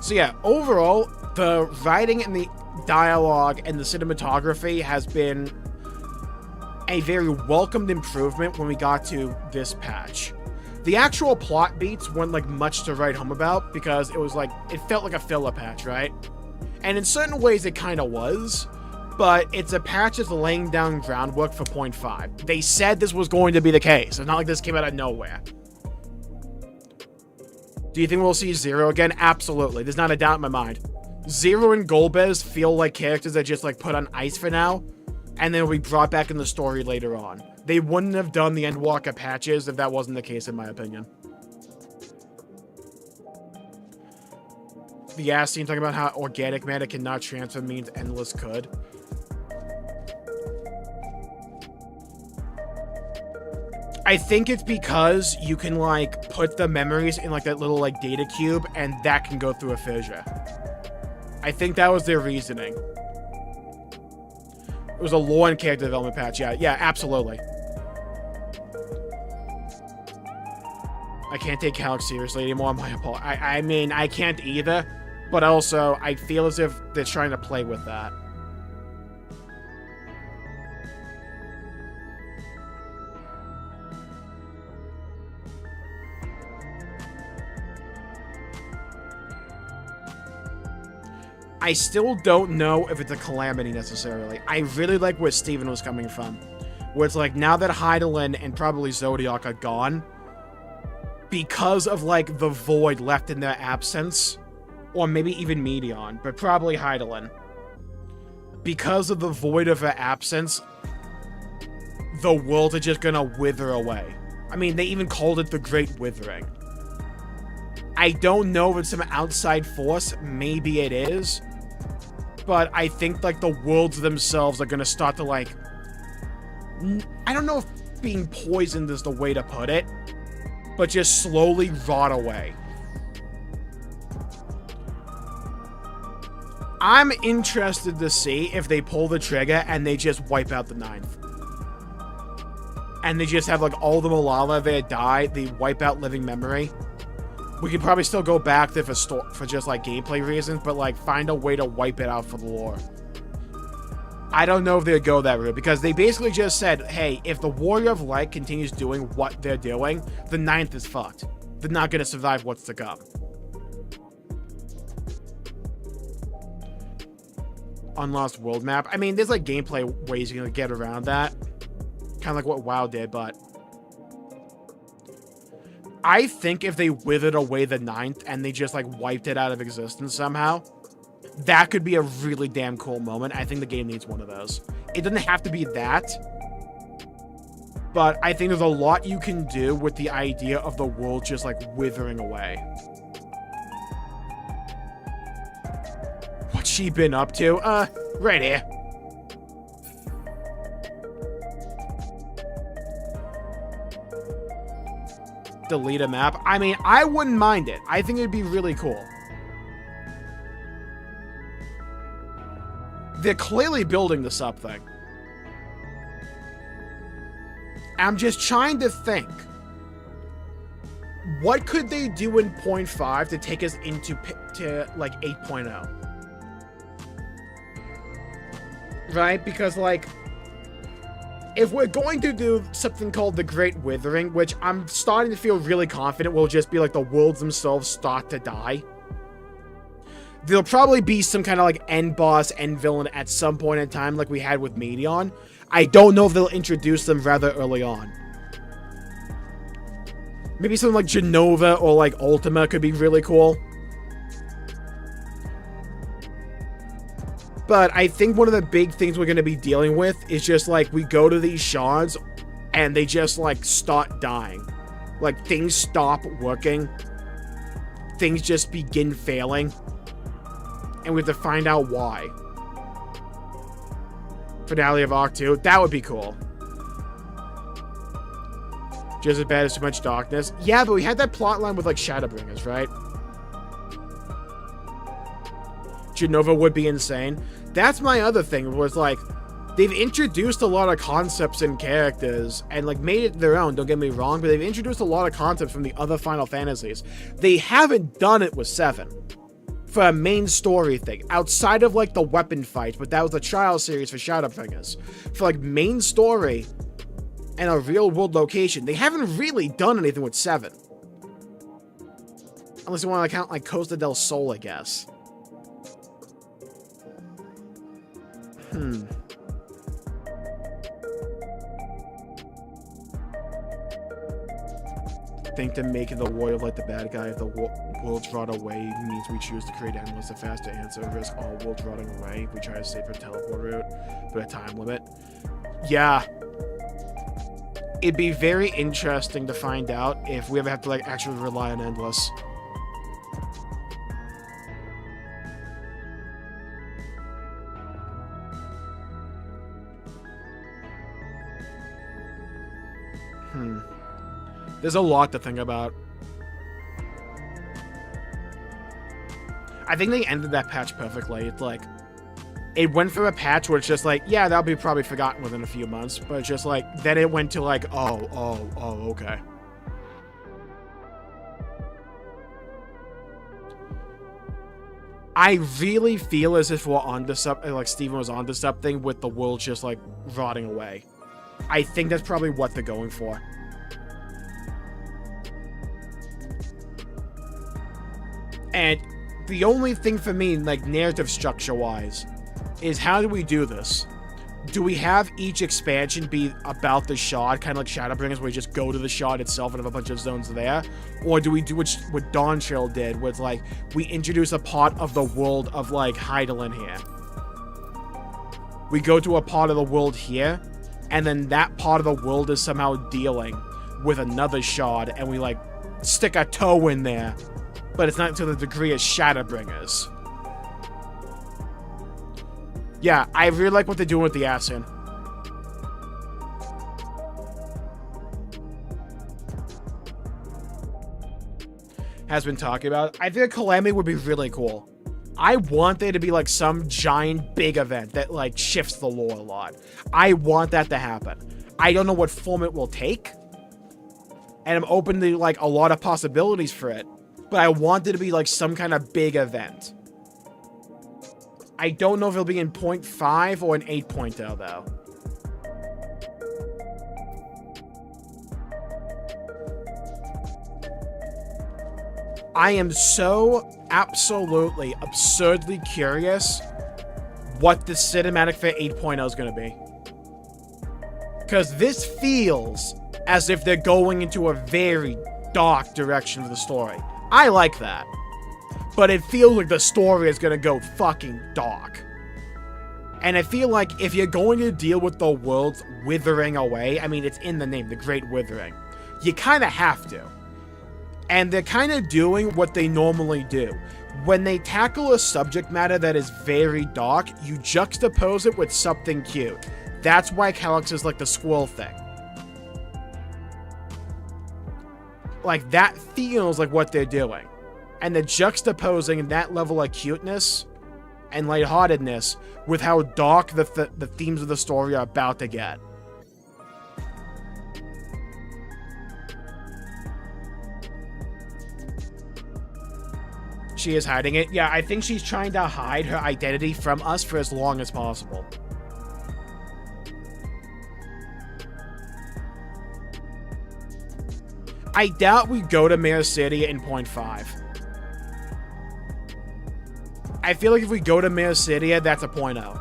S1: So yeah, overall, the writing and the dialogue and the cinematography has been a very welcomed improvement when we got to this patch. The actual plot beats weren't like much to write home about because it was like, it felt like a filler patch, right? And in certain ways it kind of was, but it's a patch that's laying down groundwork for 0.5. They said this was going to be the case. It's not like this came out of nowhere. Do you think we'll see Zero again? Absolutely. There's not a doubt in my mind. Zero and Golbez feel like characters that just like put on ice for now, and then will be brought back in the story later on. They wouldn't have done the Endwalker patches if that wasn't the case, in my opinion. The ass scene talking about how organic matter cannot transfer means endless could. I think it's because you can like put the memories in like that little like data cube and that can go through a fissure. I think that was their reasoning. It was a lore and character development patch. Yeah, absolutely. I can't take Calyx seriously anymore. I mean, I can't either, but also I feel as if they're trying to play with that. I still don't know if it's a calamity necessarily. I really like where Steven was coming from. Where it's like, now that Hydaelyn and probably Zodiac are gone, because of like the void left in their absence, or maybe even Medion, but probably Hydaelyn. Because of the void of her absence, the world is just gonna wither away. I mean, they even called it the Great Withering. I don't know if it's some outside force, maybe it is, but I think like the worlds themselves are gonna start to like, I don't know if being poisoned is the way to put it, but just slowly rot away. I'm interested to see if they pull the trigger and they just wipe out the 9th. And they just have like all the Malala there die, they wipe out living memory. We could probably still go back there for just like gameplay reasons, but like find a way to wipe it out for the lore. I don't know if they'd go that route because they basically just said, hey, if the Warrior of Light continues doing what they're doing, the 9th is fucked. They're not going to survive what's to come. Unlost world map. I mean, there's like gameplay ways you can get around that. Kind of like what WoW did, but I think if they withered away the 9th and they just like wiped it out of existence somehow, that could be a really damn cool moment. I think the game needs one of those. It doesn't have to be that, but I think there's a lot you can do with the idea of the world just like withering away. What's she been up to? Right here. Delete a map. I mean, I wouldn't mind it. I think it'd be really cool. They're clearly building this up thing. I'm just trying to think. What could they do in 0.5 to take us into like 8.0? Right? Because like, if we're going to do something called the Great Withering, which I'm starting to feel really confident will just be like the worlds themselves start to die. There'll probably be some kind of like end boss, end villain at some point in time like we had with Medion. I don't know if they'll introduce them rather early on. Maybe something like Genova or like Ultima could be really cool. But I think one of the big things we're going to be dealing with is just like we go to these shards and they just like start dying. Like things stop working. Things just begin failing. And we have to find out why. Finale of Arc 2. That would be cool. Just as bad as Too Much Darkness. Yeah, but we had that plotline with like Shadowbringers, right? Future Nova would be insane. That's my other thing, was like, they've introduced a lot of concepts and characters and like made it their own, don't get me wrong, but they've introduced a lot of concepts from the other Final Fantasies. They haven't done it with 7 for a main story thing, outside of like the weapon fights, but that was the trial series for Shadowbringers. For like main story and a real world location, they haven't really done anything with 7. Unless you want to count like Costa del Sol, I guess. I think that making the warrior like the bad guy if the worlds rot away means we choose to create endless a faster answer and risk all worlds rotting away. We try to save a teleport route, but a time limit. Yeah. It'd be very interesting to find out if we ever have to like actually rely on endless. There's a lot to think about. I think they ended that patch perfectly. It's like, it went from a patch where it's just like, yeah, that'll be probably forgotten within a few months, but it's just like, then it went to like, oh, okay. I really feel as if we're onto something, like Steven was onto something with the world just like rotting away. I think that's probably what they're going for. And the only thing for me, like narrative structure-wise, is how do we do this? Do we have each expansion be about the shard, kind of like Shadowbringers, where we just go to the shard itself and have a bunch of zones there? Or do we do what Dawntrail did, where it's like, we introduce a part of the world of, like, Hydaelyn here. We go to a part of the world here, and then that part of the world is somehow dealing with another shard, and we, like, stick a toe in there. But it's not to the degree of Shadowbringers. Yeah, I really like what they're doing with the Ashen. Has been talking about. I think a Calamity would be really cool. I want there to be like some giant big event that like shifts the lore a lot. I want that to happen. I don't know what form it will take. And I'm open to like a lot of possibilities for it. But I want it to be like some kind of big event. I don't know if it'll be in 0.5 or an 8.0 though. I am so absolutely absurdly curious what the cinematic for 8.0 is going to be. Because this feels as if they're going into a very dark direction for the story. I like that. But it feels like the story is going to go fucking dark. And I feel like if you're going to deal with the world's withering away, I mean, it's in the name, the Great Withering, you kind of have to. And they're kind of doing what they normally do. When they tackle a subject matter that is very dark, you juxtapose it with something cute. That's why Calyx is like the squirrel thing. Like, that feels like what they're doing. And they're juxtaposing that level of cuteness and lightheartedness with how dark the themes of the story are about to get. She is hiding it. Yeah, I think she's trying to hide her identity from us for as long as possible. I doubt we go to Mirror City in 0.5. I feel like if we go to Mirror City, that's a 0.0.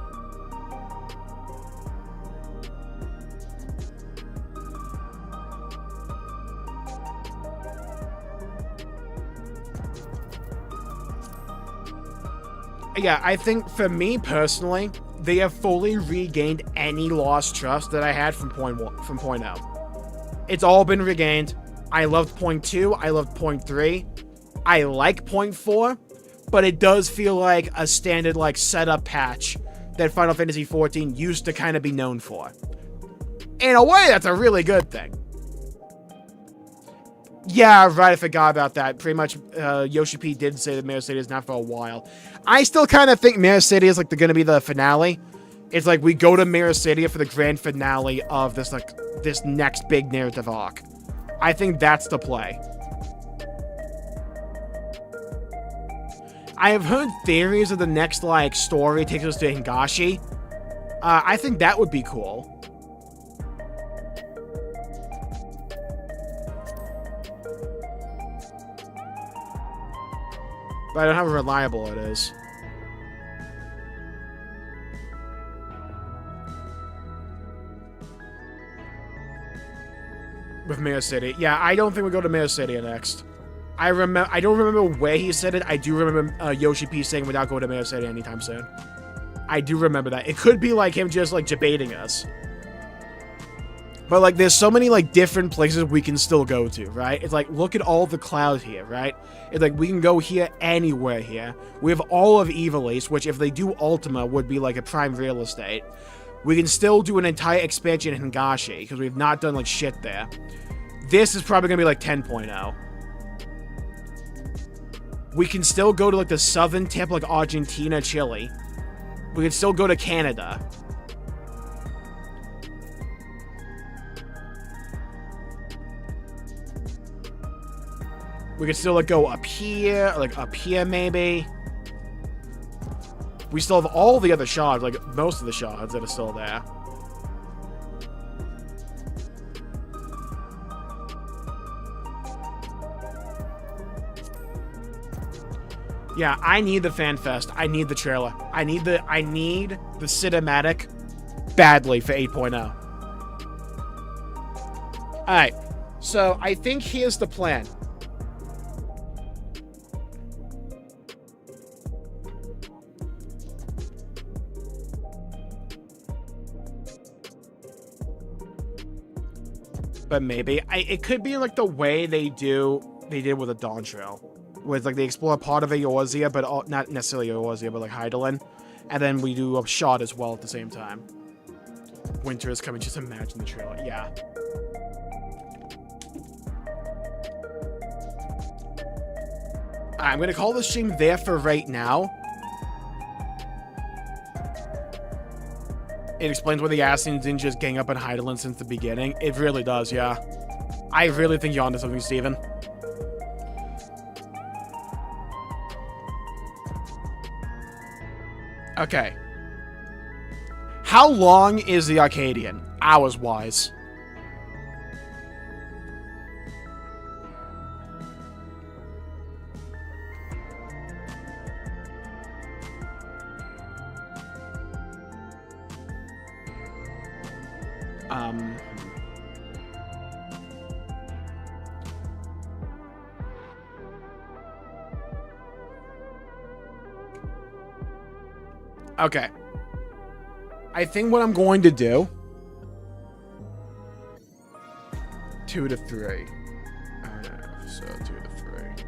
S1: Yeah, I think for me personally, they have fully regained any lost trust that I had from 0.0. It's all been regained. I loved 0.2, I loved 0.3. I like 0.4, but it does feel like a standard like setup patch that Final Fantasy XIV used to kind of be known for. In a way, that's a really good thing. Yeah, right, I forgot about that. Pretty much, Yoshi P did say that Mirror City is not for a while. I still kind of think Mirror City is, like, gonna be the finale. It's like, we go to Mirror City for the grand finale of this, like, this next big narrative arc. I think that's the play. I have heard theories of the next, like, story takes us to Hingashi. I think that would be cool. But I don't know how reliable it is. With Mirror City. Yeah, I don't think we go to Mirror City next. I don't remember where he said it. I do remember Yoshi P saying without going to Mirror City anytime soon. I do remember that. It could be like him just like debating us. But like there's so many like different places we can still go to, right? It's like look at all the cloud here, right? It's like we can go here anywhere here. We have all of Ivalice, which if they do Ultima would be like a prime real estate. We can still do an entire expansion in Hingashi because we've not done like shit there. This is probably gonna be like 10.0. We can still go to like the southern tip, like Argentina, Chile. We can still go to Canada. We can still like go up here, like up here maybe. We still have all the other shards, like most of the shards that are still there. Yeah, I need the fan fest. I need the trailer. I need the cinematic badly for 8.0. Alright. So I think here's the plan. But maybe it could be like the way they did with the Dawn Trail. With like they explore part of Eorzea, but not necessarily Eorzea, but like Hydaelyn, and then we do a shot as well at the same time. Winter is coming. Just imagine the trailer. Yeah. I'm gonna call the stream there for right now. It explains why the Assassins didn't just gang up on Hydaelyn since the beginning. It really does, yeah. I really think you're onto something, Steven. Okay. How long is the Arcadian? Hours-wise. Okay. I think what I'm going to do... 2 to 3. So 2 to 3.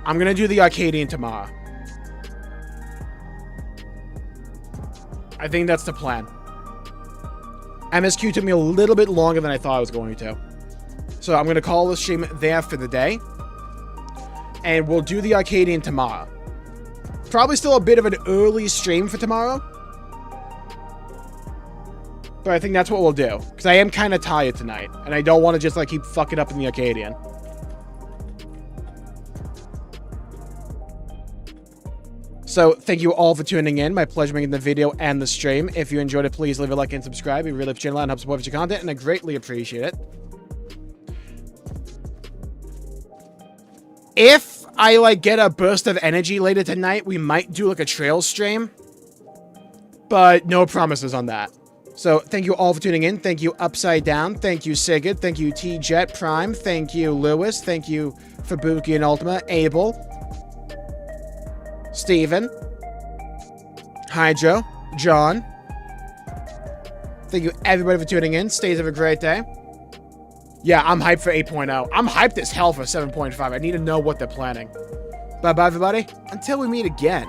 S1: I'm going to do the Arcadian tomorrow. I think that's the plan. MSQ took me a little bit longer than I thought I was going to. So I'm going to call the stream there for the day. And we'll do the Arcadian tomorrow. Probably still a bit of an early stream for tomorrow. But I think that's what we'll do. Because I am kind of tired tonight. And I don't want to just like keep fucking up in the Arcadian. So, thank you all for tuning in. My pleasure making the video and the stream. If you enjoyed it, please leave a like and subscribe. We really help the channel out and help support your content, and I greatly appreciate it. If I, like, get a burst of energy later tonight, we might do, like, a trail stream. But no promises on that. So, thank you all for tuning in. Thank you, Upside Down. Thank you, Sigurd. Thank you, T-Jet Prime. Thank you, Lewis. Thank you, Fabuki and Ultima. Abel. Steven, Hydro, John. Thank you everybody for tuning in. Stay have a great day. Yeah, I'm hyped for 8.0. I'm hyped as hell for 7.5. I need to know what they're planning. Bye-bye, everybody. Until we meet again.